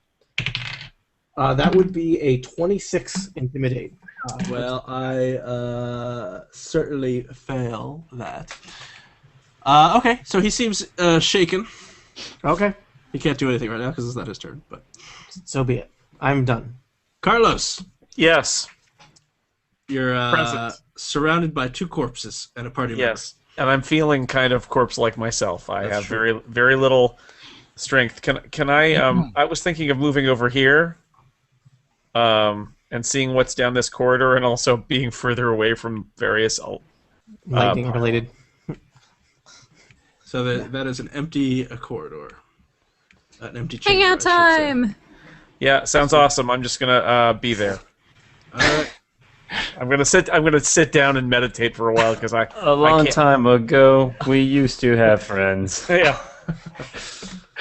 That would be a 26 Intimidate. Well, I certainly fail that. Okay, so he seems shaken. Okay. He can't do anything right now because it's not his turn. But So be it. I'm done. Carlos, Yes. you're Present. surrounded by 2 corpses and a party member. Yes. And I'm feeling kind of corpse-like myself. I That's have true. very little strength. Can I? I was thinking of moving over here, and seeing what's down this corridor, and also being further away from various. Lightning related. So that is an empty corridor. An empty chamber. Hangout I should say. time! Yeah, sounds awesome. I'm just gonna be there. All right. I'm gonna sit down and meditate for a while because A long time ago, we used to have friends. Yeah.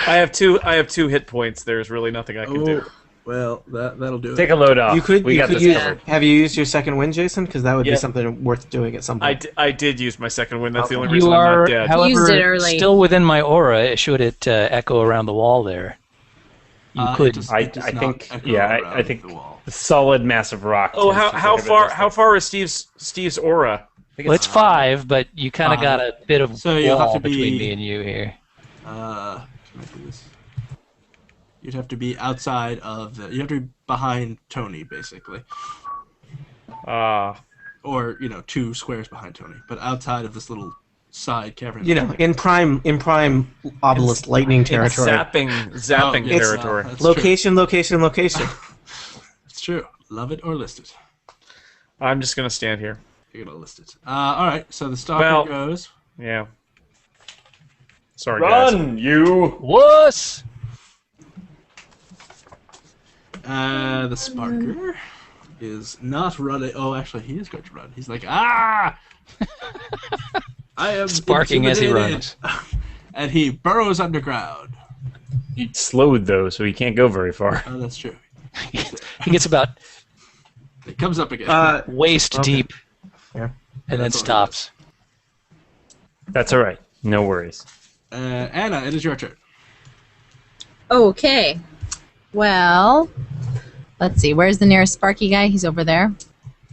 I have two hit points. There's really nothing I can do. Well, that'll do it. Take a load off. You could. We You got could this use, covered. have you used your second wind, Jason? Because that would Yeah. be something worth doing at some point. I did use my second wind. That's the only You reason I'm are, not dead. however, Used it early. still within my aura. Should it echo around the wall there? You It could. does- I it does not think. echo Yeah, I around think the wall. the solid massive rock. Oh, tends to how prohibit far this stuff. is Steve's aura? I think Well, it's 5, but you kind of 5. got a bit of So you'll have wall to be- between me and you here. Can I do this? You'd have to be outside of the. You have to be behind Tony, basically, or 2 squares behind Tony, but outside of this little side cavern. In prime obelisk lightning territory. Zapping yes, territory. that's Location. True. It's true. Love it or list it. I'm just gonna stand here. You're gonna list it. All right. So the stalker goes. Yeah. Sorry, guys. Run, you! Wuss! The Sparker is not running. Oh, actually, he is going to run. He's like, ah! I am Sparking as he intimidated." runs. And he burrows underground. He's slowed, though, so he can't go very far. Oh, that's true. He gets about It comes up again. waist Okay. deep, Yeah. and then That's all it stops. That's all right. No worries. Anna, it is your turn. Okay. Well, let's see. Where's the nearest Sparky guy? He's over there.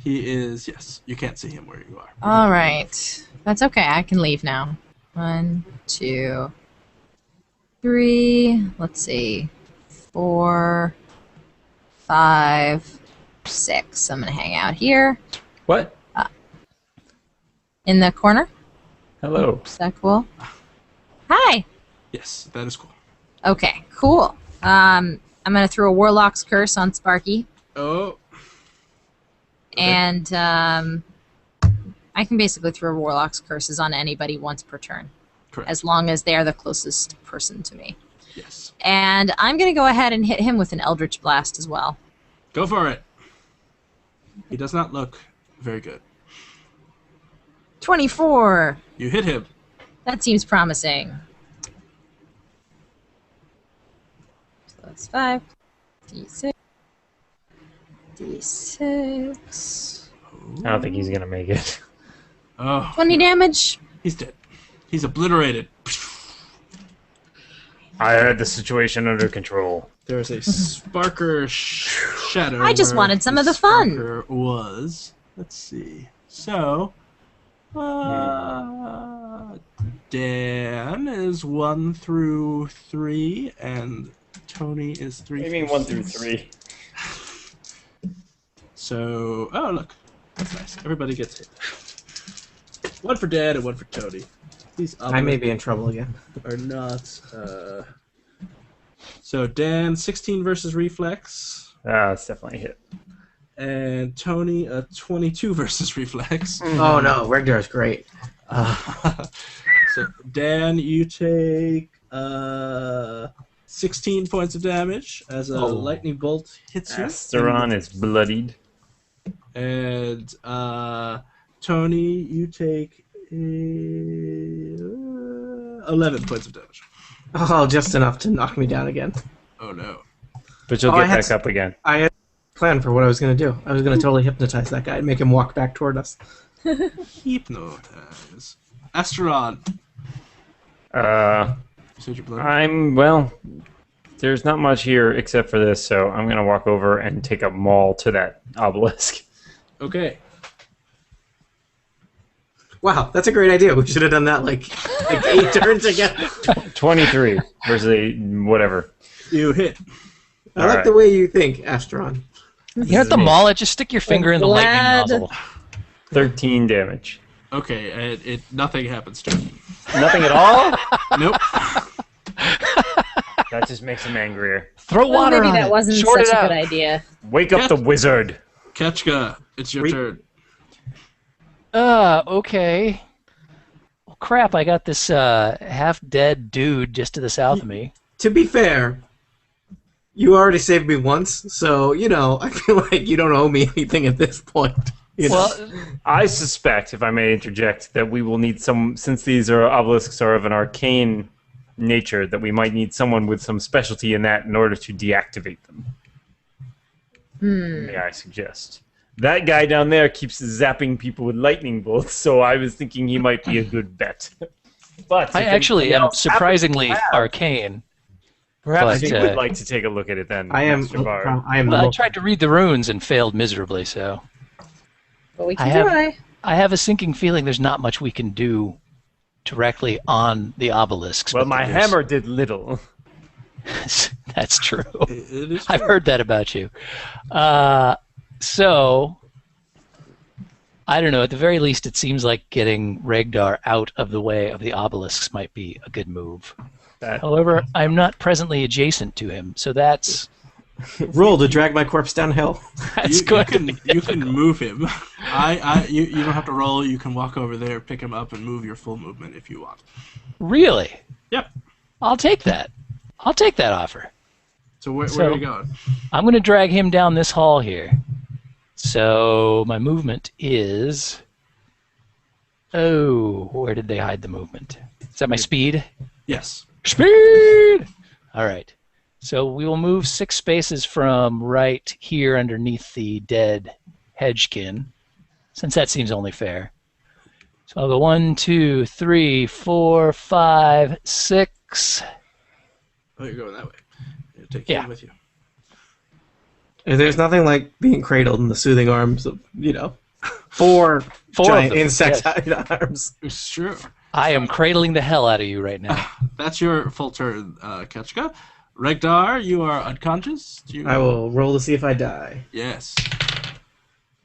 He is, yes. You can't see him where you are. All right. That's okay. I can leave now. 1, 2, 3. Let's see. 4, 5, 6. I'm going to hang out here What? in the corner. Hello. Is that cool? Hi. Yes, that is cool. Okay, cool. I'm going to throw a Warlock's Curse on Sparky. Oh, And I can basically throw Warlock's Curses on anybody once per turn, correct. as long as they're the closest person to me. Yes. And I'm going to go ahead and hit him with an Eldritch Blast as well. Go for it. He does not look very good. 24. You hit him. That seems promising. So that's 5. D6. D6. I don't think he's going to make it. Oh, 20 damage. he's dead. He's obliterated. I had the situation under control. There's a Sparker shadow. I just where wanted some of the fun. Sparker was. Let's see. So, Dan is 1 through 3, and Tony is 3. What do you mean 1 through 3? So, oh look, that's nice. Everybody gets hit. 1 for Dan and 1 for Tony. These I may be in trouble again. are not. So Dan 16 versus reflex, It's definitely a hit. and Tony a 22 versus reflex. Oh no, Regdar's great. So Dan, you take 16 points of damage as a lightning bolt hits you. Asteron is bloodied. And Tony, you take 11 points of damage. Oh, just enough to knock me down again. Oh no. But you'll Oh, I get had back up again. I had a plan for what I was going to do. I was going to totally hypnotize that guy and make him walk back toward us. Hypnotize. Asteron. There's not much here except for this, so I'm going to walk over and take a maul to that obelisk. Okay. Wow, that's a great idea. We should have done that like 8 turns again. 23 versus a whatever. You hit. I like the way you think, Astron. You have to maul it. Just stick your finger in the lightning nozzle. 13 damage. Okay, and nothing happens to him. Nothing at all? Nope. That just makes him angrier. Throw Well, water maybe on that it. wasn't Short such it a out. good idea. Wake up the wizard. Ketchka, it's your turn. Okay. Well, crap, I got this half-dead dude just to the south of me. To be fair, you already saved me once, so, I feel like you don't owe me anything at this point. Well, I suspect, if I may interject, that we will need since these obelisks are of an arcane nature, that we might need someone with some specialty in that in order to deactivate them. may I suggest. That guy down there keeps zapping people with lightning bolts, so I was thinking he might be a good bet. But I actually am surprisingly arcane. Perhaps you would like to take a look at it then. I tried to read the runes and failed miserably, so. But we can try. I have a sinking feeling there's not much we can do directly on the obelisks. Well, my hammer did little. That's true. It is I've true. heard that about you. So, I don't know. At the very least, it seems like getting Regdar out of the way of the obelisks might be a good move. However, I'm not presently adjacent to him, so that's... Roll to drag my corpse downhill. You can move him. You don't have to roll. You can walk over there, pick him up, and move your full movement if you want. Really? Yep. I'll take that. I'll take that offer. So where are you going? I'm going to drag him down this hall here. So my movement is... Oh, where did they hide the movement? Is that my speed? Yes. Speed! All right. So we will move 6 spaces from right here underneath the dead hedgekin, since that seems only fair. So I'll go 1, 2, 3, 4, 5, 6. Oh, you're going that way. You take him with you. There's nothing like being cradled in the soothing arms of, four giant insect arms. It's true. I am cradling the hell out of you right now. That's your full turn, Ketchka. Regdar, you are unconscious. I will roll to see if I die. Yes.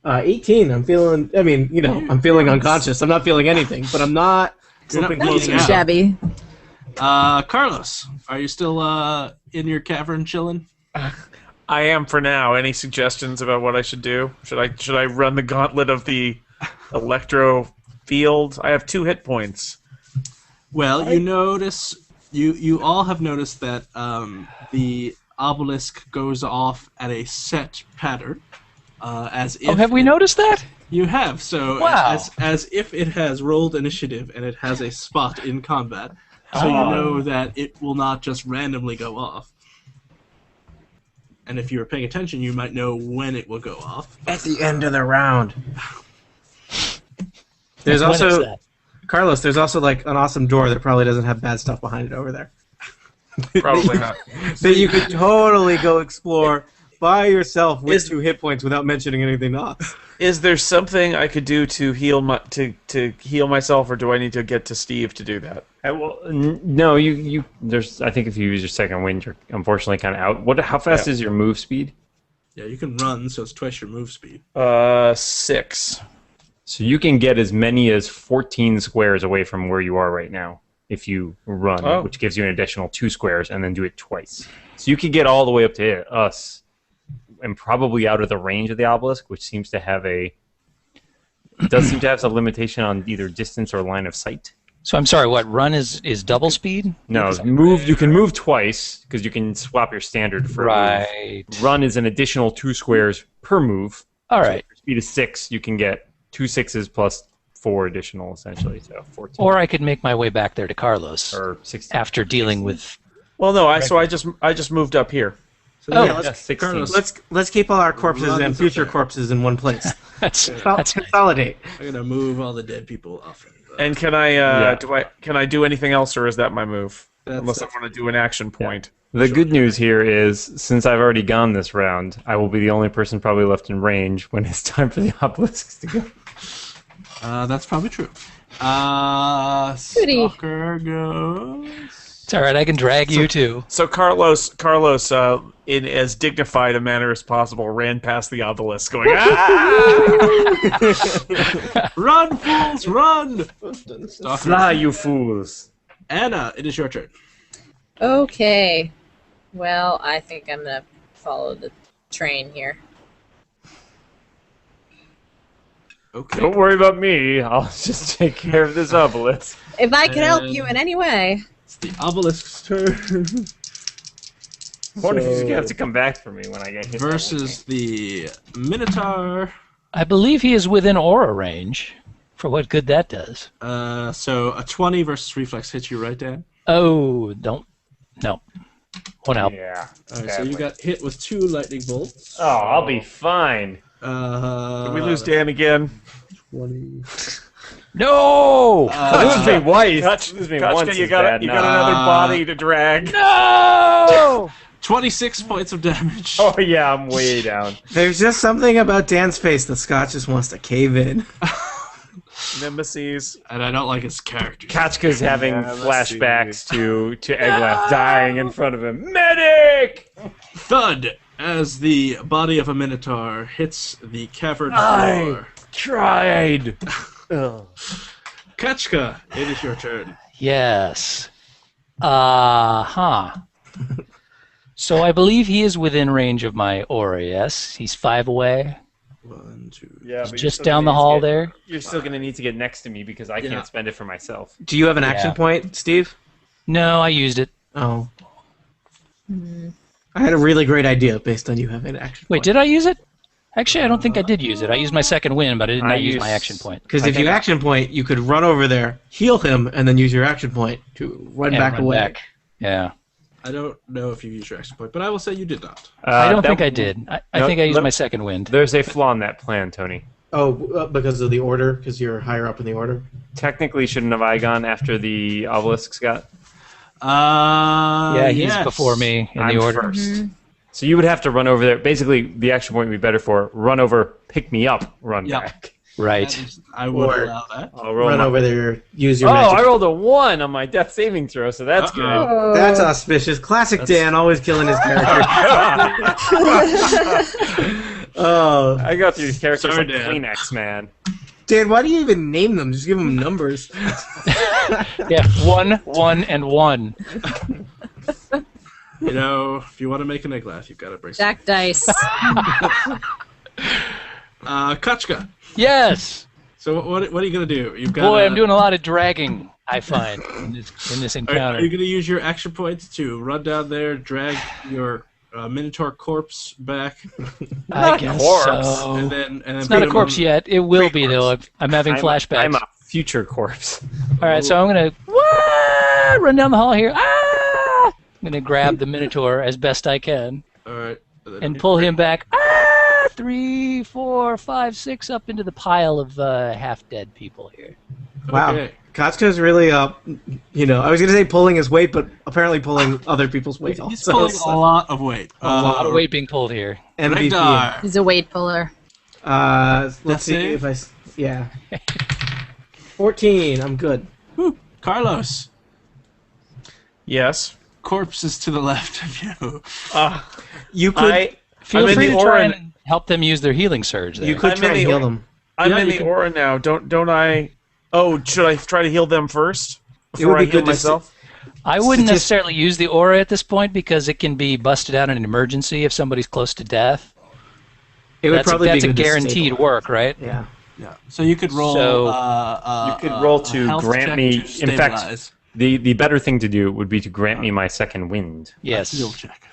18. I'm feeling. I'm feeling unconscious. I'm not feeling anything, but I'm not. You're not That's too shabby. Carlos, are you still in your cavern chilling? I am for now. Any suggestions about what I should do? Should I run the gauntlet of the electro field? I have 2 hit points. Well, you notice. You all have noticed that the obelisk goes off at a set pattern, as if. Oh, have we noticed that? You have. So wow. as if it has rolled initiative and it has a spot in combat, so you know that it will not just randomly go off. And if you were paying attention, you might know when it will go off. At the end of the round. There's also. Carlos, there's also an awesome door that probably doesn't have bad stuff behind it over there. Probably not. That you could totally go explore by yourself with 2 hit points without mentioning anything else. Is there something I could do to heal heal myself, or do I need to get to Steve to do that? No. There's. I think if you use your second wind, you're unfortunately kind of out. How fast is your move speed? Yeah, you can run, so it's twice your move speed. 6. So you can get as many as 14 squares away from where you are right now if you run, which gives you an additional 2 squares, and then do it twice. So you could get all the way up to us, and probably out of the range of the obelisk, which seems to have does seem to have some limitation on either distance or line of sight. So I'm sorry, what, run is double speed? No, you can move twice, because you can swap your standard for a move. Run is an additional 2 squares per move. All right. So if your speed is 6, you can get 2 6s plus 4 additional, essentially, so 14. Or I could make my way back there to Carlos or 16. after dealing with. Well, no, I just moved up here. So let's keep all our corpses and future corpses in one place. That's consolidate. I'm gonna move all the dead people off. And can I do anything else, or is that my move? That's Unless I want to do an action point. The good news here is, since I've already gone this round, I will be the only person probably left in range when it's time for the obelisks to go. That's probably true. Stalker goes. It's all right. I can drag you too. So Carlos, in as dignified a manner as possible, ran past the obelisk, going, "Ah! Run, fools, run! Fly, you fools!" Anna, it is your turn. Okay. Well, I think I'm gonna follow the train here. Okay. Don't worry about me. I'll just take care of this obelisk. If I can help you in any way. It's the obelisk's turn. What if you have to come back for me when I get hit? Versus the Minotaur. I believe he is within aura range. For what good that does. So a 20 versus reflex hits you, right, Dan? Oh, don't. No. One help. Yeah. All right, so you got hit with 2 lightning bolts. Oh, I'll be fine. Did we lose Dan again? 20. No! Lose me once. Lose me Kachka, once you is got bad another enough. body to drag. No! 26 points of damage. Oh yeah, I'm way down. There's just something about Dan's face that Scott just wants to cave in. Nemesis. And I don't like his character. Kachka's having Yeah, let's flashbacks to Eglath dying in front of him. Medic! Thud! As the body of a minotaur hits the cavern I floor. tried. Ugh. Kachka, it is your turn. Yes. So I believe he is within range of my aura, yes? He's 5 away. 1, 2. Yeah, He's but just down the hall there. You're still gonna need to get next to me because I can't spend it for myself. Do you have an action point, Steve? No, I used it. Oh. I had a really great idea based on you having an action point. Wait, did I use it? Actually, I don't think I did use it. I used my second win, but I did not use used- my action point. Because if you action point, you could run over there, heal him, and then use your action point to run And back run away. back. Yeah. I don't know if you used your action point, but I will say you did not. I don't that- think I did. I think I used my second wind. There's a flaw in that plan, Tony. Oh, because of the order? Because you're higher up in the order? Technically, shouldn't have I gone after the obelisks got? Yeah, he's yes. before me in I'm the order. first. So you would have to run over there. Basically, the action point would be better for run over, pick me up, run Yep. back. Right. I would Or- allow that. I'll roll Run my- over there, use your Oh, magic. I rolled a 1 on my death saving throw, so that's good. Uh-oh. That's auspicious. Classic Dan, always killing his character. Oh, I got through characters Sorry, like Dan. Kleenex, man. Dan, why do you even name them? Just give them numbers. Yeah, 1, 1, and 1. You know, if you want to make an Eglath, you've got to bring some. Jack dice. Kachka. Yes! So what are you going to do? You've got. Boy, I'm doing a lot of dragging, I find, in this Are encounter. you going to use your action points to run down there, drag your Minotaur corpse back, I guess corpse. so. and then It's not a corpse yet. It will be, though. I'm having flashbacks. I'm a future corpse. All right, so I'm going to run down the hall here. I'm going to grab the Minotaur as best I can All right. and pull him back 3, 4, 5, 6 up into the pile of half-dead people here. Wow. Okay. Kachka's really, I was going to say pulling his weight, but apparently pulling other people's weight He's also. pulling a lot of weight. A lot of weight being pulled here. MVP. Regdar. He's a weight puller. Let's Death see save? if I... Yeah. 14, I'm good. Woo. Carlos. Yes. Corpse is to the left of you. You could... Feel I'm in free the to try aura. and help them use their healing surge there. You could I'm try in and the heal or- them. I'm Yeah, in you the can- aura now. Don't I? Oh, should I try to heal them first It before would I be heal good to myself? I wouldn't necessarily use the aura at this point because it can be busted out in an emergency if somebody's close to death. It would That's probably a be good to guaranteed stabilize. work, right? Yeah. Yeah. So you could roll. So- You could roll to health grant check me. to In fact, stabilize. the better thing to do would be to grant me my second wind, Yes. Heal check.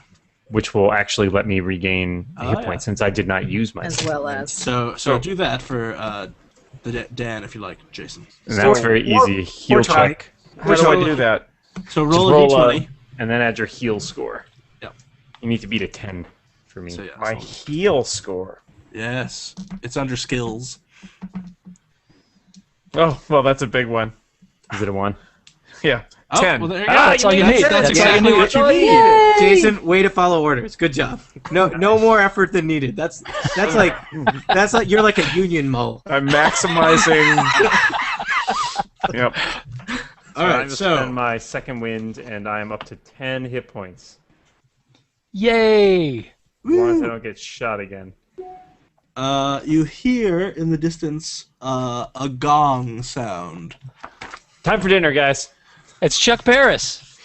which will actually let me regain a hit yeah. point since I did not use my. As second well wind. as. So do that for Dan if you like, Jason. And that's very easy. Heal check. How do I do that? So Just roll roll a d20. and then add your heal score. Yep. You need to beat a 10 for me. So yeah. My so- heal score. yes. It's under skills. Oh, well, that's a big one. Is it a 1? Yeah. Oh, 10. well, there you go. That's all you need. That's exactly all you what need. you need. Jason, way to follow orders. Good job. No more effort than needed. That's like you're like a union mole. I'm maximizing. Yep. All I'm right. going to So spend my second wind, and I am up to 10 hit points. Yay! As long as I don't get shot again. you hear in the distance a gong sound. Time for dinner, guys. It's Chuck Barris.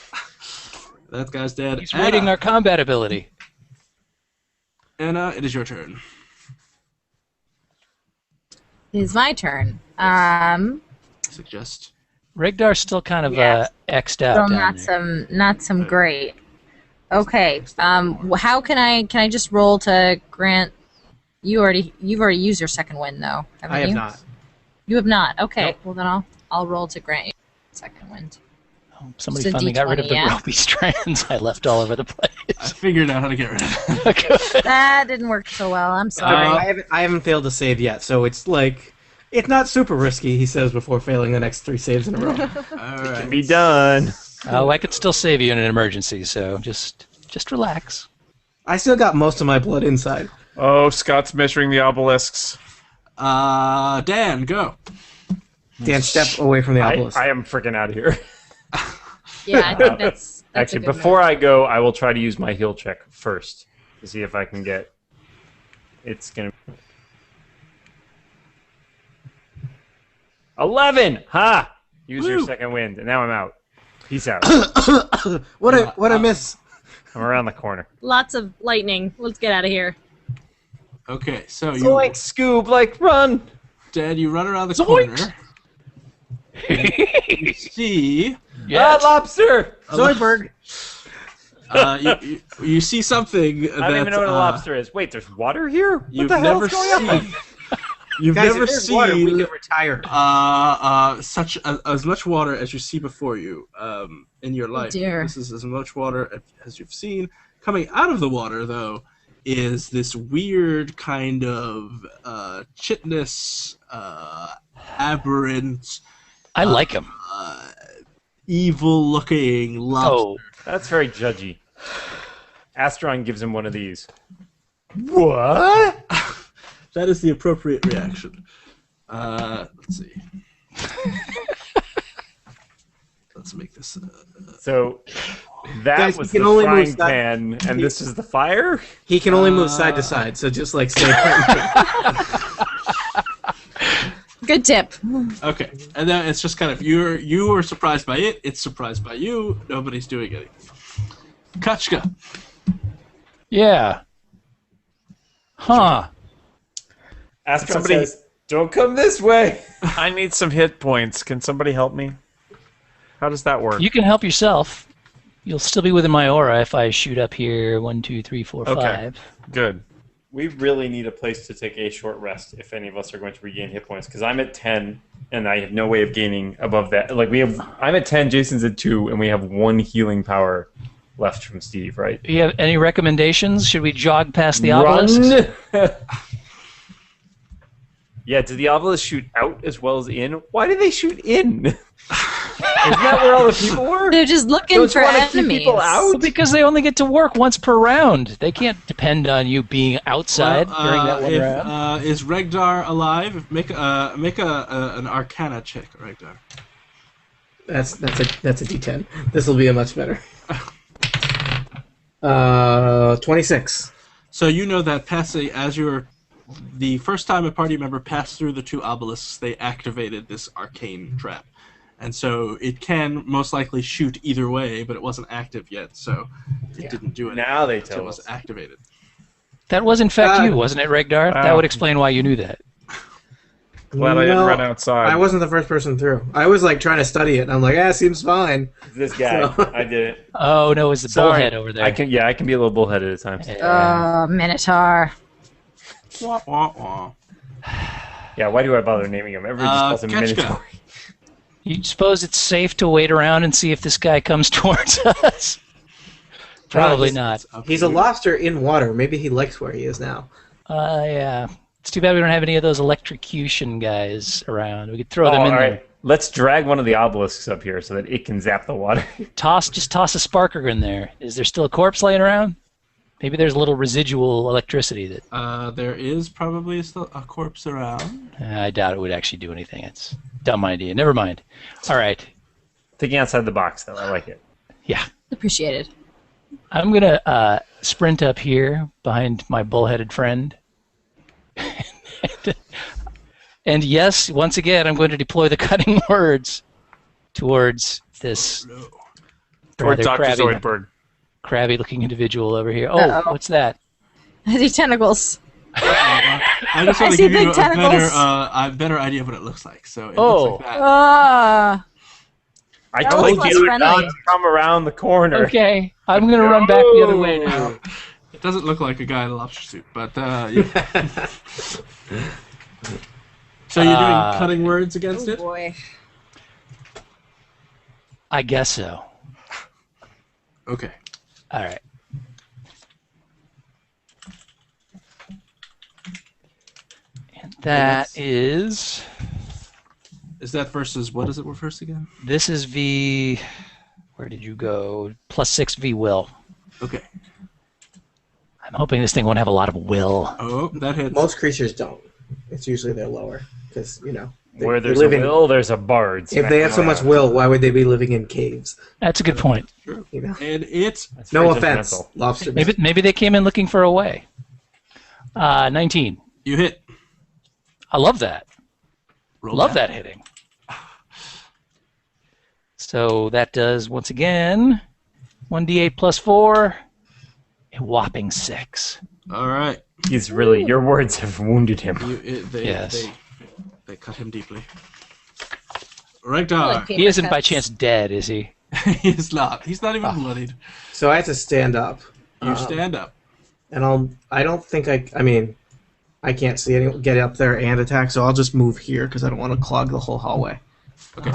That guy's dead. He's rating our combat ability. Anna, it is your turn. It is my turn. Suggest. Regdar's still kind of Yes. X'd out So down not there. some great. Okay. How can I just roll to grant? You've already used your second wind though, haven't I have you? not. You have not. Okay. Nope. Well then I'll roll to grant you second wind. Somebody Just a finally got rid of D20, the yeah. ropey strands I left all over the I place. figured out how to get rid of it. Good. That didn't work so well. I'm sorry. I haven't failed to save yet, so it's like it's not super risky. He says before failing the next 3 saves in a row. All right. Be done. Oh, I could still save you in an emergency, so just relax. I still got most of my blood inside. Oh, Scott's measuring the obelisks. Dan, go. Dan, step away from the obelisk. I am freaking out of here. Yeah, I think that's Actually, a good before move. I go, I will try to use my heal check first to see if I can get. It's gonna. 11. Ha! Use your Woo. second wind, and now I'm out. Peace out. What I miss? I'm around the corner. Lots of lightning. Let's get out of here. Okay, so Zoink, Scoob, like run. Dan, you run around the Zoinks. corner. You see, Yes. Lobster. Zoidberg. you see something that I don't even know what a lobster is. Wait, there's water here? What you've the hell's never going on? seen. You've Guys, never if there's water, we seen can retire. such as much water as you see before you in your life. dear. This is as much water as you've seen. Coming out of the water, though, is this weird kind of chitinous, aberrant, I like him. evil-looking lobster. Oh, That's very judgy. Astron gives him one of these. What? That is the appropriate reaction. Let's see. Let's make this. So that Guys, was you the can only frying move that- pan, and this is the fire? He can only move side to side, so just like stay. Good tip. Okay, and then it's just kind of you were surprised by it. It's surprised by you. Nobody's doing anything. Kachka. yeah. Huh. Astron Somebody- says, "Don't come this way." I need some hit points. Can somebody help me? How does that work? You can help yourself. You'll still be within my aura if I shoot up here. 1, 2, 3, 4, Okay. 5. Good. We really need a place to take a short rest if any of us are going to regain hit points, because I'm at 10 and I have no way of gaining above that. Like I'm at 10, Jason's at 2, and we have 1 healing power left from Steve, right? Do you have any recommendations? Should we jog past the obelisk? Run! Yeah, did the obelisk shoot out as well as in? Why did they shoot in? Isn't that where all the people were? They're just looking Don't for you wanna keep enemies. people out? Well, because they only get to work once per round. They can't depend on you being outside during that one round. Is Regdar alive? Make an Arcana check, Regdar. That's a D10. This will be a much better. 26. So you know that passing the first time a party member passed through the 2 obelisks, they activated this arcane trap. And so it can most likely shoot either way, but it wasn't active yet, so it didn't do it. Now they until tell it was us. activated. That was in fact you, wasn't it, Regdar? That would explain why you knew that. Glad I didn't run outside. I wasn't the first person through. I was like trying to study it, and I'm like, seems fine. This guy, So- I did it. Oh no, it was the Sorry. bullhead over there. I can be a little bullheaded at times. Yeah. Minotaur. Wah, wah, wah. Yeah, why do I bother naming him? Everybody just calls him Ketchka. Minotaur. You suppose it's safe to wait around and see if this guy comes towards us? Probably not. He's a lobster in water. Maybe he likes where he is now. Yeah. It's too bad we don't have any of those electrocution guys around. We could throw them in all there. right. Let's drag one of the obelisks up here so that it can zap the water. Just toss a sparker in there. Is there still a corpse laying around? Maybe there's a little residual electricity that. There is probably still a corpse around. I doubt it would actually do anything. It's a dumb idea. Never mind. All right. Thinking outside the box, though. I like it. Yeah. Appreciated. I'm gonna sprint up here behind my bullheaded friend. And yes, once again, I'm going to deploy the cutting words towards this Toward rather Dr. crabby, crabby-looking individual over here. Oh, what's that? I see tentacles. I just want I to see give you big tentacles. a better idea of what it looks like. So it Oh. looks like that. I That told was less you friendly. not to come around the corner. Okay, I'm gonna run back the other way now. It doesn't look like a guy in a lobster suit, but yeah. So you're doing cutting words against Oh it? boy. I guess so. Okay. All right. And that is... Is that versus, what is it first again? This is V... Where did you go? +6 V will. Okay. I'm hoping this thing won't have a lot of will. Oh, that hits. Most creatures don't. It's usually they're lower because where there's a will, there's a bard. If they have so much will, why would they be living in caves? That's a good point. True. You know? And it's No offense, lobster. Maybe they came in looking for a way. 19. You hit. I love that. Roll Love down. that hitting. So that does, once again, 1d8 plus 4, a whopping 6. All right. He's really. Your words have wounded him. Yes. They cut him deeply. Rek'Dar. He isn't by chance dead, is he? He's not. He's not even bloodied. So I have to stand up. You stand up. And I don't think I mean, I can't see anyone get up there and attack, so I'll just move here because I don't want to clog the whole hallway. Okay.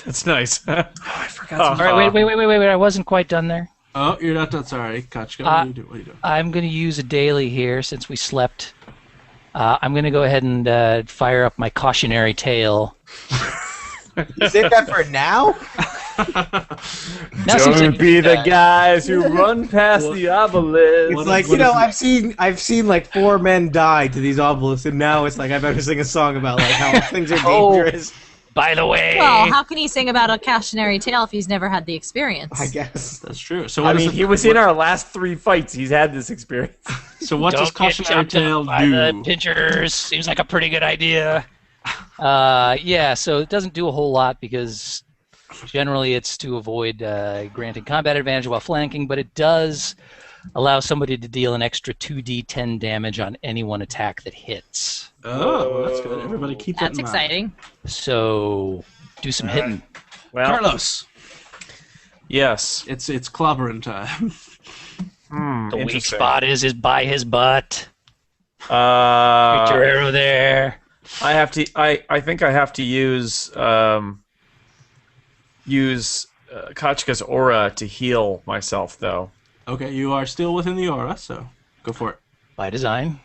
That's nice. I forgot. All right, wait. I wasn't quite done there. Oh, you're not done. Sorry, Kachka. What are you doing? I'm going to use a daily here since we slept. I'm going to go ahead and fire up my cautionary tale. You save that for now? Don't be the guys who run past the obelisk. It's like, I've seen like 4 men die to these obelisks, and now it's like I better sing a song about like how things are dangerous. By the way... Well, how can he sing about a cautionary tale if he's never had the experience? I guess. That's true. So I mean, he was in our last 3 fights. He's had this experience. So what does cautionary tale do? The pinchers seems like a pretty good idea. Yeah, so it doesn't do a whole lot because generally it's to avoid granting combat advantage while flanking, but it does allow somebody to deal an extra 2d10 damage on any one attack that hits. Oh, well, that's good. Everybody keep that in mind. That's exciting. So, do some hitting. Well, Carlos. Yes. It's clobbering time. The weak spot is by his butt. Put your I arrow there. have to. I think I have to use Kachka's aura to heal myself, though. Okay, you are still within the aura, so go for it. By design.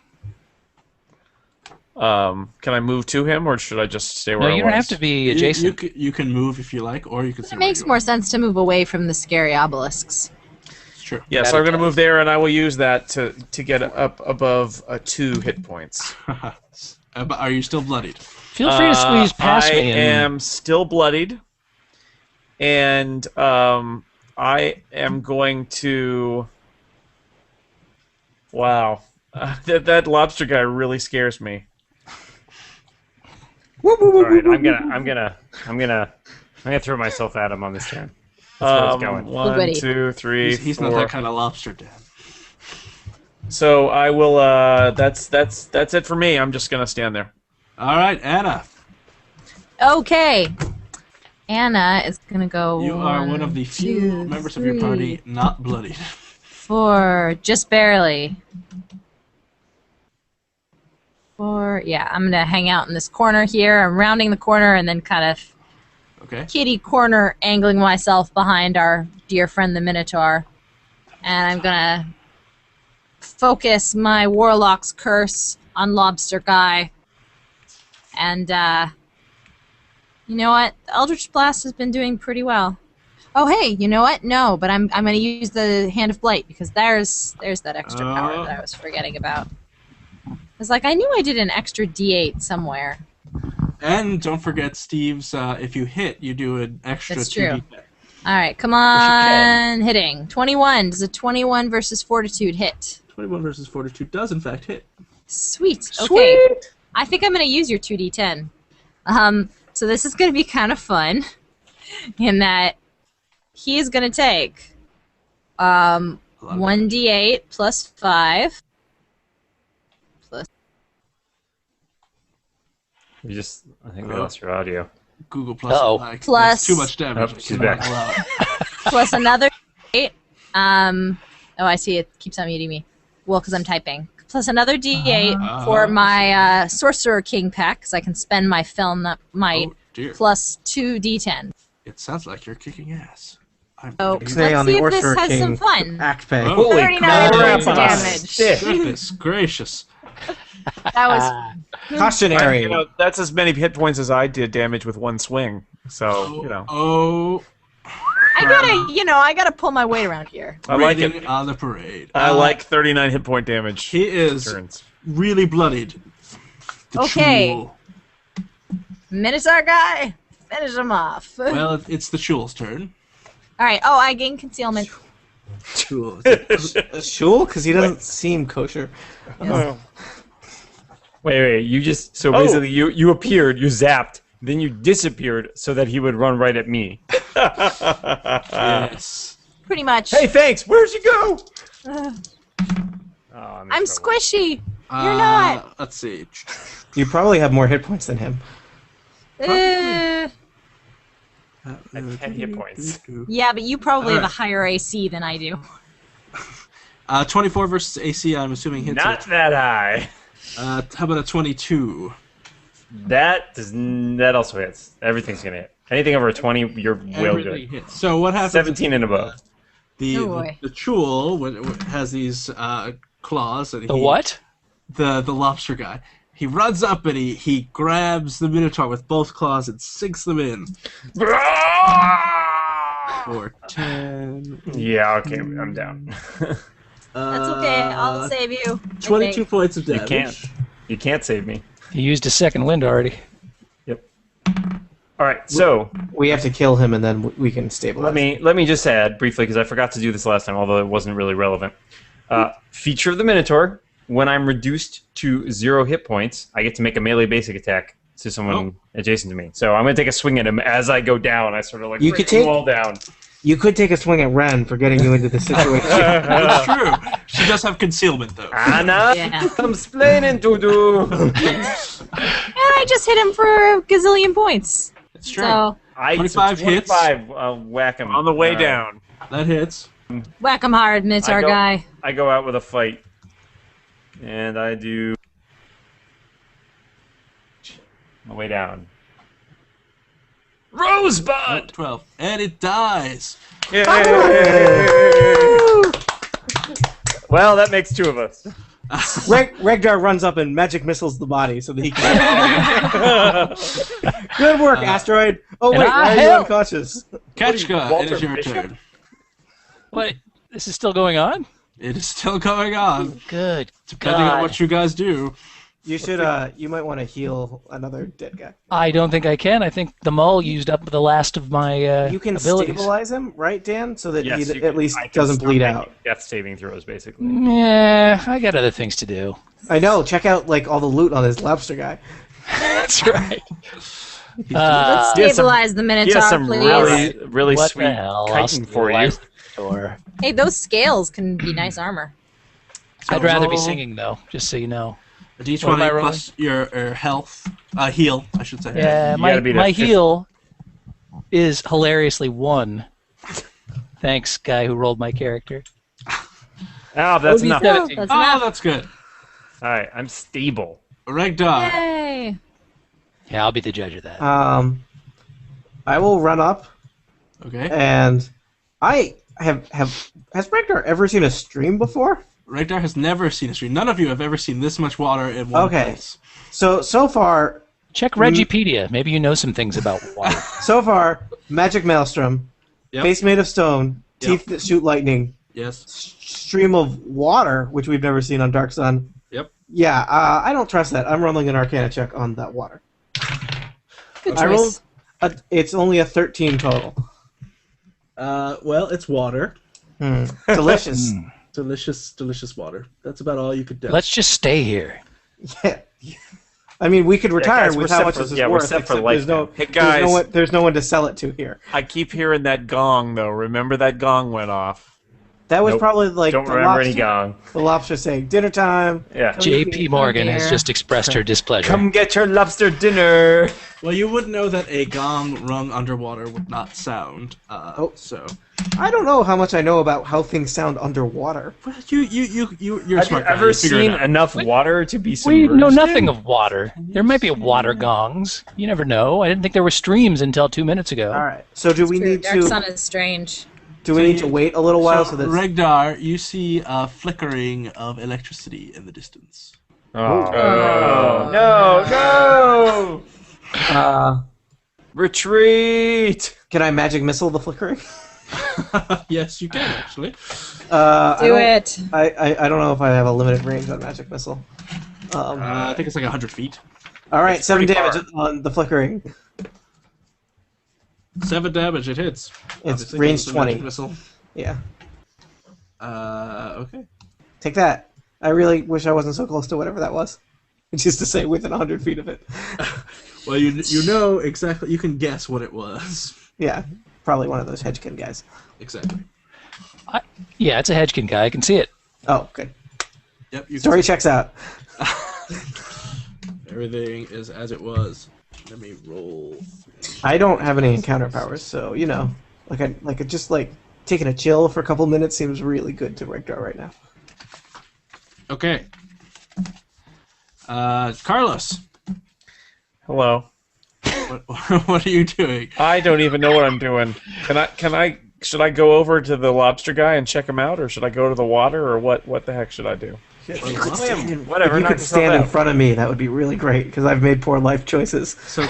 Can I move to him, or should I just stay where I was? No, you don't have to be adjacent. You can move if you like, or you can stay It where makes you more are. sense to move away from the scary obelisks. It's true. Yeah, so I'm going to move there, and I will use that to get up above 2 hit points. But are you still bloodied? Feel free to squeeze past I me. am still bloodied, and I am going to... Wow. That lobster guy really scares me. all right, I'm gonna throw myself at him on this turn. That's where it's going. 1, Goody. 2, 3, He's 4. not that kind of lobster, Dan. So I will. That's it for me. I'm just gonna stand there. All right, Anna. Okay. Anna is going to go You are one of the few members of your party not bloodied. 4, just barely. 4, yeah, I'm going to hang out in this corner here. I'm rounding the corner and then kind of Okay. kitty corner angling myself behind our dear friend the Minotaur. And I'm going to focus my Warlock's Curse on Lobster Guy. And, you know what? The Eldritch Blast has been doing pretty well. Oh, hey, you know what? No, but I'm going to use the Hand of Blight because there's that extra power that I was forgetting about. It's like I knew I did an extra D8 somewhere. And don't forget, Steve's, if you hit, you do an extra That's 2d10. true. All right, come on, hitting. 21. Does a 21 versus Fortitude hit? 21 versus Fortitude does, in fact, hit. Sweet. Okay. I think I'm going to use your 2d10. So this is going to be kind of fun in that he is going to take 1d8 plus 5 plus... I think we lost your audio. Google Plus. Like, plus... too much damage. Oh, she's back. Plus another 8. Oh, I see. It keeps on muting me. Well, because I'm typing. Plus another D8 for my Sorcerer King pack, because I can spend my Fel Nut Might, plus 2 D10. It sounds like you're kicking ass. Oh, Next let's day on see the if this Orthodox has some King fun. Act pay. Oh. 39 points of crap. damage. Goodness gracious. That was Cautionary. That's as many hit points as I did damage with one swing. So, Oh, I gotta pull my weight around here. I like it. rating on the parade. I like 39 hit point damage. He is Turns. really bloodied. The Okay. Chul. Minotaur guy, finish him off. Well, it's the Chul's turn. All right. Oh, I gain concealment. Chul. Shul? Because he doesn't seem kosher. Wait. You just basically you appeared, you zapped, then you disappeared so that he would run right at me. Yes. Pretty much. Hey, thanks. Where'd you go? I'm squishy. You're not. Let's see. You probably have more hit points than him. Uh, At 10 hit points. yeah, but you probably have a Alright. higher AC than I do. 24 versus AC, I'm assuming hits Not it. that high. How about a 22? That also hits. Everything's gonna hit. Anything over a 20, you're well Everything good. hits. So what happens? 17 and above. The Oh, boy. the Chul has these claws. And The what? The lobster guy. He runs up and he grabs the Minotaur with both claws and sinks them in. For 10. Yeah, okay, I'm down. That's okay. I'll save you. I 22 think. points of damage. You can't save me. You used a second wind already. Yep. All right, so We have to kill him and then we can stabilize. let me just add briefly because I forgot to do this last time, although it wasn't really relevant. Feature of the Minotaur: when I'm reduced to 0 hit points, I get to make a melee basic attack to someone adjacent to me. So I'm going to take a swing at him as I go down. I sort of like You bring could them take- all down. You could take a swing at Ren for getting you into this situation. That's true. She does have concealment, though. Anna, Yeah. I'm explaining to do. And I just hit him for a gazillion points. It's true. So 25 hits. 25, whack him. On the way All right. down. That hits. whack him hard, Minotaur guy. I go out with a fight. And I do... On the way down. Rosebud! 12. And it dies. Well, that makes 2 of us. Regdar runs up and magic missiles the body so that he can. Good work, Asteroid. Oh wait, And why are you hell- unconscious? Ketchka, it Walter is your Bishop? turn. What? This is still going on? It is still going on. Good. Depending on what you guys do. You should. You might want to heal another dead guy. I don't think I can. I think the Maul used up the last of my You can abilities. stabilize him, right, Dan, so that Yes, he you can- at least I can doesn't start bleed making out. Death saving throws, basically. Yeah, I got other things to do. I know. Check out like all the loot on this lobster guy. That's right. Let's he has some- stabilize the He Minotaur, has some please. really What sweet the hell? chitin for you. Or Hey, those scales can be nice armor. So I'd rather be roll singing though, just so you know. A D20 What am I rolling? plus your health. Heal, I should say. Yeah, You my gotta be my that fifth- heal is hilariously 1. Thanks, guy who rolled my character. Oh, that's enough. OD17. That's Oh, enough. that's good. All right, I'm stable. Regdar. Yay! Yeah, I'll be the judge of that. I will run up, Okay. and I have has Regdar ever seen a stream before? Regdar has never seen a stream. None of you have ever seen this much water in one Okay. place. So far, Check Regipedia. Maybe you know some things about water. magic maelstrom, Yep. face made of stone, Yep. teeth that shoot lightning, Yes. stream of water, which we've never seen on Dark Sun. Yep. Yeah, I don't trust that. I'm rolling an Arcana check on that water. Good I choice. rolled. It's only a 13 total. Well, it's water. Delicious. Delicious water. That's about all you could do. Let's just stay here. Yeah. I mean, we could retire guys, we're with how set much for- this is yeah, we're worth. set for except life there's no, now. Hey, guys. there's no one to sell it to here. I keep hearing that gong, though. Remember that gong went off. That was Nope. probably like Don't the remember lobster, any gong. the lobster saying dinner time. Yeah. J.P. Morgan has dear. just expressed her displeasure. Come get your lobster dinner. Well, you would know that a gong rung underwater would not sound. So I don't know how much I know about how things sound underwater. Well, you're a Have you smart guy. ever You figure it seen out. enough water to be submerged? We know nothing in? of water. There might be water gongs. You never know. I didn't think there were streams until 2 minutes ago. All right. So do we need Dark to? Sun is strange. Do we need to wait a little while so that? Regdar, you see a flickering of electricity in the distance. Oh. No! Retreat! Can I magic missile the flickering? Yes, you can actually. Do it. I don't know if I have a limited range on magic missile. I think it's like 100 feet. All right, it's 7 pretty damage on the flickering. 7 damage. It hits. It's Obviously, range it's a magic 20. Missile. Yeah. Okay. Take that. I really wish I wasn't so close to whatever that was. Just to say within 100 feet of it. Well, you know exactly. You can guess what it was. Yeah, probably one of those Hedgekin guys. Exactly. Yeah, it's a Hedgekin guy. I can see it. Oh, good. Yep. You Story checks out. Everything is as it was. Let me roll. I don't have any encounter powers, so just taking a chill for a couple minutes seems really good to Regdar right now. Okay. Carlos. Hello. What are you doing? I don't even know what I'm doing. Should I go over to the lobster guy and check him out, or should I go to the water, or what the heck should I do? If Whatever. you knock could yourself stand in out. front of me, that would be really great, because I've made poor life choices. So,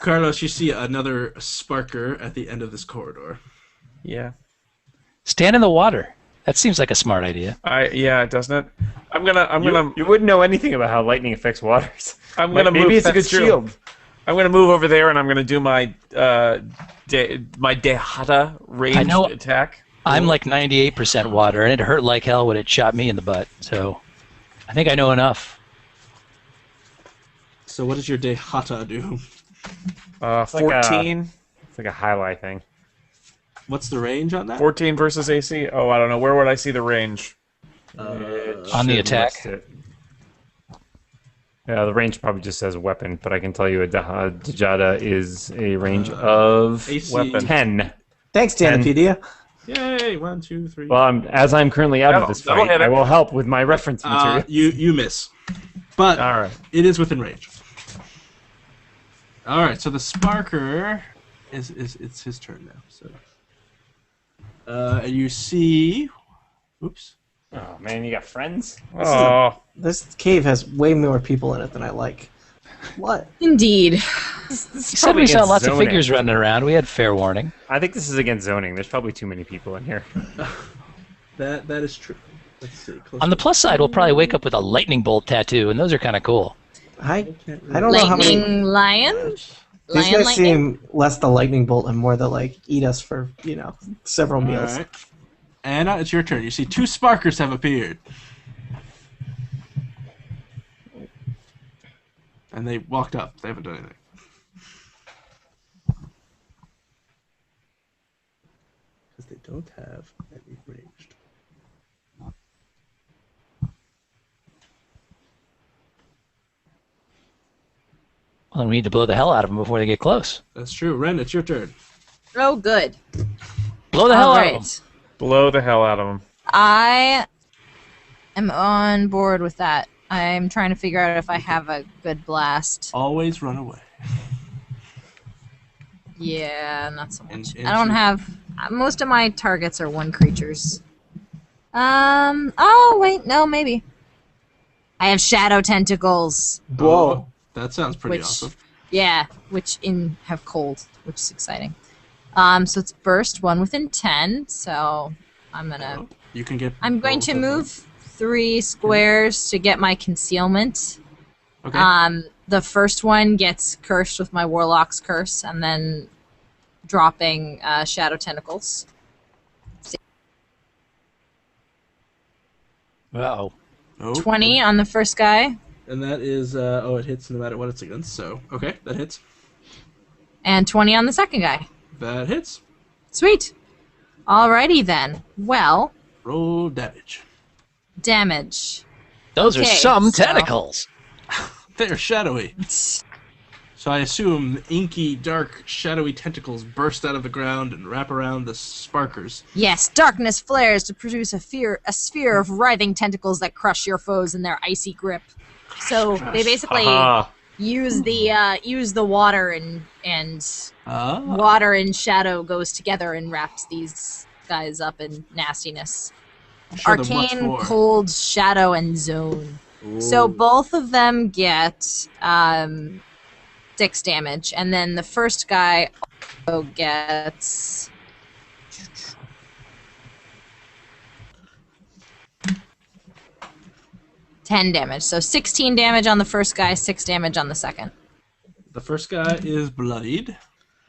Carlos, you see another sparker at the end of this corridor. Yeah. Stand in the water. That seems like a smart idea. Doesn't it? I'm gonna. You wouldn't know anything about how lightning affects waters. I'm gonna move. Maybe it's a good that's true. shield. I'm gonna move over there and I'm gonna do my Dehata ranged attack. I'm like 98% water, and it hurt like hell when it shot me in the butt. So I think I know enough. So, what does your Dehata do? 14. It's like a highlight thing. What's the range on that? 14 versus AC. Oh, I don't know. Where would I see the range? On the attack. Yeah, the range probably just says weapon, but I can tell you a Dejada is a range of AC. Weapon. 10. Thanks, Danapedia. Yay! 1, 2, 3. Well, as I'm currently out of this that'll fight, hit it. I will help with my reference material. You miss, but All right. it is within range. All right, so the Sparker it's his turn now. So, and you see, oops. Oh man, you got friends? Oh, This cave has way more people in it than I like. What? Indeed. You said we saw lots of figures running around. We had fair warning. I think this is against zoning. There's probably too many people in here. That is true. Let's see. On the plus side, we'll probably wake up with a lightning bolt tattoo, and those are kind of cool. I don't know how many. Lightning lion? These Lion guys lightning? seem less the lightning bolt and more the eat us for several meals. All right. And now it's your turn. You see 2 Sparkers have appeared. And they walked up. They haven't done anything. Because they don't have any ranged. Well, then we need to blow the hell out of them before they get close. That's true. Ren, it's your turn. Oh, good. Blow the hell All out right. of them. blow the hell out of him. I am on board with that. I'm trying to figure out if I have a good blast. Always run away. Yeah, not so much. And I don't shoot. have... Most of my targets are 1 creatures. Oh, wait, no, maybe. I have shadow tentacles. Whoa. That sounds pretty Which- awesome. Yeah, which have cold, which is exciting. So it's burst 1 within 10, so I'm gonna... You can get. I'm going to move 3 squares to get my concealment. Okay. The first one gets cursed with my Warlock's Curse, and then dropping Shadow Tentacles. Uh-oh. Oh, 20 on the first guy, And that is. It hits no matter what it's against. So, okay, that hits. and 20 on the second guy. That hits. Sweet. Alrighty then. Well, Roll damage. damage. Those are Okay, some so- tentacles. They're shadowy. So I assume inky, dark, shadowy tentacles burst out of the ground and wrap around the sparkers. Yes, darkness flares to produce a sphere of writhing tentacles that crush your foes in their icy grip. So they basically use the water and water and shadow goes together and wraps these guys up in nastiness. Arcane, cold, shadow, and zone. Ooh. So both of them get 6 damage, and then the first guy also gets 10 damage. So 16 damage on the first guy, 6 damage on the second. The first guy is bloodied.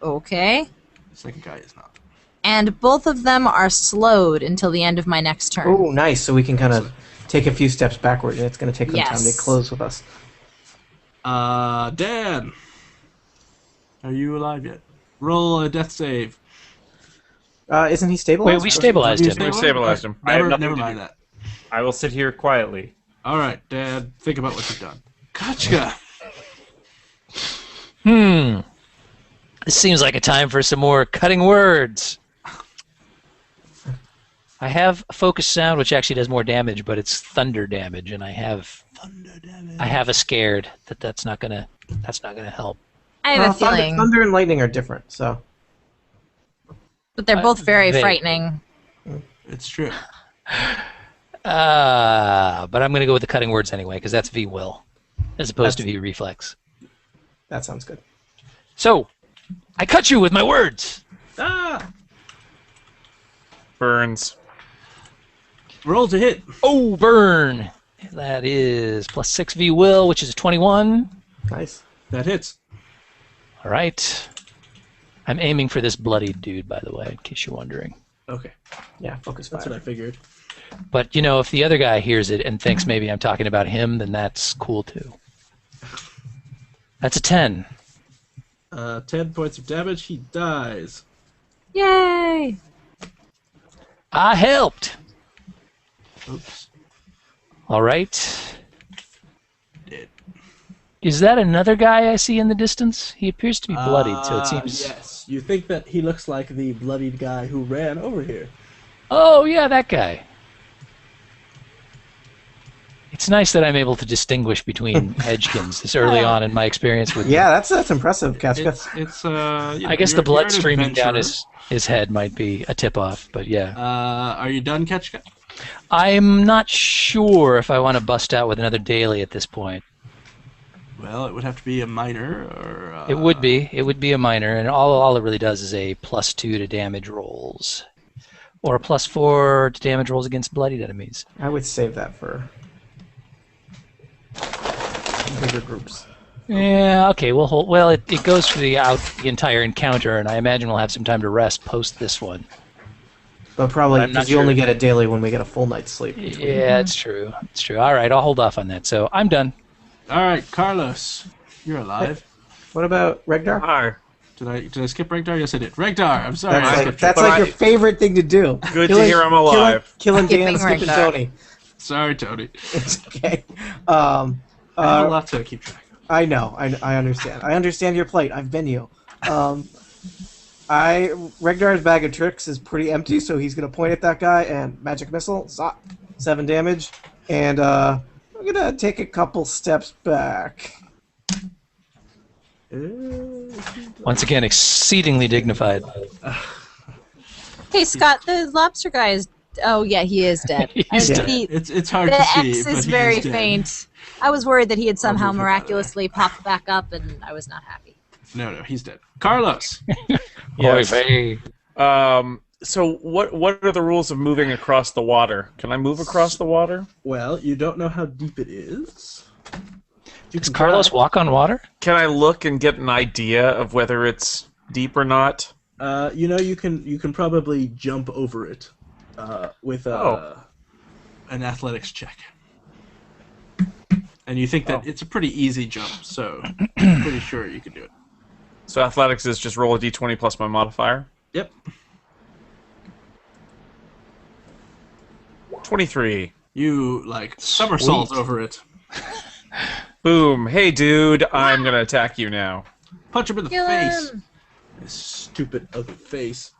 Okay. The second guy is not. And both of them are slowed until the end of my next turn. Oh, nice. So we can kind of take a few steps backward, and it's going to take them time to close with us. Dan. Are you alive yet? Roll a death save. Isn't he stabilized? Wait, we stabilized him. We stabilized him. Never mind that. I will sit here quietly. All right, Dad. Think about what you've done. Gotcha. This seems like a time for some more cutting words. I have focus sound, which actually does more damage, but it's thunder damage, and I have a scared that's not gonna help. I have a feeling thunder and lightning are different, so. But they're both very frightening. It's true. But I'm going to go with the cutting words anyway, because that's V-Will, as opposed to V-Reflex. That sounds good. So, I cut you with my words! Ah! Burns. Roll to hit. Oh, burn! That is plus 6 V-Will, which is a 21. Nice. That hits. All right. I'm aiming for this bloodied dude, by the way, in case you're wondering. Okay. Yeah, focus fire. That's what I figured. But, you know, if the other guy hears it and thinks maybe I'm talking about him, then that's cool, too. That's a 10. 10 points of damage. He dies. Yay! I helped! Oops. All right. Dead. Is that another guy I see in the distance? He appears to be bloodied, so it seems... Yes. You think that he looks like the bloodied guy who ran over here. Oh, yeah, that guy. It's nice that I'm able to distinguish between Hedgekins this early on in my experience with Yeah, that's impressive, Ketchka. I guess the blood streaming down his head might be a tip-off, but yeah. Are you done, Ketchka? I'm not sure if I want to bust out with another daily at this point. Well, it would have to be a minor, or... It would be. It would be a minor, and all it really does is a +2 to damage rolls. Or a +4 to damage rolls against bloodied enemies. I would save that for bigger groups. Yeah, okay, we'll hold... Well, it goes for the entire encounter, and I imagine we'll have some time to rest post this one. But probably because you only get a daily when we get a full night's sleep. Yeah, it's true. It's true. All right, I'll hold off on that. So I'm done. All right, Carlos, you're alive. What about Regdar? Hi. Did I skip Regdar? Yes, I did. Regdar, I'm sorry. That's like your favorite thing to do. Good to hear I'm alive. Killing Dan, skipping Tony. Sorry, Tony. It's okay. I have a lot to keep track of. I know. I understand. I understand your plight. I've been you. Regdar's bag of tricks is pretty empty, so he's gonna point at that guy and magic missile, 7 damage, and I'm gonna take a couple steps back. Once again, exceedingly dignified. Hey, Scott, the lobster guy is... Oh, yeah, he is dead. He's dead. It's hard the to see, X but is he very is dead. faint. I was worried that he had somehow move him out of the way. miraculously popped back up, and I was not happy. No, he's dead. Carlos. Yes. So what are the rules of moving across the water? Can I move across the water? Well, you don't know how deep it is. Does Carlos walk on water? Can I look and get an idea of whether it's deep or not? You can probably jump over it with an athletics check. And you think that it's a pretty easy jump, so I'm pretty sure you can do it. So athletics is just roll a d20 plus my modifier? Yep. 23. You, somersault over it. Boom. Hey, dude, I'm going to attack you now. Punch him in the Kill face. him. His stupid, ugly face.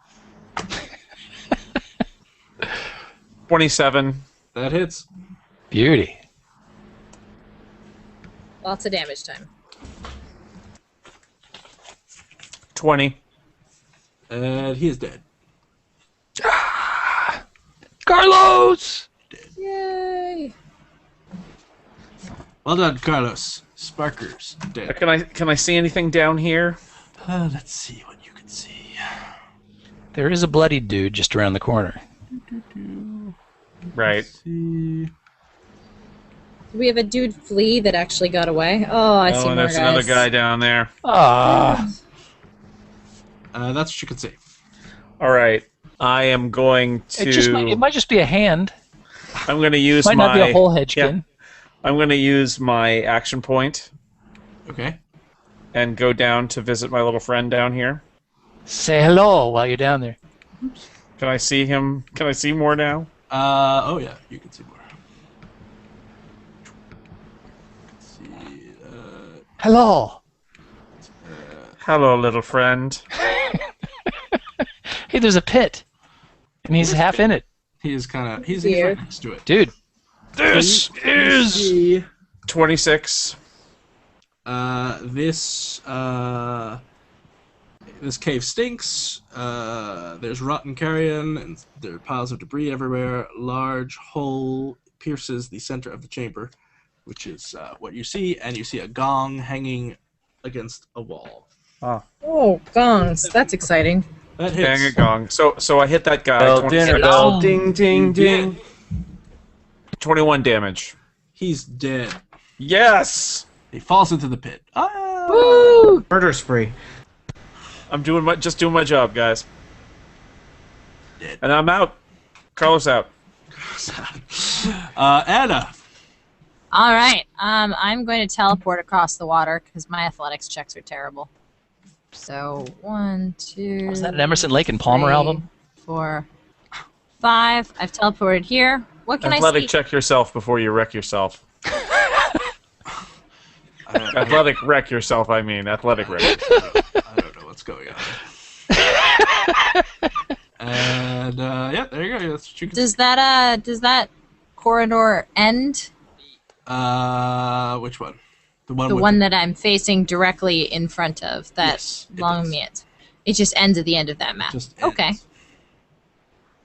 27. That hits. Beauty. Lots of damage time. 20. And he is dead. Carlos! Yay! Well done, Carlos. Sparkers dead. Can I see anything down here? Let's see what you can see. There is a bloody dude just around the corner. Right. See. Do we have a dude flee that actually got away? Oh, I see more and there's guys. another guy down there. Ah. That's what you can see. All right. I am going to. It might just be a hand. I'm going to use Might my. not be a whole hedgekin. I'm going to use my action point Okay. and go down to visit my little friend down here. Say hello while you're down there. Can I see him? Can I see more now? Oh yeah, you can see more. Let's see. Hello. Hello, little friend. Hey, there's a pit. And he's half in it. He is kind of. He's Weird. right next to it. Dude. This is... See, 26. this cave stinks. There's rotten carrion, and there are piles of debris everywhere. Large hole pierces the center of the chamber, which is what you see, and you see a gong hanging against a wall. Oh, gongs. That's exciting. That Bang a hits. gong. So I hit that guy. Bell, 26. dinner bell, ding, ding, ding. 21 damage. He's dead. Yes! He falls into the pit. Ah! Woo! Murder spree. I'm just doing my job, guys. Dead. And I'm out. Carlos out. Anna. All right. I'm going to teleport across the water because my athletics checks are terrible. So 1, 2. Was that an Emerson, Lake and Palmer 3, album? 4, 5. I've teleported here. What can I Athletic see? check yourself before you wreck yourself. Athletic wreck yourself, I mean. Athletic wreck. I don't know what's going on. And yeah, there you go. That's what you can Does that corridor end? Which one? The one. The with one that I'm facing directly in front of. That Yes, it long does. meet. It just ends at the end of that map. Just Okay. ends.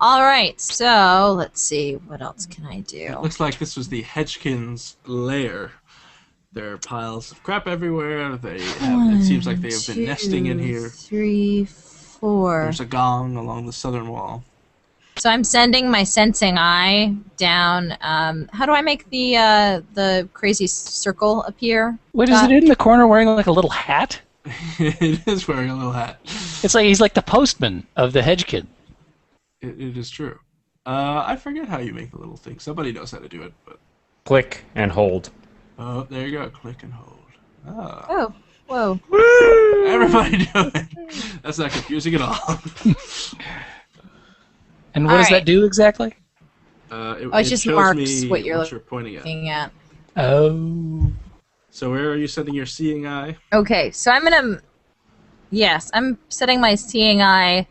All right. So let's see. What else can I do? It looks like this was the Hedgekin's lair. There are piles of crap everywhere. It seems like they have been nesting in here. 3, 4. There's a gong along the southern wall. So I'm sending my sensing eye down. How do I make the crazy circle appear? Wait, is it in the corner wearing like a little hat? It is wearing a little hat. It's like he's like the postman of the hedgekin. It is true. I forget how you make the little thing. Somebody knows how to do it, but Click and hold. oh, there you go. Click and hold. Ah. Oh, whoa. Everybody do it. That's not confusing at all. And what does Alright. that do exactly? It just shows marks me what you're pointing at. looking at. Oh. So where are you sending your seeing eye? Okay, so I'm setting my seeing eye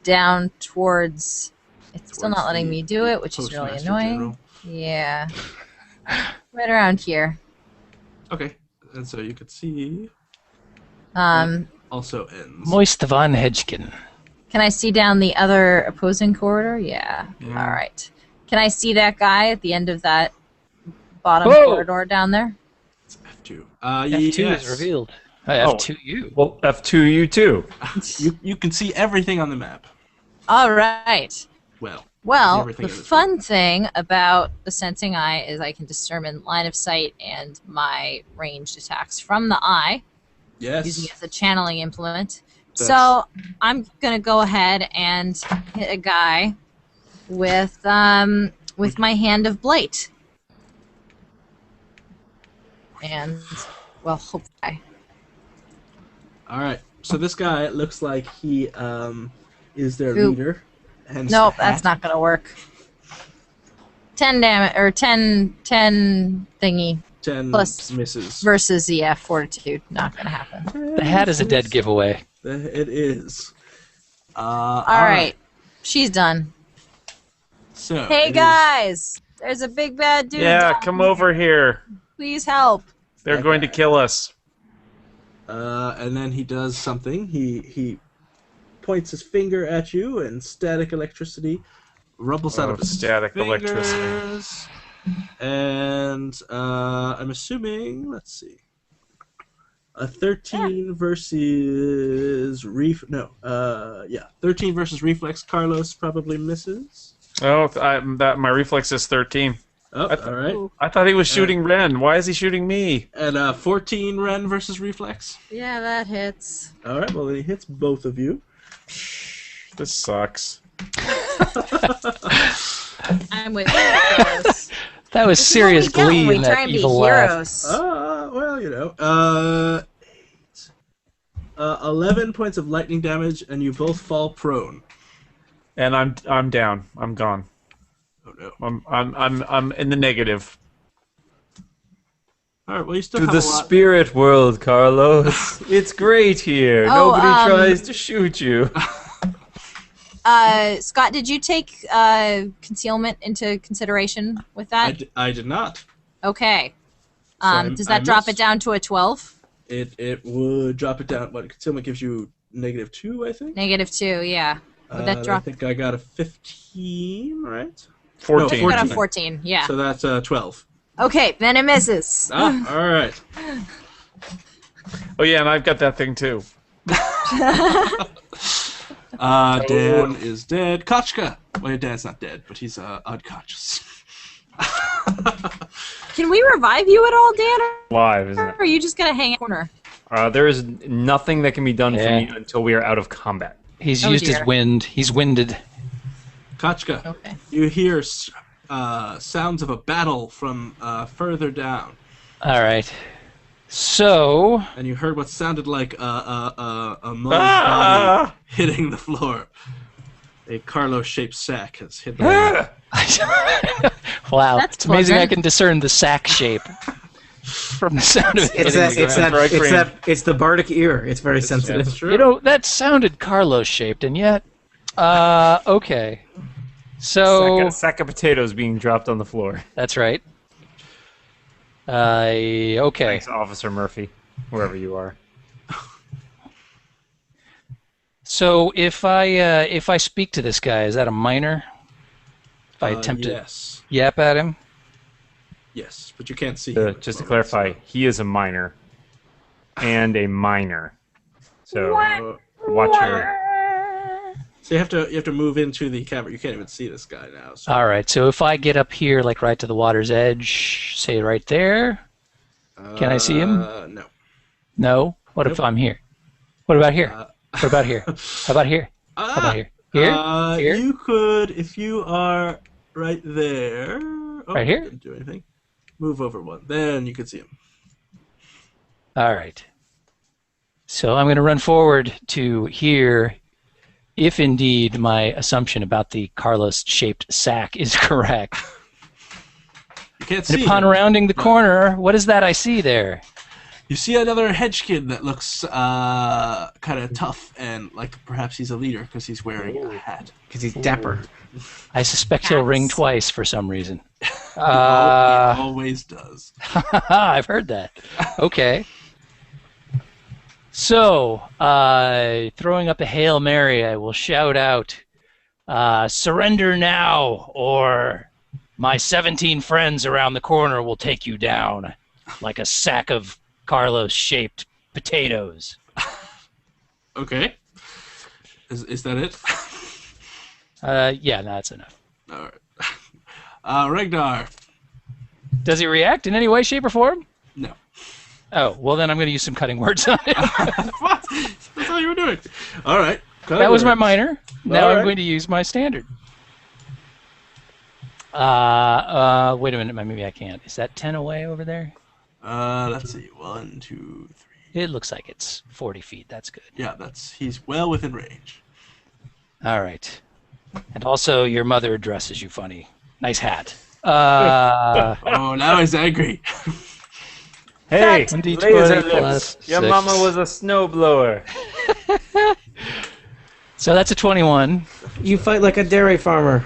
down towards. It's still Towards not letting the me do it, which is really Postmaster annoying. General. Yeah. Right around here. Okay, and so you could see also ends. Moist von Hedgekin. Can I see down the other opposing corridor? Yeah. Yeah. All right. Can I see that guy at the end of that bottom Whoa! corridor down there? It's F2. F2 yes. is revealed. Oh. F2U. Well, F2, you too. You can see everything on the map. All right. Well, Well, everything the in this fun thing about the sensing eye is I can determine line of sight and my ranged attacks from the eye, yes. using it as a channeling implement. That's- So I'm gonna go ahead and hit a guy with my hand of blight, and well, hopefully. All right. So this guy looks like he is their Oop. leader. Hence Nope, the hat. that's not gonna work. 10 damage or 10 thingy. 10 Plus misses. versus fortitude. Not gonna happen. The hat is a dead giveaway. It is. All right. She's done. So. Hey guys, there's a big bad dude. Yeah, come over here. Please help. They're going to kill us. And then he does something. He points his finger at you, and static electricity rumbles out of his static fingers. electricity. And I'm assuming, let's see, a 13 versus 13 versus reflex. Carlos probably misses. Oh, my reflex is 13. Oh, all right. I thought he was shooting Ren. Why is he shooting me? And 14 Ren versus reflex. Yeah, that hits. All right. Well, then he hits both of you. This sucks. I'm with you, Carlos. That was serious glee in that evil laugh. Well, 11 points of lightning damage, and you both fall prone. And I'm down. I'm gone. Oh no. I'm in the negative. All right. Well, you still To have the a lot. spirit world, Carlos. It's great here. Nobody tries to shoot you. Scott, did you take concealment into consideration with that? I did not. Okay. So Does that drop it down to a 12? It would drop it down. What concealment gives you -2, I think. -2, yeah. Would that drop? I think I got a 15, right? 14. You got a 14, yeah. So that's 12. Okay, then it misses. All right. Oh yeah, and I've got that thing too. Dan is dead. Kochka. Well, Dan's not dead, but he's unconscious. Can we revive you at all, Dan? Live, isn't Or are you just gonna hang in the corner? There is nothing that can be done for me until we are out of combat. He's used his wind. He's winded. Kochka. Okay. You hear sounds of a battle from further down. All right. So, And you heard what sounded like a mother's body hitting the floor. A Carlos-shaped sack has hit the floor. wow, That's it's amazing I pleasant. can discern the sack shape from the sound of it. It's the bardic ear. It's very sensitive. That's true. You know, that sounded Carlos-shaped, and yet, okay. So, Sack of potatoes being dropped on the floor. that's right. Okay. Thanks, Officer Murphy, wherever you are. So if I speak to this guy, is that a minor? If I attempt to yap at him? Yes, but you can't see him. Just to clarify, he is a minor and a minor. So watch your. So you have to move into the camera. You can't even see this guy now. So. All right. So if I get up here, like right to the water's edge, say right there, can I see him? No. No. What if I'm here? What about here? What about here? How about here? How about here? Here? Here? You could, if you are right there. Oh, Right here? Didn't do anything. Move over one. Then you can see him. All right. So I'm going to run forward to here, if indeed my assumption about the Carlos-shaped sack is correct. You can't And see upon him. rounding the corner, what is that I see there? You see another hedge kid that looks kind of tough and like perhaps he's a leader because he's wearing a hat. Because he's dapper. I suspect he'll ring twice for some reason. He always does. I've heard that. Okay. So, throwing up a Hail Mary, I will shout out, surrender now, or my 17 friends around the corner will take you down like a sack of Carlos-shaped potatoes. Okay. Is that it? Yeah, that's enough. All right. Ragnar. Does he react in any way, shape, or form? No. Oh, well then I'm going to use some cutting words on it. What? That's all you were doing. All right. That was my minor. Now All I'm right. going to use my standard. Wait a minute. Maybe I can't. Is that 10 away over there? Let's see. 1, 2, 3. It looks like it's 40 feet. That's good. Yeah, he's well within range. All right. And also, your mother dresses you funny. Nice hat. Oh, now he's angry. Hey, Fact. laser 1d20 plus lips. Your 6. mama was a snowblower. So that's a 21. You fight like a dairy farmer.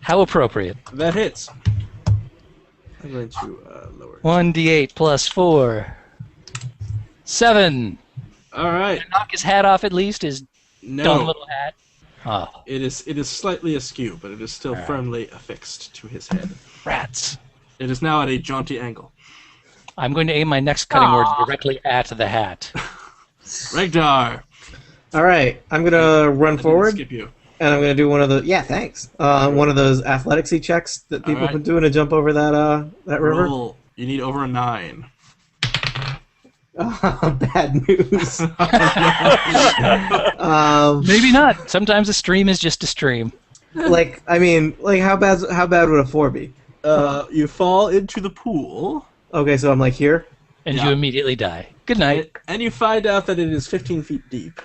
How appropriate. That hits. I'm going to lower it. 1d8 plus 4. 7. All right. Knock his hat off at least, his dumb No, little hat. Oh, it is slightly askew, but it is still firmly affixed to his head. rats. It is now at a jaunty angle. I'm going to aim my next cutting words directly at the hat. Regdar. All right, I'm gonna run I didn't forward, skip you. and I'm gonna do one of the thanks. One of those athleticsy checks that people have been doing to jump over that river. Roll. You need over a 9. Bad news. Maybe not. Sometimes a stream is just a stream. How bad would a 4 be? You fall into the pool. Okay, so I'm like here, And you immediately die. Good night. And you find out that it is 15 feet deep.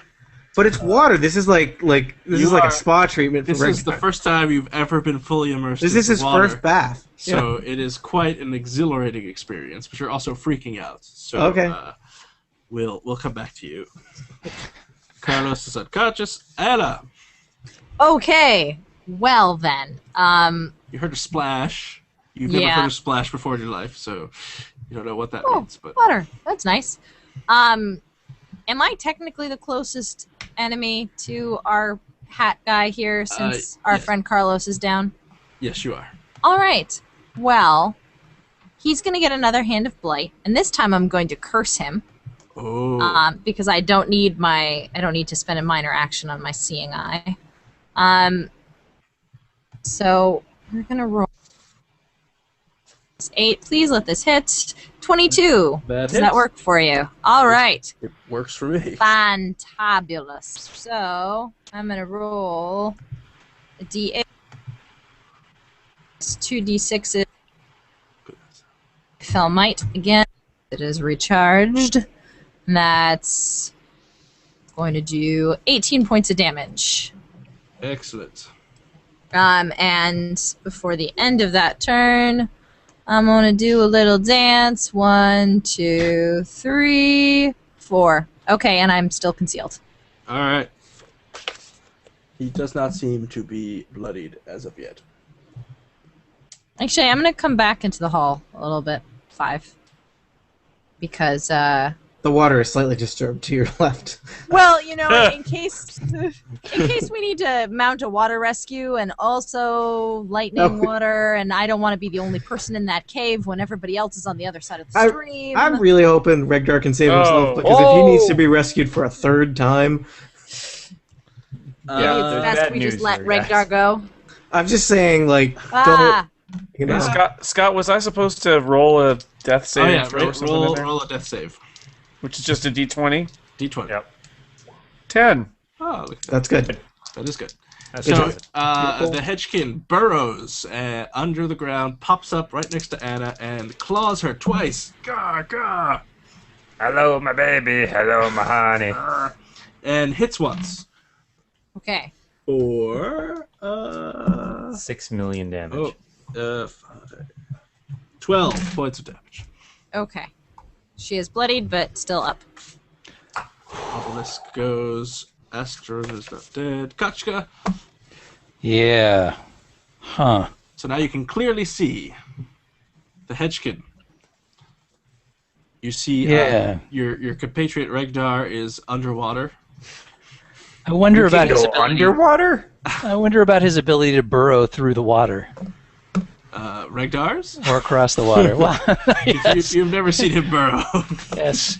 but it's water. This is like a spa treatment for This is the first time you've ever been fully immersed This in is his water. first bath. So it is quite an exhilarating experience, but you're also freaking out. So Okay. We'll come back to you. Carlos is unconscious. Anna, Okay. Well then. you heard a splash. You've never heard a splash before in your life, so you don't know what that means. But Water. That's nice. Am I technically the closest enemy to our hat guy here since our friend Carlos is down? yes, you are. All right. Well, he's going to get another Hand of Blight, and this time I'm going to curse him. Oh. Because I don't need to spend a minor action on my Seeing Eye. So we're going to roll 8. Please let this hit. 22. That Does hits. that work for you? All right. It works for me. Fantabulous. So I'm going to roll a D8. 2d6s. Fell Might again. It is recharged. And that's going to do 18 points of damage. Excellent. And before the end of that turn, I'm going to do a little dance. 1, 2, 3, 4. Okay, and I'm still concealed. All right. He does not seem to be bloodied as of yet. Actually, I'm going to come back into the hall a little bit. 5. Because, The water is slightly disturbed to your left. well, in case we need to mount a water rescue and also lightning water, and I don't want to be the only person in that cave when everybody else is on the other side of the stream. I'm really hoping Regdar can save himself, because if he needs to be rescued for a third time, Maybe it's best we just let Regdar go. I'm just saying, Ah, Scott, was I supposed to roll a death save? Oh yeah, throw or something in there? roll a death save. Which is just a d20? D20. Yep. 10. Oh, look at that. that's good. That is good. That's So good. the hedgekin burrows under the ground, pops up right next to Anna, and claws her twice. Gah, gah. Hello, my baby. Hello, my honey. And hits once. okay. For 6 million damage. 12 points of damage. Okay. She is bloodied, but still up. Obelisk goes. Astrid is not dead. Kachka. Yeah. Huh. So now you can clearly see the hedgekin. You see your compatriot Regdar is underwater. I wonder about his ability. Underwater? I wonder about his ability to burrow through the water Regdar's? or across the water. Well, yes. You've never seen him burrow. Yes.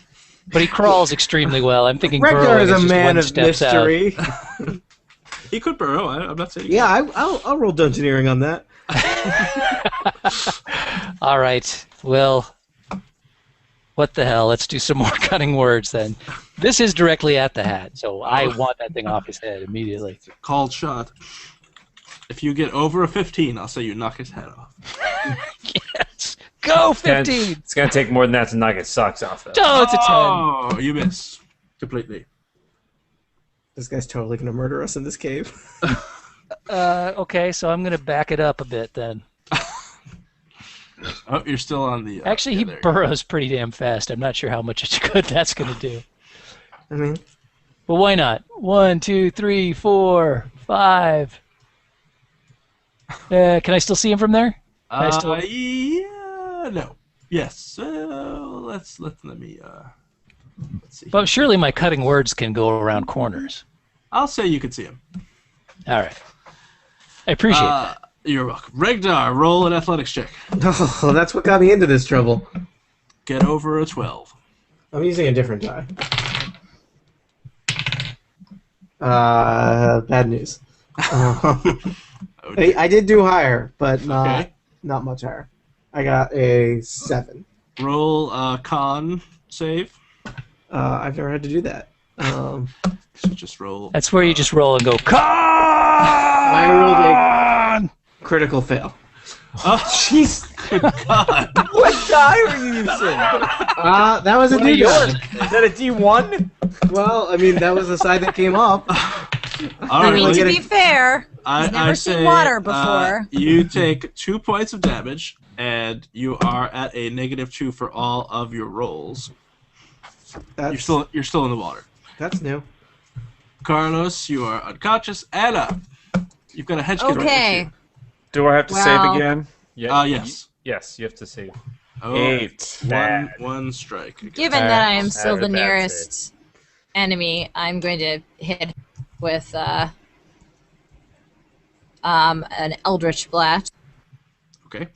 But he crawls extremely well. I'm thinking Regdar burrowing is a just man one of steps out. mystery. He could burrow. I'm not saying. Yeah, I'll roll dungeoneering on that. All right. Well, what the hell? Let's do some more cutting words then. This is directly at the hat, so I want that thing off his head immediately. It's a called shot. If you get over a 15, I'll say you knock his head off. Yes. Go 15. It's gonna take more than that to knock his socks off, though. Oh, it's a 10. Oh, you miss completely. This guy's totally gonna murder us in this cave. Okay, so I'm going to back it up a bit then. Oh, you're still on the. Actually, he burrows pretty damn fast. I'm not sure how much good that's going to do. I mean, well, why not? 1, 2, 3, 4, 5. Can I still see him from there? Yeah, no. Yes. Let me. Let's see. But surely my cutting words can go around corners. I'll say you can see him. All right. I appreciate that. You're welcome. Regdar, roll an athletics check. Oh, that's what got me into this trouble. Get over a 12. I'm using a different die. Bad news. I did do higher, but not much higher. I got a 7. Roll con save. I've never had to do that. So just roll. That's where you just roll and go, con! I rolled a critical fail. Oh, jeez. Good God. What die are you using? That was a D die. Is that a D1? Well, I mean, that was the side that came up. I mean, to be fair, he's never seen water before. You take 2 points of damage, and you are at a -2 for all of your rolls. You're still in the water. That's new. Carlos, you are unconscious. Anna, you've got a hedge kit. Okay. Do I have to save again? Yeah. Yes. Yes, you have to save. Oh, 8. One strike. Given that I am still the nearest enemy, I'm going to hit with an Eldritch Blast. Okay.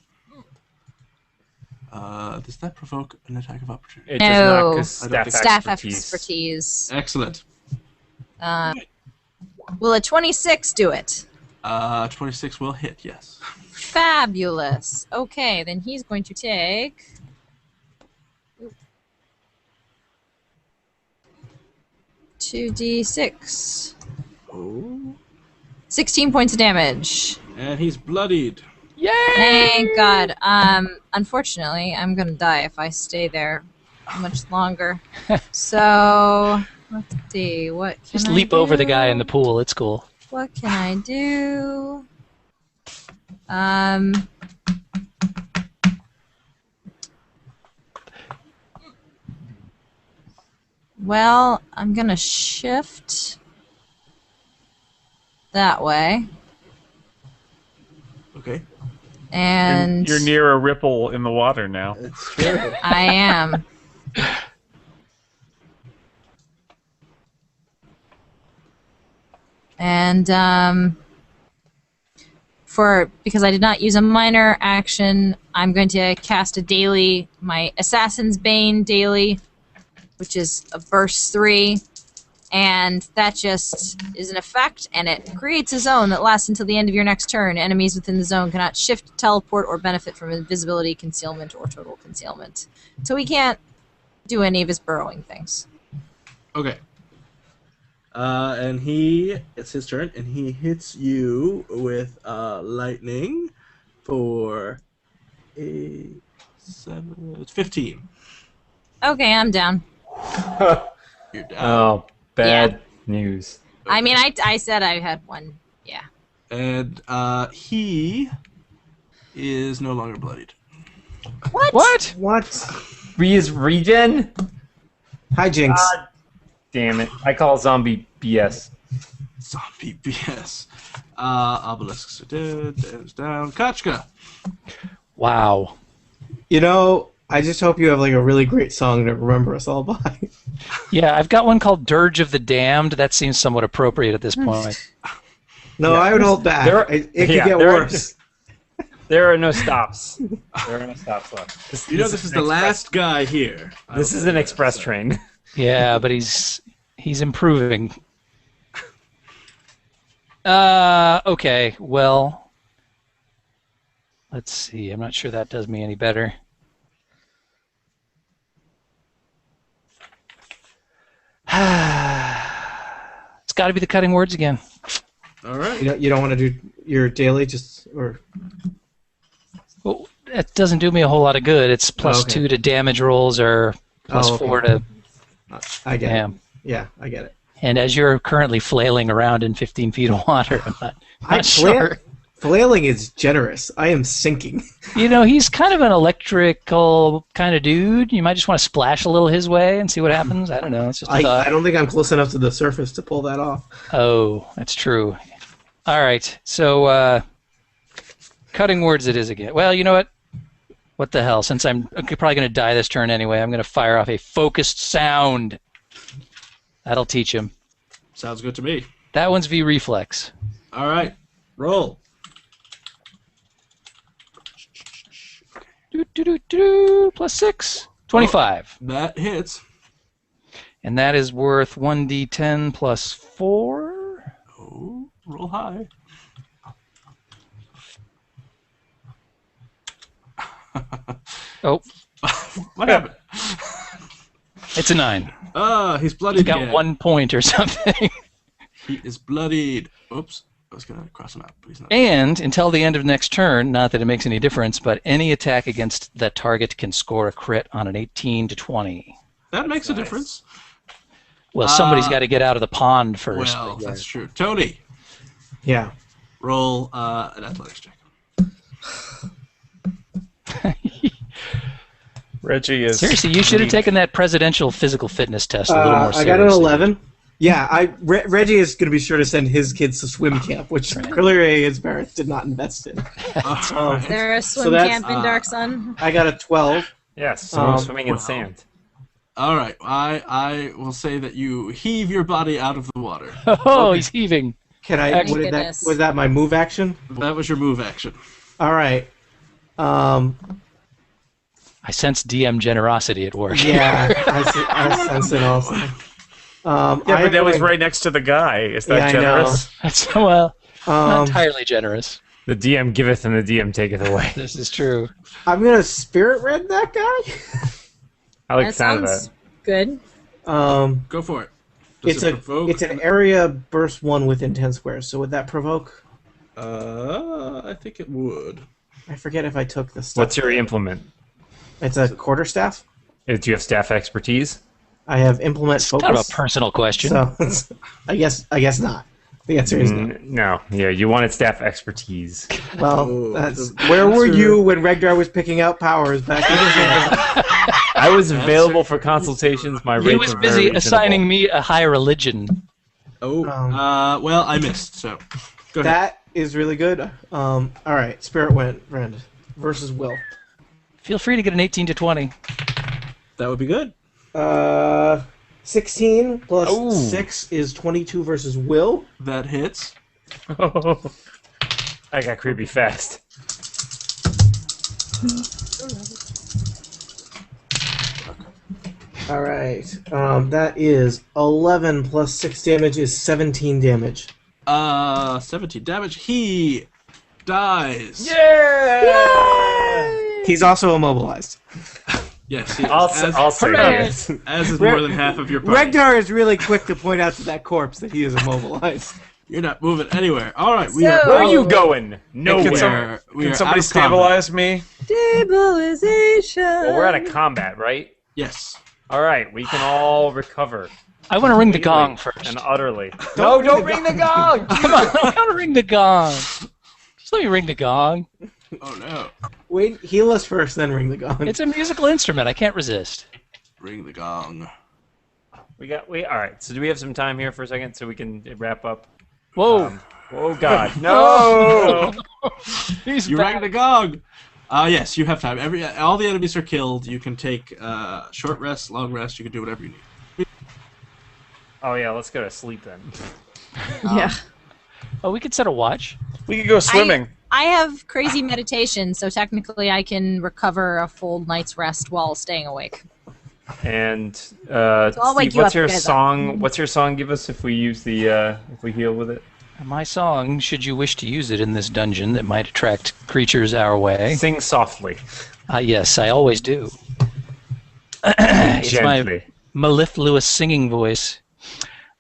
Does that provoke an attack of opportunity? It does not, No. 'cause Staff expertise. Excellent. Will a 26 do it? 26 will hit, yes. Fabulous. Okay, then he's going to take... 2d6. Oh. 16 points of damage. And he's bloodied. Yay! Thank God. Unfortunately, I'm gonna die if I stay there much longer. So, let's see. What can Just I leap over the do? guy in the pool. It's cool. What can I do? Well, I'm gonna shift that way. Okay. And You're near a ripple in the water now. That's true. I am. And because I did not use a minor action, I'm going to cast a daily, my Assassin's Bane daily, which is a burst 3, and that just is an effect, and it creates a zone that lasts until the end of your next turn. Enemies within the zone cannot shift, teleport, or benefit from invisibility, concealment, or total concealment. So he can't do any of his burrowing things. Okay. And it's his turn, and he hits you with lightning for a 7. It's 15. Okay, I'm down. You're down. Oh, bad news. I mean, I said I had one. Yeah. And he is no longer bloodied. What? What? Is regen? Hi, Jinx. Damn it. I call zombie BS. Zombie BS. Obelisks are dead. Dan's down. Kachka. Wow. You know, I just hope you have like a really great song to remember us all by. Yeah, I've got one called Dirge of the Damned. That seems somewhat appropriate at this point. No, I would hold back. It could get worse. There are no stops. There are no stops left. This is the last guy here. This is an express train. Yeah, but he's improving. Okay, well, let's see. I'm not sure that does me any better. It's got to be the cutting words again. All right. You don't want to do your daily Well, that doesn't do me a whole lot of good. It's plus 2 to damage rolls or plus 4 to... I get Damn. it. Yeah, I get it. And as you're currently flailing around in 15 feet of water, I'm not sure. Flailing is generous. I am sinking. You know, he's kind of an electrical kind of dude. You might just want to splash a little his way and see what happens. I don't know. It's just a thought. I don't think I'm close enough to the surface to pull that off. Oh, that's true. All right. So, cutting words it is again. Well, you know what? What the hell? Since I'm probably going to die this turn anyway, I'm going to fire off a focused sound. That'll teach him. Sounds good to me. That one's V reflex. All right. Roll. Plus 6. 25. Oh, that hits. And that is worth 1d10 plus 4. Oh, roll high. Oh. What happened? It's a 9. He's bloodied. He's got 1 point or something. He is bloodied. Oops. I was going to cross him out, but he's not. And until the end of next turn, not that it makes any difference, but any attack against that target can score a crit on an 18 to 20. That makes a difference. Well, somebody's got to get out of the pond first. Well, that's true. Tony. Yeah. Roll an athletics check. Reggie is... Seriously, you should have taken that presidential physical fitness test a little more seriously. I got an 11. Yeah, Reggie is going to be sure to send his kids to swim camp, which clearly his parents did not invest in. Is there a swim camp in Dark Sun? I got a 12. Yes, swimming in sand. All right, I will say that you heave your body out of the water. Oh, okay. He's heaving. Can I? Was that my move action? That was your move action. All right. I sense DM generosity at work. Yeah, I sense it also. But that was right next to the guy. Is that generous? That's not entirely generous. The DM giveth and the DM taketh away. This is true. I'm gonna spirit red that guy. I like the sound of that. Good. Go for it. It's an area burst 1 within 10 squares. So would that provoke? I think it would. I forget if I took the stuff. What's your implement? It's a quarterstaff. Do you have staff expertise? I have implement focus. Kind of a personal question. So I guess not. The answer is no. No. Yeah, you wanted staff expertise. Well, where were you when Regdar was picking out powers back in the day? I was available for consultations. My he was busy assigning me a high religion. Oh, well, I missed. So go ahead. That is really good. All right, Spirit Wind versus Will. Feel free to get an 18 to 20. That would be good. 16 plus 6 is 22 versus Will. That hits. I got creepy fast. All right. That is 11 plus 6 damage is 17 damage. 17 damage. He dies. Yeah! Yay! He's also immobilized. Yes, I'll say yes. As is more than half of your party. Regdar is really quick to point out to that corpse that he is immobilized. You're not moving anywhere. All right, where are you going? Nowhere. Can somebody stabilize me? Stabilization. Well, we're out of combat, right? Yes. All right, we can all recover. I want to ring the gong first. And utterly. Don't ring the gong! Come on, I want to ring the gong. Just let me ring the gong. Oh no. Wait, heal us first, then ring the gong. It's a musical instrument. I can't resist. Ring the gong. All right. So do we have some time here for a second so we can wrap up? Whoa. Oh God. No. You rang the gong. Yes, you have time. All the enemies are killed. You can take short rest, long rest. You can do whatever you need. Oh yeah, let's go to sleep then. Yeah. Oh, we could set a watch. We could go swimming. I have crazy meditation, so technically I can recover a full night's rest while staying awake. And I'll wake Steve, you what's up your together. song? What's your song? Give us if we use the if we heal with it. My song, should you wish to use it in this dungeon that might attract creatures our way. Sing softly. Yes, I always do. It's my mellifluous singing voice.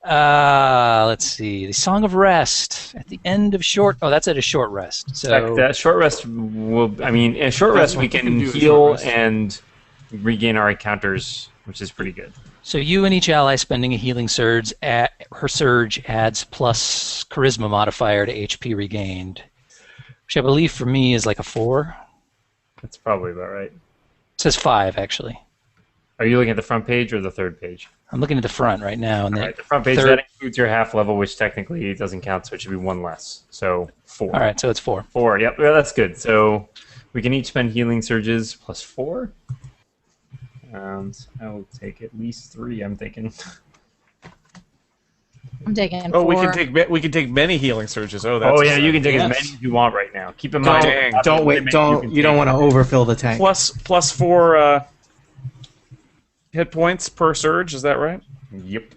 Let's see. The Song of Rest at the end of short. Oh, that's at a short rest. So that short rest will. I mean, in a short rest we can heal and regain our encounters, which is pretty good. So you and each ally spending a healing surge. Her surge adds plus charisma modifier to HP regained. which I believe for me is like a 4. That's probably about right. It says 5, actually. Are you looking at the front page or the third page? I'm looking at the front right now. And All right, the front page, that includes your half level, which technically doesn't count, so it should be 1 less. So 4. All right, so it's 4. 4, yep. Well, that's good. So we can each spend healing surges plus 4. So I will take at least 3, I'm thinking. I'm taking 4. Oh, we can take many healing surges. Oh, that's yeah, you can take as many as you want right now. Keep in mind, Don't wait. You don't want to overfill the tank. plus 4 hit points per surge. Is that right? Yep.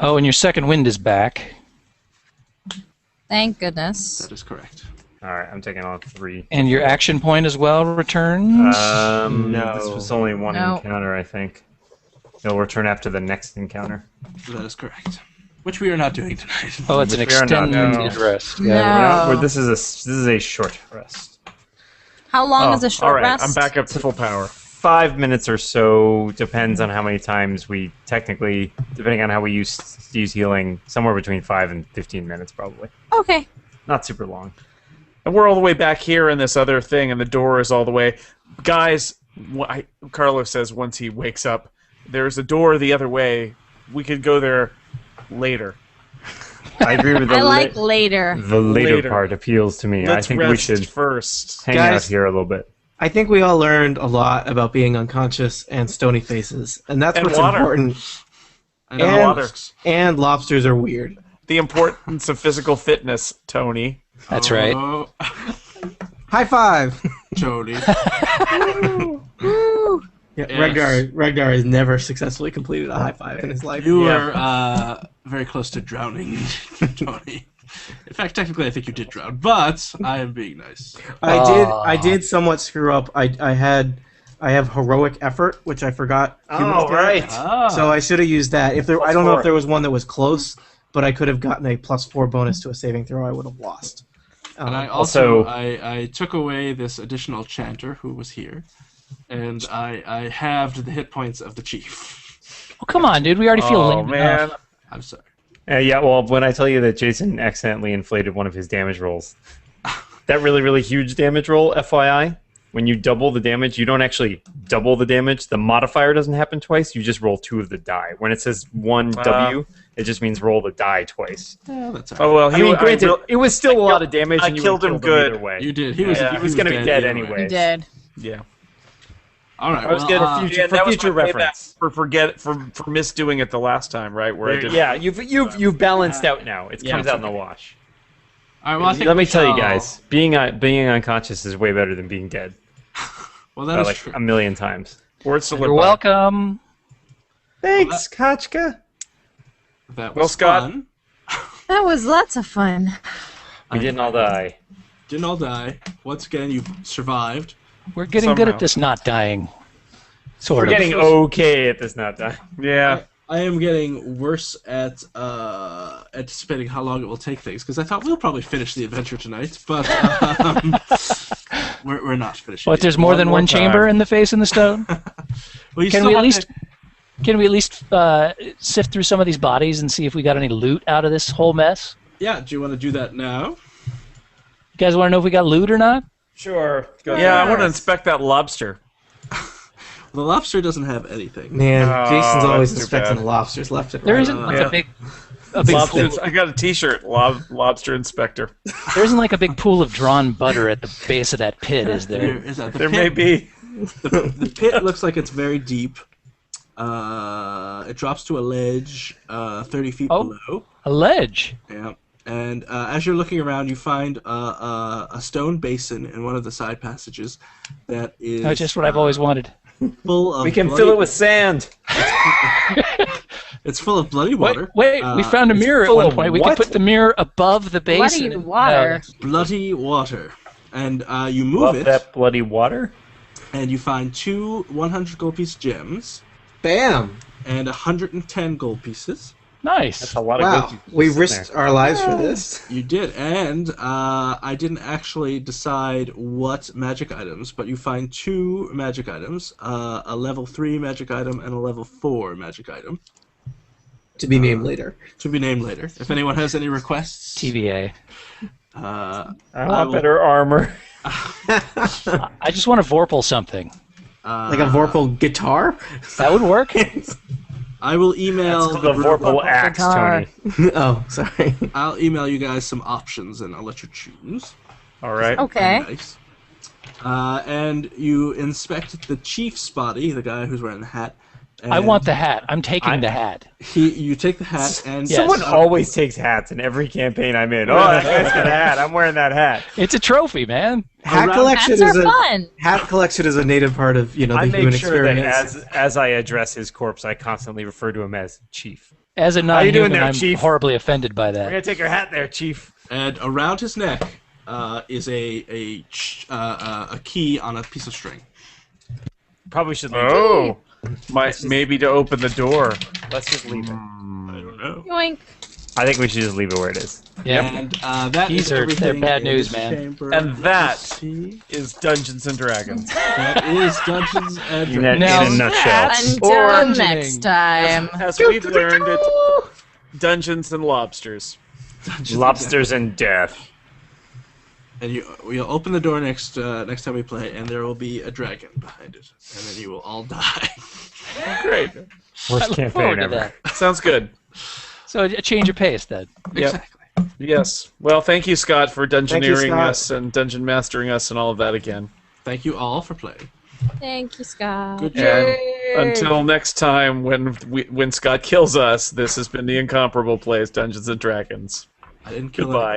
Oh, and your second wind is back. Thank goodness. That is correct. All right, I'm taking all 3. And your action point as well returns? No. This was only one encounter, I think. It'll return after the next encounter. That is correct. Which we are not doing tonight. Oh, it's an extended rest. No. This is a short rest. How long is a short all right, rest? I'm back up to full power. 5 minutes or so, depends on how many times we technically, depending on how we use healing, somewhere between 5 and 15 minutes probably. Okay. Not super long. And we're all the way back here in this other thing, and the door is all the way. Guys, Carlos says once he wakes up, there's a door the other way. We could go there later. I agree with I like later. The later part appeals to me. Let's I think rest we should first hang out here a little bit. I think we all learned a lot about being unconscious and stony faces, and that's what's water. important. And water. And lobsters are weird. The importance of physical fitness, Tony. That's right. High five! Tony. Yeah, Yes. Regdar has never successfully completed a high five in his life. You were very close to drowning, Tony. In fact, technically, I think you did drown, but I am being nice. I did somewhat screw up. I have heroic effort, which I forgot. So I should have used that. I don't know if there was one that was close, but I could have gotten a +4 bonus to a saving throw. I would have lost. And I also I took away this additional chanter who was here, and I halved the hit points of the chief. Oh, come on, dude. We already feel lame man. enough. I'm sorry. Yeah, well, when I tell you that Jason accidentally inflated one of his damage rolls, that really, really huge damage roll, FYI, when you double the damage, you don't actually double the damage. The modifier doesn't happen twice. You just roll 2 of the die. When it says 1 W, it just means roll the die twice. Yeah, that's all right. Oh well, I mean, granted, it was still a lot of damage. I and you killed him good. Either way. You did. He was going to be dead anyway. You did. Yeah. All right. I was getting for future reference. For misdoing it the last time, right? Where I did. Yeah, you've balanced out now. It comes out in the wash. All right. Well, I think let me tell you guys, being unconscious is way better than being dead. Well, that is like true. a million times. Words to live You're by. welcome. Thanks, Kachka. That was Well, Scott. fun. That was lots of fun. We didn't all die. Didn't all die. Once again, you survived. We're getting good Somehow. at this not dying. Sort We're of. getting okay at this not dying. Yeah. I am getting worse at anticipating how long it will take things, because I thought we'll probably finish the adventure tonight, but we're not finishing. What? There's more than one chamber in the face in the stone. Well, you Can still we at have least to- can we at least sift through some of these bodies and see if we got any loot out of this whole mess? Yeah. Do you want to do that now? You guys want to know if we got loot or not? Sure. Yeah, I want to inspect that lobster. The lobster doesn't have anything. Man, Jason's always that's too inspecting bad. the lobsters left and right. There isn't like yeah. a big pool. Lobster. I got a T-shirt. Lobster inspector. There isn't like a big pool of drawn butter at the base of that pit, is there? Is that the There pit, may be. The pit looks like it's very deep. It drops to a ledge 30 feet below. A ledge. Yeah. And as you're looking around, you find a stone basin in one of the side passages that is Oh, just what I've always wanted. full of We can bloody, fill it with sand. It's full of bloody water. Wait, we found a mirror at full one of point. We what? could put the mirror above the basin. Bloody water. Bloody water. And you move Love it, that bloody water. and you find 2 100 gold piece gems Bam! and 110 gold pieces. Nice. That's a lot of Wow, good. we risked our lives for this. You did, and I didn't actually decide what magic items, but you find 2 magic items, a level 3 magic item and a level 4 magic item. To be named later. To be named later. If anyone has any requests. TVA. I want better armor. I just want to Vorpal something. Like a Vorpal guitar? That would work. I will email the Vorpal axe, Tony. Oh, sorry. I'll email you guys some options, and I'll let you choose. All right. Okay. Nice. And you inspect the chief's body, the guy who's wearing the hat. I want the hat. I'm taking the hat. You take the hat, and Yes. Someone always takes hats in every campaign I'm in. Oh, that guy's got a hat. I'm wearing that hat. It's a trophy, man. Hat collection Hats are is fun. hat collection is a native part of the I human make sure experience. that as I address his corpse, I constantly refer to him as Chief. As a you doing non-human, there, I'm Chief? horribly offended by We're that. gonna take your hat there, Chief. And around his neck is a key on a piece of string. Probably should leave. Oh, maybe to open the door. Let's just leave it. I don't know. Yoink. I think we should just leave it where it is. Yeah. And that These is are- they're everything bad in news, this man. chamber. And that Let's see. is Dungeons and Dragons. That is Dungeons and In Dragons. Now a nutshell. Until Dungeoning. next time. As we've learned it, Dungeons and Lobsters. Lobsters and death. And we'll open the door next time we play, and there will be a dragon behind it, and then you will all die. Great. I Worst look campaign forward to ever. that. Sounds good. So a change of pace, then. Yep. Exactly. Yes. Well, thank you, Scott, for dungeoneering Scott. us and dungeon mastering us and all of that again. Thank you all for playing. Thank you, Scott. Good And until next time, when Scott kills us, this has been the Incomparable Plays Dungeons and Dragons. I didn't kill Goodbye.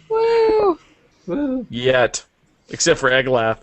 anybody. Woo! Yet. Except for Eglath.